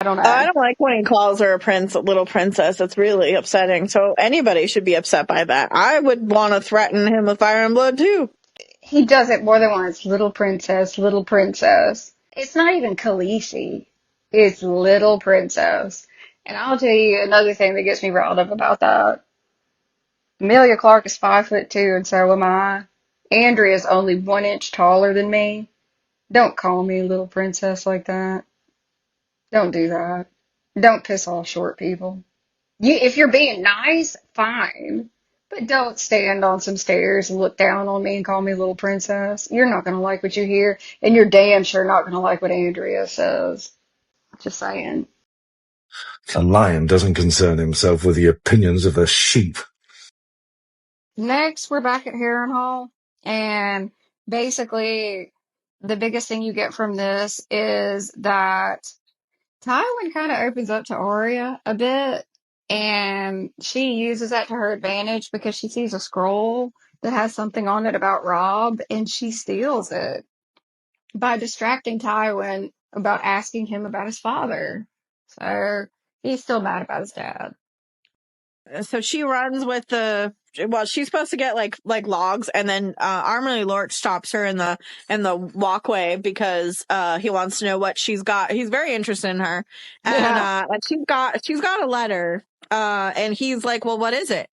I don't know. I don't like when he calls her a little princess. It's really upsetting. So anybody should be upset by that. I would want to threaten him with fire and blood too. He does it more than once. Little princess, little princess. It's not even Khaleesi. It's little princess. And I'll tell you another thing that gets me riled up about that. Emilia Clarke is 5'2", and so am I. Andrea is only 1 inch taller than me. Don't call me little princess like that. Don't do that. Don't piss off short people. If you're being nice, fine. But don't stand on some stairs and look down on me and call me little princess. You're not going to like what you hear, and you're damn sure not going to like what Andrea says. Just saying. A lion doesn't concern himself with the opinions of a sheep. Next, we're back at Harrenhal, and basically, the biggest thing you get from this is that Tywin kind of opens up to Arya a bit, and she uses that to her advantage because she sees a scroll that has something on it about Robb, and she steals it by distracting Tywin about asking him about his father. So he's still mad about his dad. So she runs with she's supposed to get like logs, and then Armory Lord stops her in the walkway because he wants to know what she's got. He's very interested in her, and she's got a letter, and he's like, well, what is it?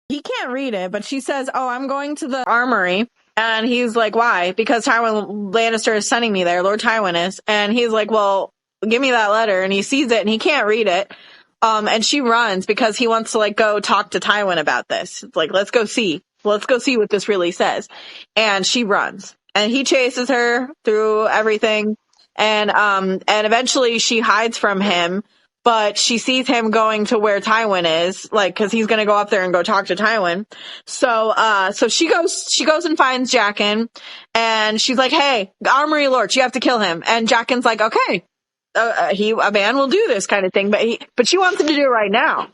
He can't read it, but she says, oh, I'm going to the armory. And he's like, why? Because Tywin Lannister is sending me there. Lord Tywin is. And he's like, well, give me that letter. And he sees it and he can't read it. And she runs because he wants to go talk to Tywin about this. It's like, let's go see what this really says. And she runs and he chases her through everything. And eventually she hides from him. but she sees him going to where Tywin is, like, cause he's gonna go up there and go talk to Tywin. So she goes and finds Jaqen, and she's like, hey, Armory Lord, you have to kill him. And Jaqen's like, okay, a man will do this kind of thing, but she wants him to do it right now.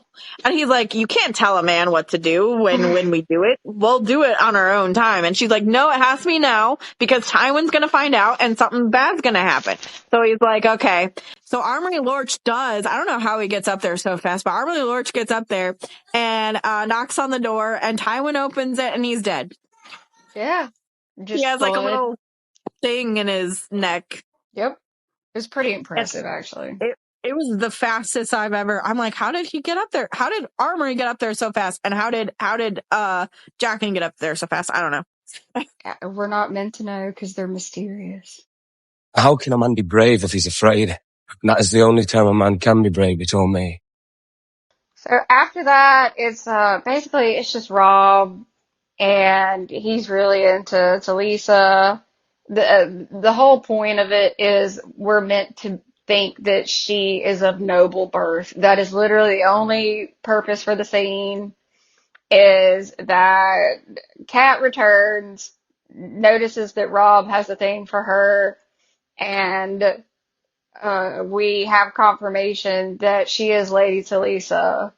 And he's like, you can't tell a man what to do when we do it. We'll do it on our own time. And she's like, no, it has to be now because Tywin's going to find out and something bad's going to happen. So he's like, okay. So Armory Lorch does. I don't know how he gets up there so fast, but Armory Lorch gets up there and knocks on the door, and Tywin opens it, and he's dead. Yeah. Just he has blood. like a little thing in his neck. Yep. It was pretty impressive, actually. It was the fastest I've ever. I'm like, how did he get up there? How did Armory get up there so fast? And how did Jaqen get up there so fast? I don't know. We're not meant to know because they're mysterious. How can a man be brave if he's afraid? And that is the only time a man can be brave, he told me. So after that, it's basically it's just Robb, and he's really into Talisa. The whole point of it is we're meant to think that she is of noble birth. That is literally the only purpose for the scene, is that Kat returns, notices that Robb has a thing for her, and we have confirmation that she is Lady Talisa,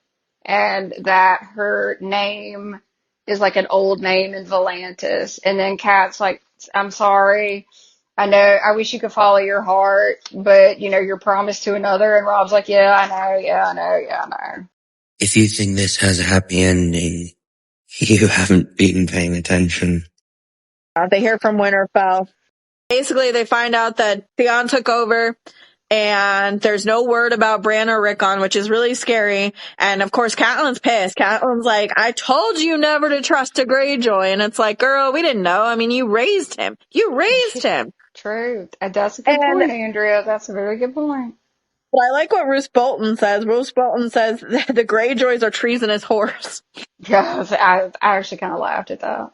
and that her name is like an old name in Volantis. And then Kat's like, I'm sorry. I wish you could follow your heart, but you're promised to another. And Robb's like, yeah, I know. If you think this has a happy ending, you haven't been paying attention. They hear from Winterfell. Basically, they find out that Theon took over, and there's no word about Bran or Rickon, which is really scary. And of course, Catelyn's pissed. Catelyn's like, I told you never to trust a Greyjoy. And it's like, girl, we didn't know. I mean, you raised him. True. That's a good point, Andrea. That's a very good point. But I like what Roose Bolton says. Roose Bolton says that the Greyjoys are treasonous whores. Yeah, I actually kind of laughed at that.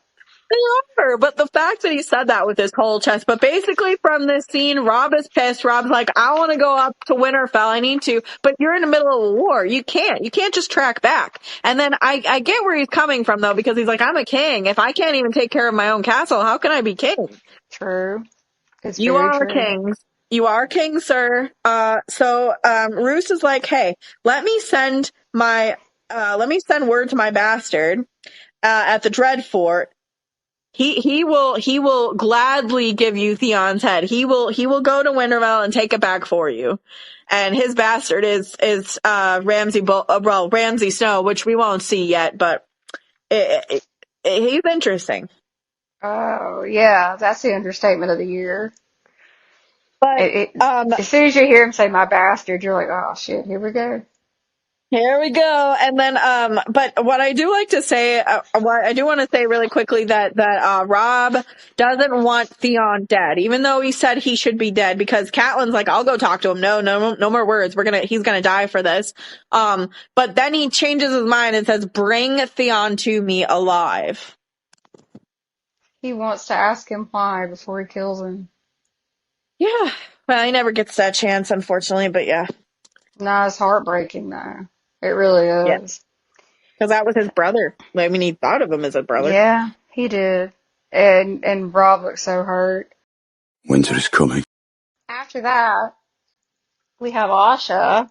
They are, but the fact that he said that with his whole chest. But basically from this scene, Robb is pissed. Robb's like, I want to go up to Winterfell. I need to. But you're in the middle of a war. You can't just track back. And then I get where he's coming from, though, because he's like, I'm a king. If I can't even take care of my own castle, how can I be king? True. It's you very are true. king. You are king, sir. So Roose is like, hey, let me send word to my bastard at the Dreadfort. He will gladly give you Theon's head. He will go to Winterfell and take it back for you. And his bastard is Ramsay Snow, which we won't see yet, but he's interesting. Oh yeah, that's the understatement of the year. But as soon as you hear him say "my bastard," you're like, "Oh shit, here we go." Here we go. And then, but what I do like to say, what I do want to say really quickly that Robb doesn't want Theon dead, even though he said he should be dead, because Catelyn's like, I'll go talk to him. No more words. He's gonna die for this. But then he changes his mind and says, bring Theon to me alive. He wants to ask him why before he kills him. Yeah. Well, he never gets that chance, unfortunately, but yeah. No, it's heartbreaking though. It really is. Because that was his brother. I mean, he thought of him as a brother. Yeah, he did. And Robb looked so hurt. Winter is coming. After that, we have Asha.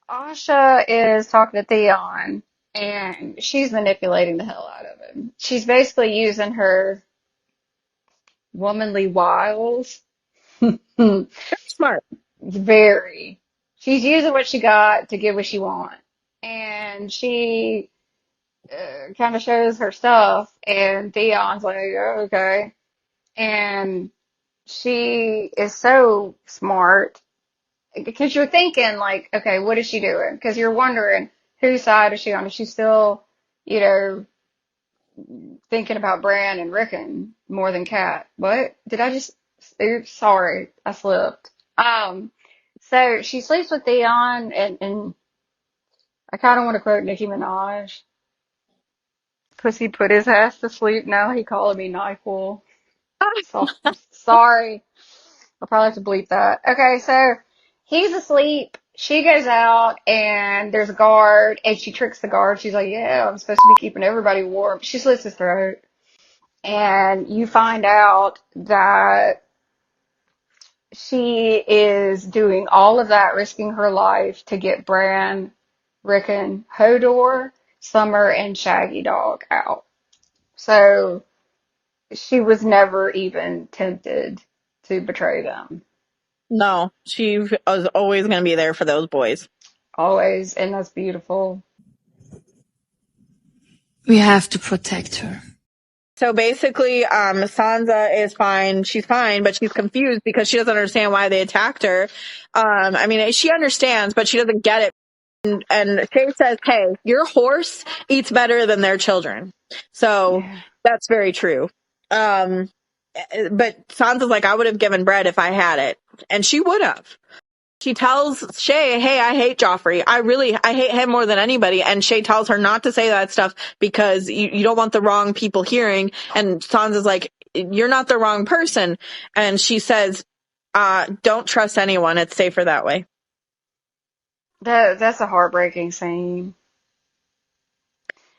Asha is talking to Theon, and she's manipulating the hell out of him. She's basically using her womanly wiles. Smart. Very. She's using what she got to get what she wants. And she kind of shows her stuff, and Theon's like, oh, okay. And she is so smart because you're thinking, like, okay, what is she doing? Because you're wondering whose side is she on? Is she still, thinking about Bran and Rickon more than Kat? What? Did I just, oops, sorry, I slipped. So she sleeps with Theon, and I kind of want to quote Nicki Minaj. Pussy put his ass to sleep. Now he calling me NyQuil. So, sorry. I'll probably have to bleep that. Okay, so he's asleep. she goes out and there's a guard and she tricks the guard. She's like, yeah, I'm supposed to be keeping everybody warm. She slits his throat. And you find out that she is doing all of that, risking her life to get Bran, Rickon, Hodor, Summer, and Shaggy Dog out. So she was never even tempted to betray them. No, she was always going to be there for those boys. Always, and that's beautiful. We have to protect her. So basically, Sansa is fine. She's fine, but she's confused because she doesn't understand why they attacked her. I mean, she understands, but she doesn't get it. And Shay says, hey, your horse eats better than their children. So Yeah. that's very true. But Sansa's like, I would have given bread if I had it. And she would have. She tells Shay, hey, I hate Joffrey. I hate him more than anybody. And Shay tells her not to say that stuff because you don't want the wrong people hearing. And Sansa's like, you're not the wrong person. And she says, don't trust anyone. It's safer that way. That's a heartbreaking scene.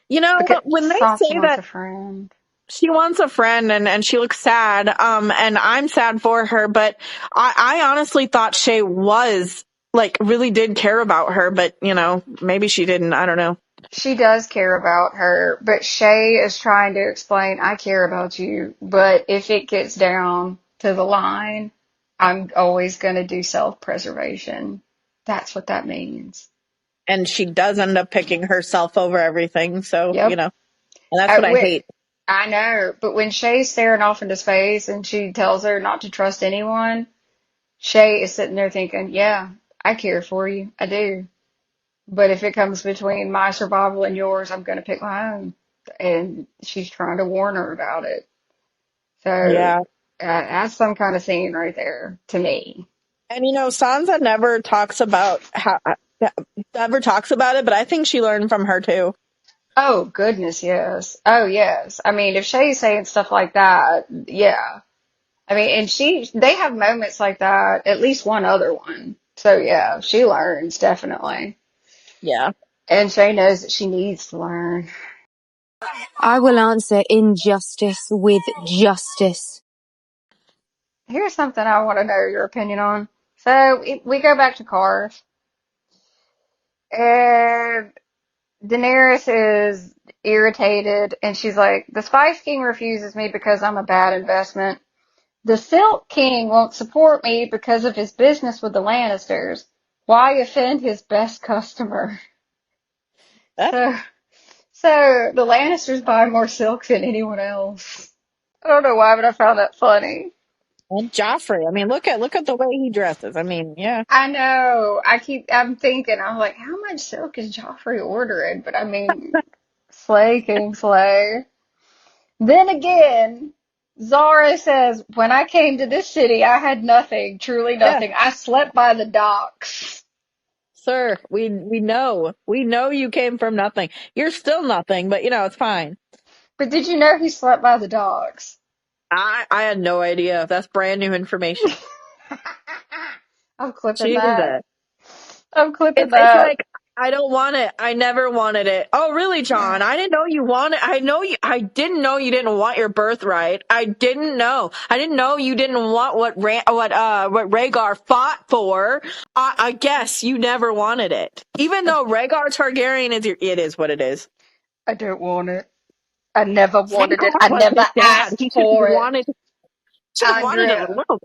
You know, Because when they Sansa say wants that a friend. she wants a friend and she looks sad, and I'm sad for her, but I honestly thought Shay was, like, really did care about her, but, you know, maybe she didn't. I don't know. She does care about her, but Shay is trying to explain, I care about you, but if it gets down to the line, I'm always going to do self-preservation. That's what that means. And she does end up picking herself over everything, so, you Yep. know, and that's what I hate. I know, but when Shay's staring off into space and she tells her not to trust anyone, Shay is sitting there thinking, yeah, I care for you. I do. But if it comes between my survival and yours, I'm going to pick my own. And she's trying to warn her about it. So Yeah. that's some kind of scene right there to me. And, you know, Sansa never talks about it, but I think she learned from her, too. Oh, goodness, yes. Oh, yes. I mean, if Shay's saying stuff like that, yeah. I mean, and they have moments like that, at least one other one. So, yeah, she learns, definitely. Yeah. And Shay knows that she needs to learn. I will answer injustice with justice. Here's something I want to know your opinion on. So, we go back to Cars, and Daenerys is irritated, and she's like, the Spice King refuses me because I'm a bad investment. The Silk King won't support me because of his business with the Lannisters. Why offend his best customer? So, so the Lannisters buy more silk than anyone else. I don't know why, but I found that funny. And Joffrey, I mean, look at the way he dresses. I mean, yeah. I know. I'm thinking, I'm like, how much silk is Joffrey ordering? But I mean, slay, king, slay. Then again, Zara says, when I came to this city, I had nothing, truly Yeah. nothing. I slept by the docks. Sir, we know. We know you came from nothing. You're still nothing, but, you know, it's fine. But did you know he slept by the docks? I had no idea. That's brand new information. I'm clipping that. Jesus. I'm clipping It's that. like, I don't want it. I never wanted it. Oh, really, John? I didn't know you wanted. I didn't know you didn't want your birthright. I didn't know. I didn't know you didn't want what Rhaegar fought for. I guess you never wanted it. Even though Rhaegar Targaryen it is what it is. I don't want it. I never wanted it. Rhaegar I was never his dad. asked for it. Should have wanted it a Andrea. little.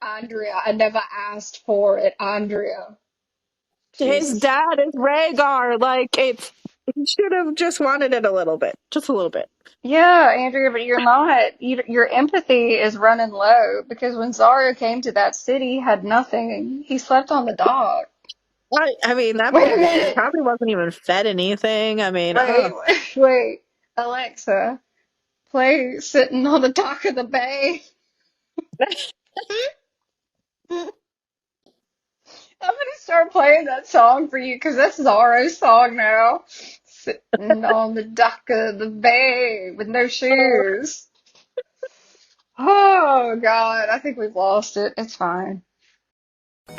Andrea, I never asked for it. Andrea. His Jesus. dad is Rhaegar. Like, he should have just wanted it a little bit. Just a little bit. Yeah, Andrea, but you're not. Your empathy is running low because when Zarya came to that city, he had nothing. He slept on the dock. I mean, that Wait a poor kid minute. probably wasn't even fed anything. I mean, Wait. Alexa, play Sitting on the Dock of the Bay. I'm gonna start playing that song for you because that's Zara's song now. Sitting on the dock of the bay with no shoes. Oh God, I think we've lost it. It's fine.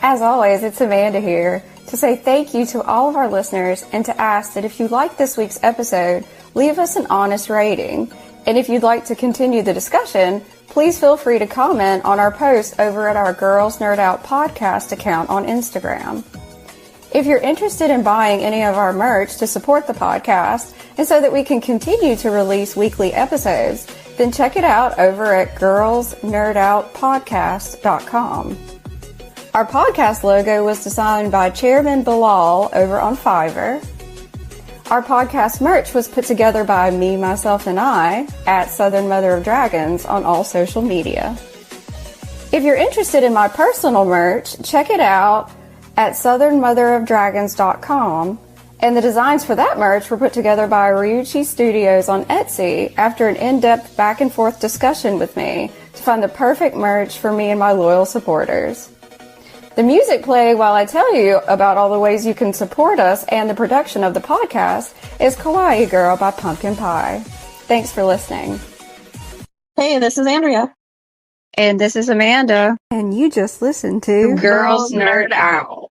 As always, it's Amanda here to say thank you to all of our listeners and to ask that if you like this week's episode, leave us an honest rating. And if you'd like to continue the discussion, please feel free to comment on our post over at our Girls Nerd Out podcast account on Instagram. If you're interested in buying any of our merch to support the podcast and so that we can continue to release weekly episodes, then check it out over at girlsnerdoutpodcast.com. Our podcast logo was designed by Chairman Bilal over on Fiverr. Our podcast merch was put together by me, myself, and I at Southern Mother of Dragons on all social media. If you're interested in my personal merch, check it out at southernmotherofdragons.com. And the designs for that merch were put together by Ryuchi Studios on Etsy after an in-depth back and forth discussion with me to find the perfect merch for me and my loyal supporters. The music played while I tell you about all the ways you can support us and the production of the podcast is Kawaii Girl by Pumpkin Pie. Thanks for listening. Hey, this is Andrea. And this is Amanda. And you just listened to Girls Nerd Out.